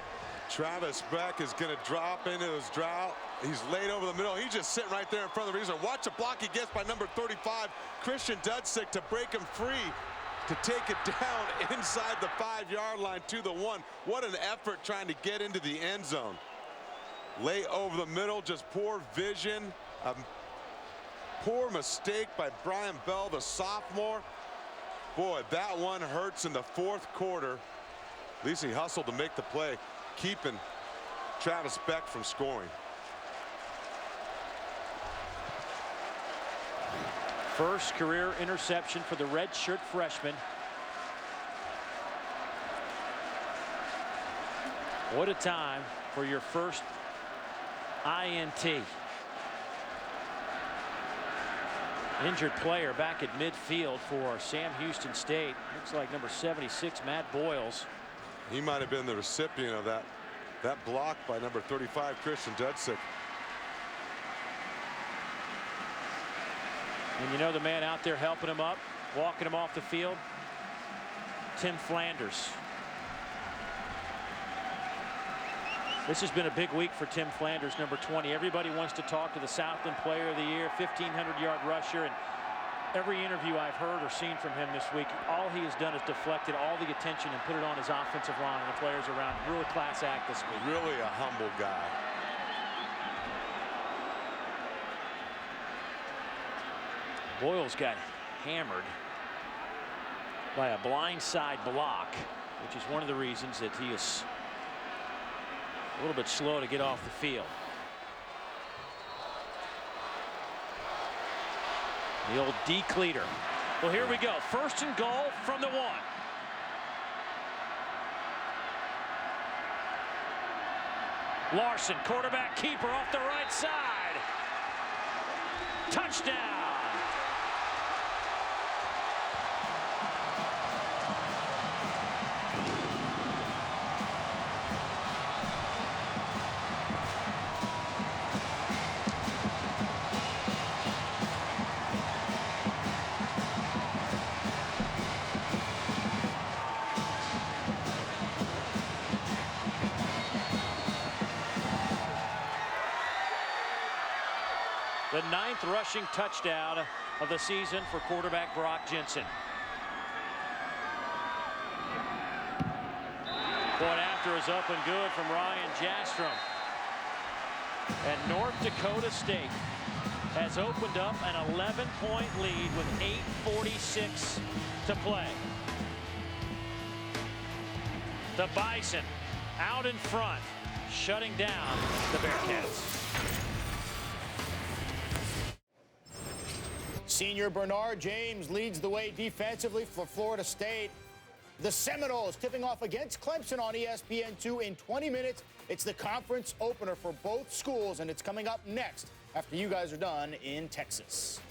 Travis Beck is going to drop into his drought. He's laid over the middle. He's just sitting right there in front of the reason. Watch the block he gets by number 35, Christian Dudzik, to break him free, to take it down inside the 5-yard line to the 1. What an effort trying to get into the end zone. Lay over the middle, just poor vision A poor mistake by Brian Bell, the sophomore. Boy, that one hurts in the fourth quarter. At least he hustled to make the play, keeping Travis Beck from scoring. First career interception for the redshirt freshman. What a time for your first INT. Injured player back at midfield for Sam Houston State. Looks like number 76, Matt Boyles. He might have been the recipient of that block by number 35, Christian Dudsick. And you know the man out there helping him up, walking him off the field? Tim Flanders. This has been a big week for Tim Flanders, number 20. Everybody wants to talk to the Southland Player of the Year, 1,500-yard rusher. And every interview I've heard or seen from him this week, all he has done is deflected all the attention and put it on his offensive line and the players around him. Really class act this week. Really a humble guy. Boyles got hammered by a blindside block, which is one of the reasons that he is a little bit slow to get off the field. The old decleater. Well, here we go. First and goal from the 1. Larson, quarterback keeper off the right side. Touchdown. The 9th rushing touchdown of the season for quarterback Brock Jensen. Point after is up and good from Ryan Jastrom. And North Dakota State has opened up an 11-point lead with 8:46 to play. The Bison out in front, shutting down the Bearcats. Senior Bernard James leads the way defensively for Florida State. The Seminoles tipping off against Clemson on ESPN2 in 20 minutes. It's the conference opener for both schools, and it's coming up next after you guys are done in Texas.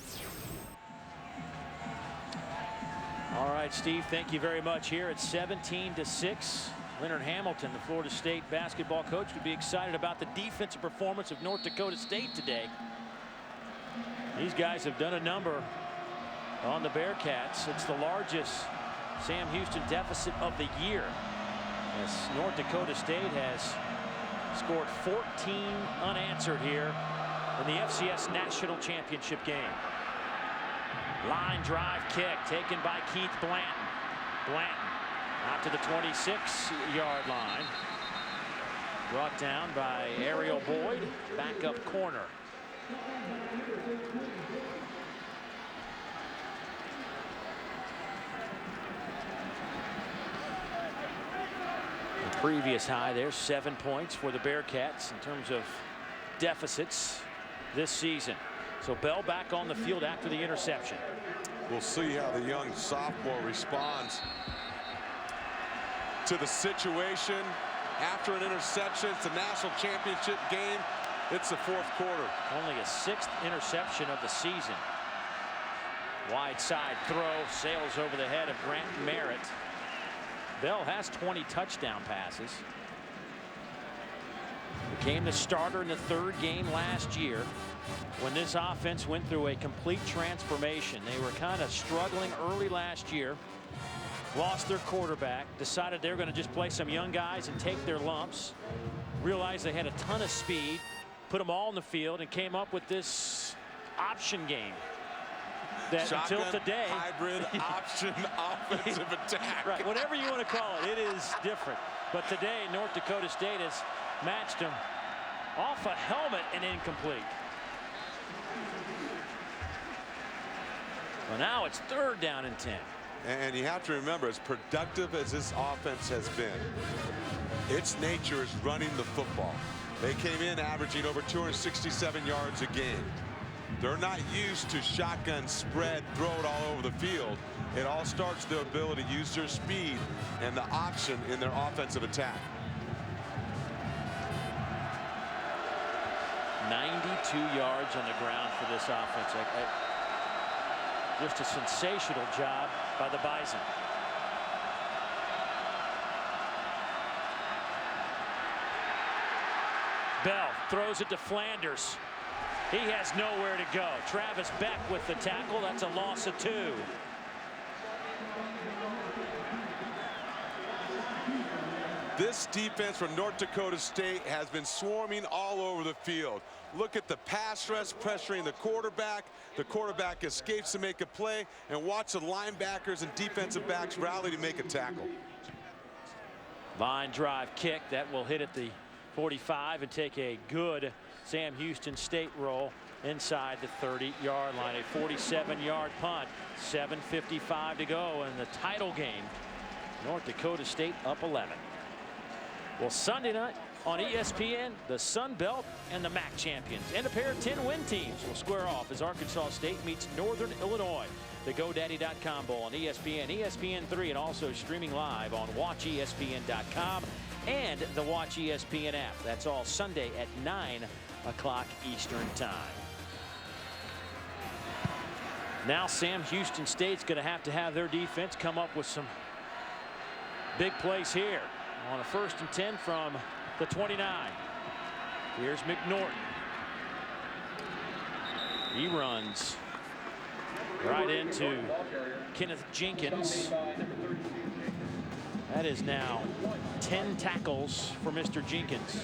All right, Steve, thank you very much. Here at 17-6. Leonard Hamilton, the Florida State basketball coach, would be excited about the defensive performance of North Dakota State today. These guys have done a number on the Bearcats. It's the largest Sam Houston deficit of the year, as North Dakota State has scored 14 unanswered here in the FCS National Championship game. Line drive kick taken by Keith Blanton. Blanton out to the 26-yard line. Brought down by Ariel Boyd, backup corner. The previous high there, 7 points for the Bearcats in terms of deficits this season. So Bell back on the field after the interception. We'll see how the young sophomore responds to the situation after an interception. It's a national championship game. It's the fourth quarter. Only a 6th interception of the season. Wide side throw sails over the head of Grant Merritt. Bell has 20 touchdown passes. Became the starter in the 3rd game last year when this offense went through a complete transformation. They were kind of struggling early last year. Lost their quarterback. Decided they were going to just play some young guys and take their lumps. Realized they had a ton of speed. Put them all in the field and came up with this option game that Shotgun, until today, hybrid option offensive attack. Right, whatever you want to call it, it is different. But today, North Dakota State has matched them off a helmet and incomplete. Well, now it's 3rd down and 10. And you have to remember, as productive as this offense has been, its nature is running the football. They came in averaging over 267 yards a game. They're not used to shotgun spread, throw it all over the field. It all starts with their ability to use their speed and the option in their offensive attack. 92 yards on the ground for this offense. Just a sensational job by the Bison. Bell throws it to Flanders. He has nowhere to go. Travis Beck with the tackle. That's a loss of 2. This defense from North Dakota State has been swarming all over the field. Look at the pass rush pressuring the quarterback. The quarterback escapes to make a play, and watch the linebackers and defensive backs rally to make a tackle. Line drive kick that will hit at the 45 and take a good Sam Houston State roll inside the 30-yard line. A 47-yard punt. 7:55 to go in the title game. North Dakota State up 11. Well, Sunday night on ESPN, the Sun Belt and the MAC champions and a pair of 10-win teams will square off as Arkansas State meets Northern Illinois. The GoDaddy.com Bowl on ESPN, ESPN3, and also streaming live on WatchESPN.com and the Watch ESPN app. That's all Sunday at 9 o'clock Eastern Time. Now Sam Houston State's going to have their defense come up with some big plays here on a 1st and 10 from the 29. Here's McNorton. He runs right into Kenneth Jenkins. That is now 10 tackles for Mr. Jenkins.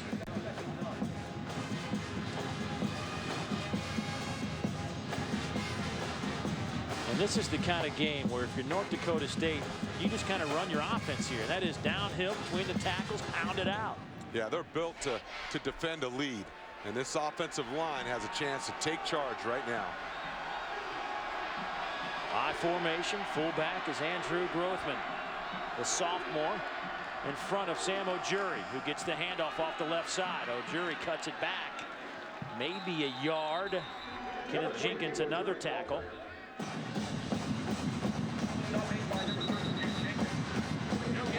And this is the kind of game where if you're North Dakota State, you just kind of run your offense here. That is downhill between the tackles, pound it out. Yeah, they're built to defend a lead. And this offensive line has a chance to take charge right now. I formation. Fullback is Andrew Grothman, the sophomore, in front of Sam Ojuri, who gets the handoff off the left side. Ojuri cuts it back. Maybe a yard. Kenneth Jenkins another tackle.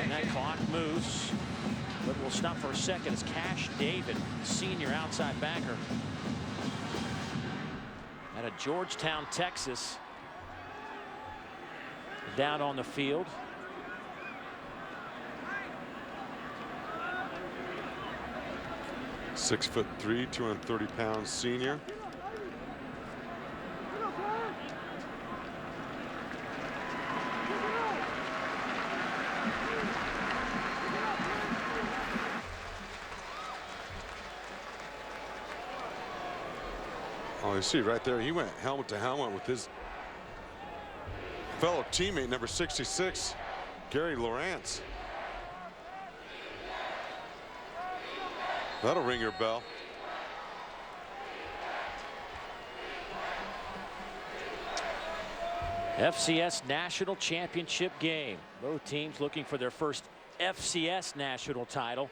And that clock moves, but we'll stop for a second as Cash David, senior outside backer out of Georgetown, Texas, down on the field. .6'3", 230-pound senior. Oh, you see right there, he went helmet to helmet with his fellow teammate, number 66, Gary Lawrence. That'll ring your bell. FCS National Championship game. Both teams looking for their first FCS national title.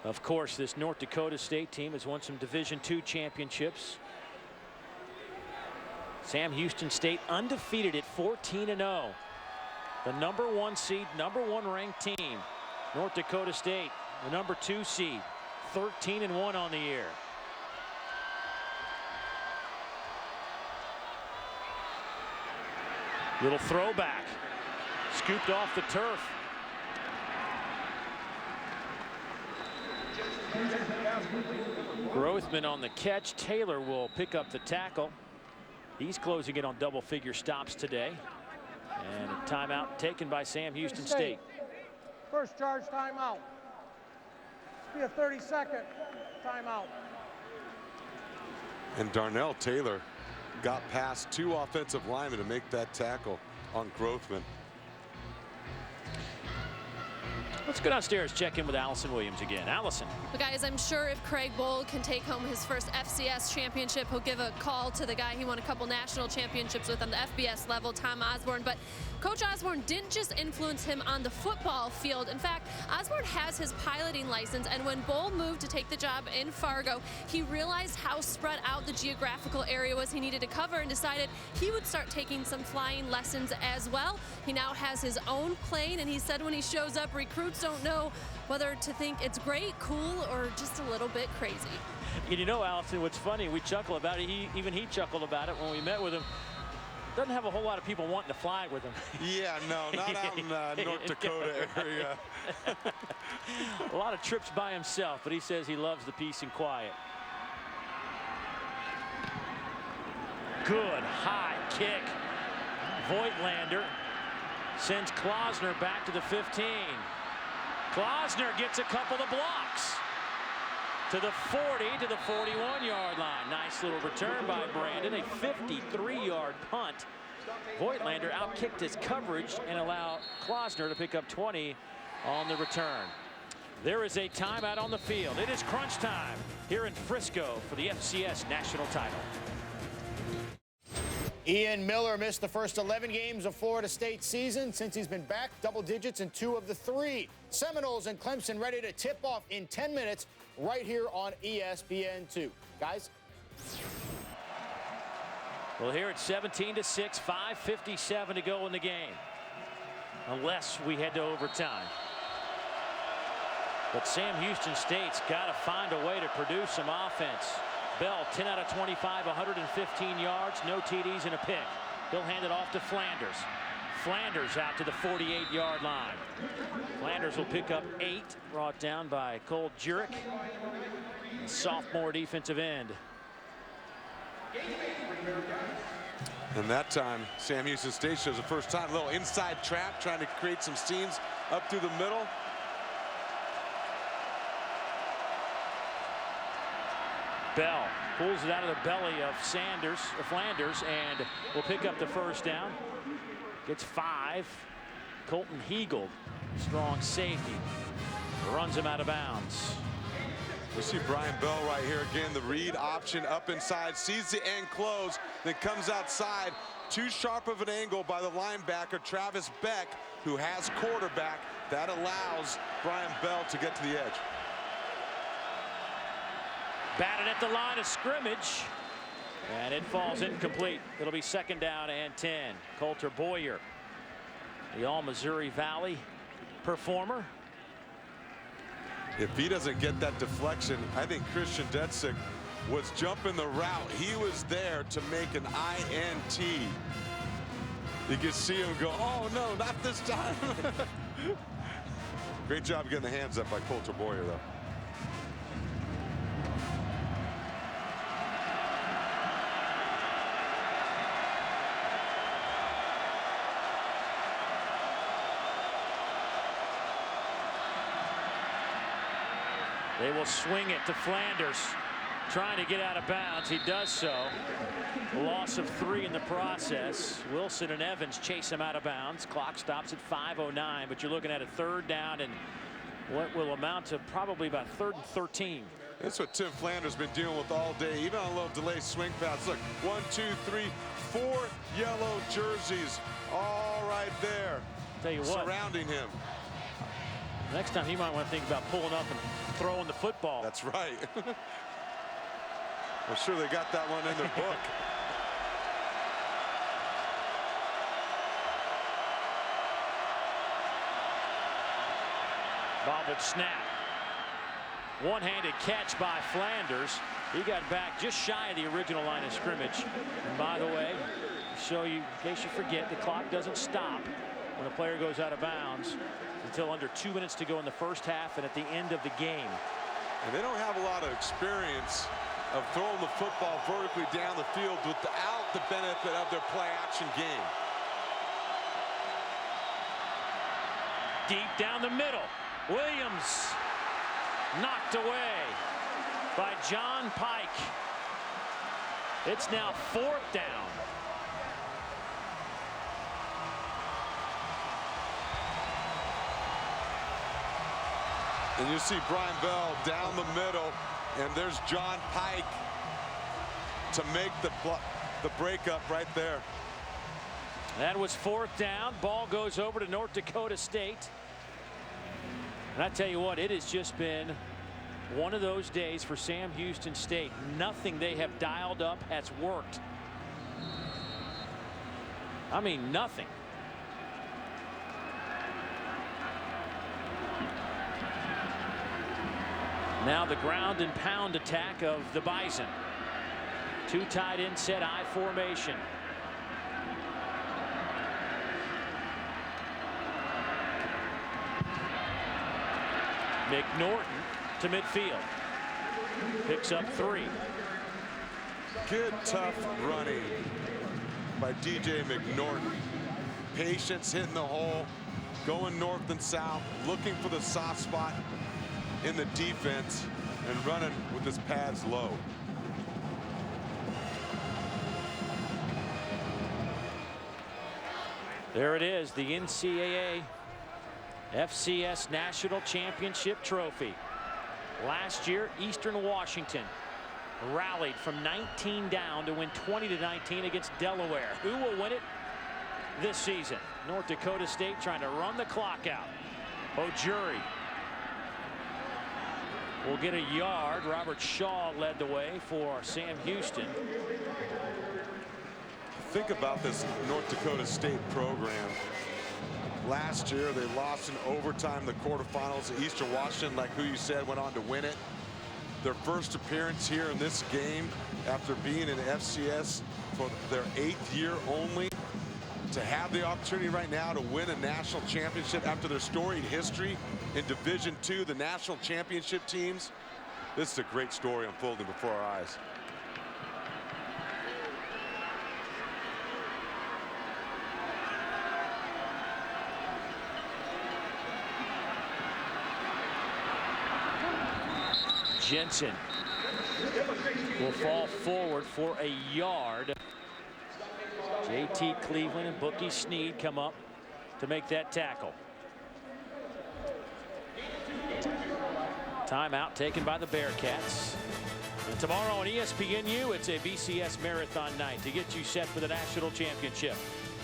Of course, this North Dakota State team has won some Division II championships. Sam Houston State undefeated at 14-0. The #1 seed, #1 ranked team. North Dakota State, the #2 seed, 13-1 on the year. Little throwback, scooped off the turf. Grothman on the catch. Taylor will pick up the tackle. He's closing in on double-figure stops today. And a timeout taken by Sam Houston State. First charge timeout. Be a 30-second timeout. And Darnell Taylor got past 2 offensive linemen to make that tackle on Grothman. Let's go downstairs, check in with Allison Williams again. Allison. But guys, I'm sure if Craig Bohl can take home his first FCS championship, he'll give a call to the guy he won a couple national championships with on the FBS level, Tom Osborne. But Coach Osborne didn't just influence him on the football field. In fact, Osborne has his piloting license, and when Bohl moved to take the job in Fargo, he realized how spread out the geographical area was he needed to cover and decided he would start taking some flying lessons as well. He now has his own plane, and he said when he shows up, recruits don't know whether to think it's great, cool, or just a little bit crazy. And you know, Allison, what's funny, we chuckle about it. Even he chuckled about it when we met with him. Doesn't have a whole lot of people wanting to fly with him. Yeah, no, not out in North Dakota area. A lot of trips by himself, but he says he loves the peace and quiet. Good high kick. Voigtlander sends Klausner back to the 15. Klausner gets a couple of blocks to the 40, to the 41-yard line. Nice little return by Brandon, a 53-yard punt. Voigtlander outkicked his coverage and allowed Klausner to pick up 20 on the return. There is a timeout on the field. It is crunch time here in Frisco for the FCS national title. Ian Miller missed the first 11 games of Florida State's season. Since he's been back, double digits in 2 of the 3. Seminoles and Clemson ready to tip off in 10 minutes right here on ESPN2. Guys? Well, here it's 17-6, 5:57 to go in the game, unless we head to overtime. But Sam Houston State's got to find a way to produce some offense. Bell, 10 out of 25, 115 yards, no TDs and a pick. He'll hand it off to Flanders. Flanders out to the 48-yard line. Flanders will pick up 8, brought down by Cole Jurek, sophomore defensive end. And that time, Sam Houston State shows the first time. A little inside trap, trying to create some seams up through the middle. Bell pulls it out of the belly of Flanders, and will pick up the first down. Gets 5. Colton Heagle, strong safety, runs him out of bounds. We see Brian Bell right here again, the read option up inside, sees the end close, then comes outside. Too sharp of an angle by the linebacker, Travis Beck, who has quarterback. That allows Brian Bell to get to the edge. Batted at the line of scrimmage, and it falls incomplete. It'll be 2nd down and 10. Coulter Boyer, the All-Missouri Valley performer. If he doesn't get that deflection, I think Christian Detzik was jumping the route. He was there to make an INT. You can see him go, oh no, not this time. Great job getting the hands up by Coulter Boyer, though. They will swing it to Flanders, trying to get out of bounds. He does so. A loss of 3 in the process. Wilson and Evans chase him out of bounds. Clock stops at 5:09, but you're looking at a 3rd down and what will amount to probably about 3rd and 13. That's what Tim Flanders been dealing with all day, even on a little delay swing pass. Look, 1, 2, 3, 4 yellow jerseys all right there. Tell you what, surrounding him. Next time he might want to think about pulling up and throwing the football. That's right. I'm sure they got that one in their book. Bobbled snap. One-handed catch by Flanders. He got back just shy of the original line of scrimmage. And by the way, to show you, in case you forget, the clock doesn't stop when a player goes out of bounds until under 2 minutes to go in the first half and at the end of the game. And they don't have a lot of experience of throwing the football vertically down the field without the benefit of their play-action game. Deep down the middle. Williams knocked away by John Pike. It's now 4th down. And you see Brian Bell down the middle, and there's John Pike to make the breakup right there. That was 4th down. Ball goes over to North Dakota State. And I tell you what, it has just been one of those days for Sam Houston State. Nothing they have dialed up has worked. I mean, nothing. Now the ground and pound attack of the Bison. 2 tight end set I formation. McNorton to midfield. Picks up 3. Good tough running by DJ McNorton. Patience hitting the hole, going north and south, looking for the soft spot in the defense and running with his pads low. There it is, the NCAA FCS National Championship trophy. Last year, Eastern Washington rallied from 19 down to win 20-19 against Delaware. Who will win it this season? North Dakota State trying to run the clock out. Ojuri will get a yard. Robert Shaw led the way for Sam Houston. Think about this North Dakota State program. Last year they lost in overtime the quarterfinals. Eastern Washington, like who you said, went on to win it. Their first appearance here in this game after being in FCS for their 8th year only. To have the opportunity right now to win a national championship after their storied history in Division II, the national championship teams. This is a great story unfolding before our eyes. Jensen will fall forward for a yard. JT Cleveland and Bookie Sneed come up to make that tackle. Timeout taken by the Bearcats. And tomorrow on ESPNU, it's a BCS marathon night to get you set for the national championship.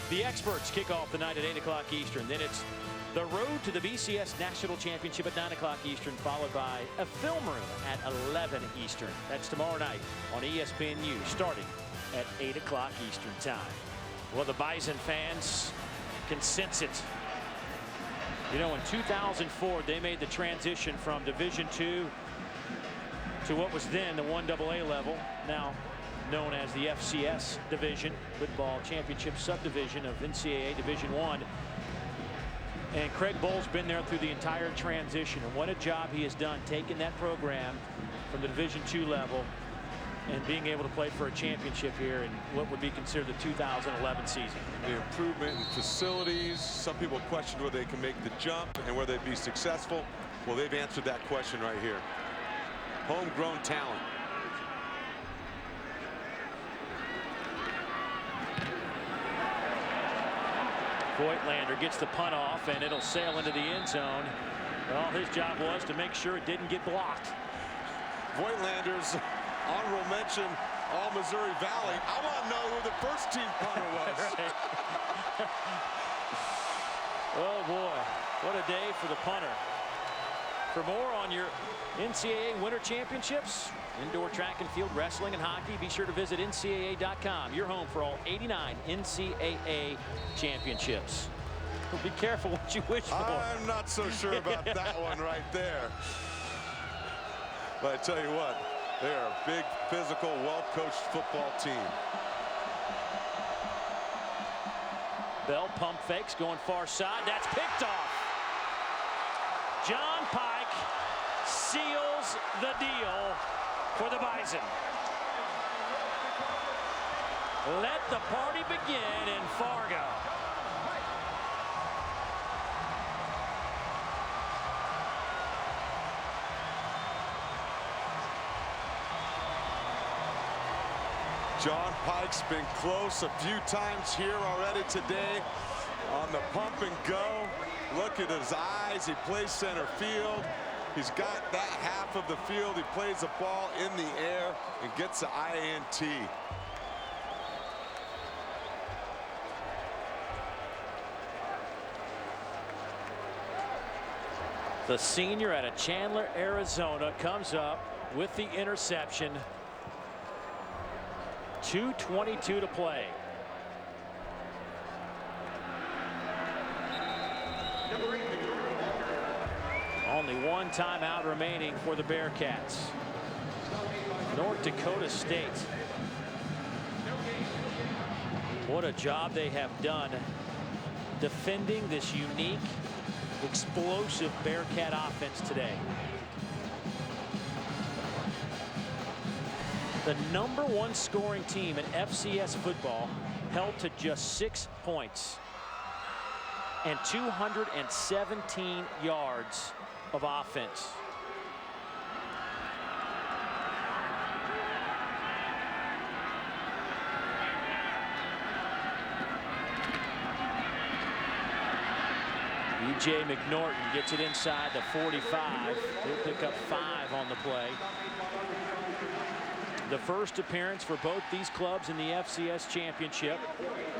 The experts kick off the night at 8 o'clock Eastern. Then it's the road to the BCS National Championship at 9 o'clock Eastern, followed by a film room at 11 Eastern. That's tomorrow night on ESPNU, starting at 8 o'clock Eastern time. Well, the Bison fans can sense it. You know, in 2004, they made the transition from Division II to what was then the 1AA level, now known as the FCS division, football championship subdivision of NCAA Division I. And Craig Bohl's been there through the entire transition, and what a job he has done taking that program from the Division II level and being able to play for a championship here in what would be considered the 2011 season. The improvement in facilities. Some people questioned whether they can make the jump and whether they'd be successful. Well, they've answered that question right here. Homegrown talent. Voigtlander gets the punt off, and it'll sail into the end zone. Well, his job was to make sure it didn't get blocked. Voigtlander's honorable mention, all Missouri Valley. I want to know who the first team punter was. Oh boy, what a day for the punter. For more on your NCAA Winter Championships, indoor track and field wrestling and hockey, be sure to visit NCAA.com, your home for all 89 NCAA championships. Be careful what you wish for. I'm not so sure about that one right there. But I tell you what, they are a big, physical, well-coached football team. Bell pump fakes, going far side. That's picked off. John Pike seals the deal for the Bison. Let the party begin in Fargo. John Pike's been close a few times here already today on the pump and go. Look at his eyes. He plays center field. He's got that half of the field. He plays the ball in the air and gets the INT. The senior out of Chandler, Arizona, comes up with the interception. 2:22 to play. Only one timeout remaining for the Bearcats. North Dakota State. What a job they have done defending this unique, explosive Bearcat offense today. The #1 scoring team in FCS football held to just 6 points and 217 yards of offense. E.J. McNorton gets it inside the 45. He'll pick up 5 on the play. The first appearance for both these clubs in the FCS championship.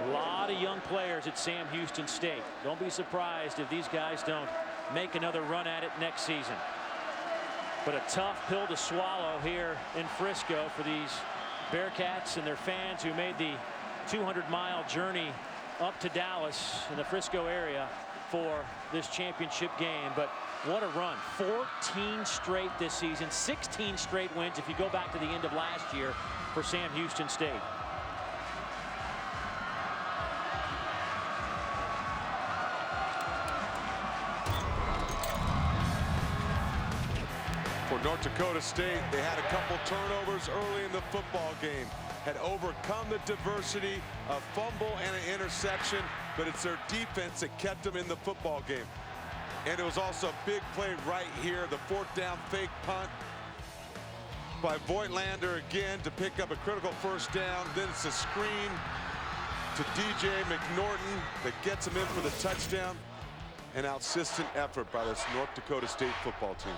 A lot of young players at Sam Houston State. Don't be surprised if these guys don't make another run at it next season. But a tough pill to swallow here in Frisco for these Bearcats and their fans who made the 200-mile journey up to Dallas in the Frisco area for this championship game. But what a run. 14 straight this season, 16 straight wins if you go back to the end of last year for Sam Houston State. For North Dakota State, they had a couple turnovers early in the football game, had overcome the diversity, a fumble and an interception, but it's their defense that kept them in the football game. And it was also a big play right here, the 4th down fake punt by Voigtlander again to pick up a critical 1st down. Then it's a screen to DJ McNorton that gets him in for the touchdown. An outsistent effort by this North Dakota State football team.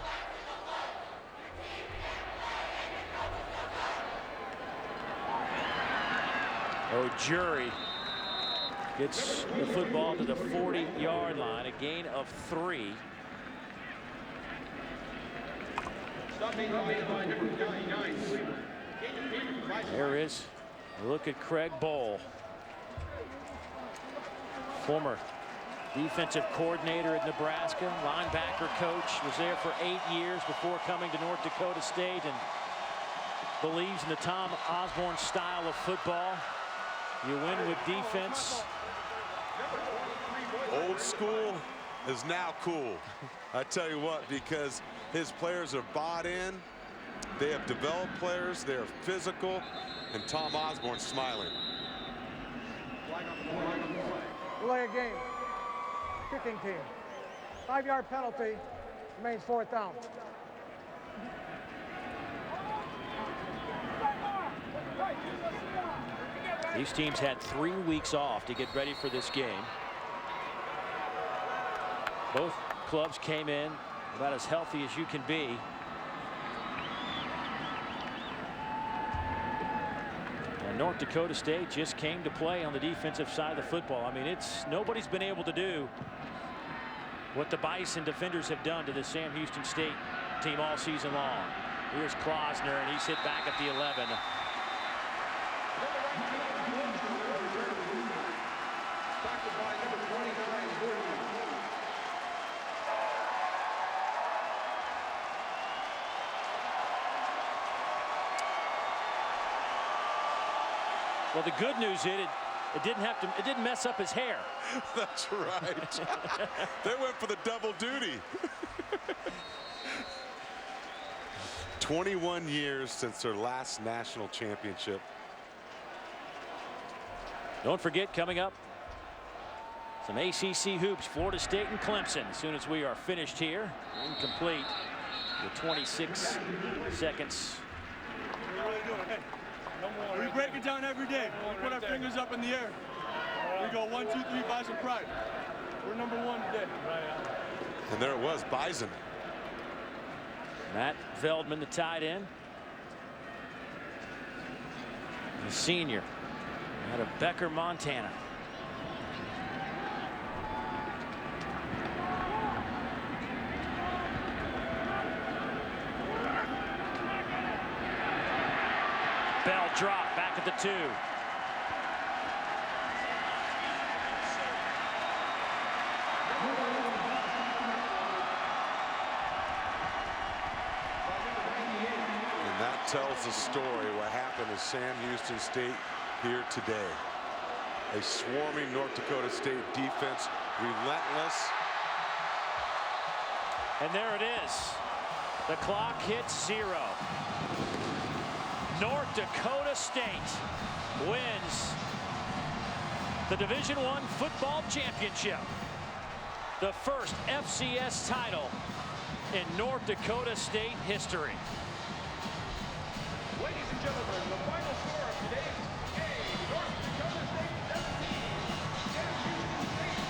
O'Jury gets the football to the 40-yard line, a gain of 3. There is a look at Craig Bowl, former defensive coordinator at Nebraska, linebacker coach, was there for 8 years before coming to North Dakota State, and believes in the Tom Osborne style of football. You win with defense. Old school is now cool. I tell you what, because his players are bought in. They have developed players. They are physical. And Tom Osborne's smiling. Delay a game. Kicking team. 5-yard penalty. Remains 4th down. These teams had 3 weeks off to get ready for this game. Both clubs came in about as healthy as you can be. And North Dakota State just came to play on the defensive side of the football. I mean, nobody's been able to do what the Bison defenders have done to the Sam Houston State team all season long. Here's Klausner, and he's hit back at the 11. Well, the good news is it didn't mess up his hair. That's right. They went for the double duty. 21 years since their last national championship. Don't forget, coming up, some ACC hoops, Florida State and Clemson, as soon as we are finished here. Incomplete with 26 seconds. We break it down every day. We put our fingers up in the air. We go 1, 2, 3, Bison pride. We're #1 today. And there it was, Bison. Matt Veldman, the tight end. The senior out of Becker, Montana. Bell drop back at the 2. And that tells the story what happened to Sam Houston State here today. A swarming North Dakota State defense, relentless. And there it is. The clock hits 0. North Dakota State wins the Division I football championship. The first FCS title in North Dakota State history. Ladies and gentlemen, the final score of today's game, North Dakota State 17, Sam Houston State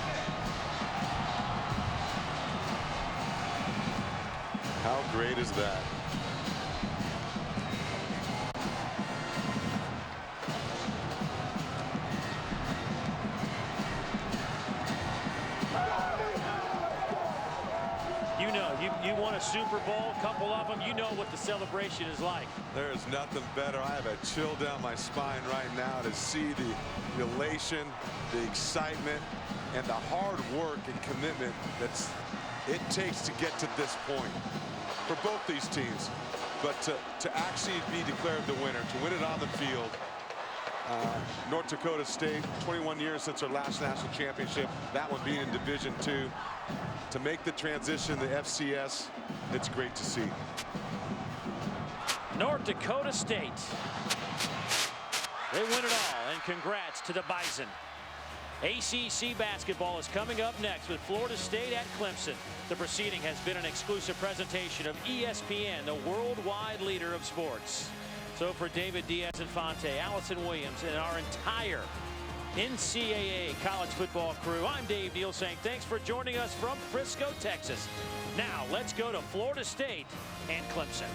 6. How great is that? You know, you won a Super Bowl, a couple of them. You know what the celebration is like. There is nothing better. I have a chill down my spine right now to see the elation, the excitement, and the hard work and commitment it takes to get to this point for both these teams. But to actually be declared the winner, to win it on the field. North Dakota State, 21 years since their last national championship, that one being in Division II. To make the transition to FCS, it's great to see. North Dakota State. They win it all, and congrats to the Bison. ACC basketball is coming up next with Florida State at Clemson. The proceeding has been an exclusive presentation of ESPN, the worldwide leader of sports. So for David Diaz-Infante, Allison Williams, and our entire NCAA college football crew, I'm Dave Neal saying thanks for joining us from Frisco, Texas. Now let's go to Florida State and Clemson.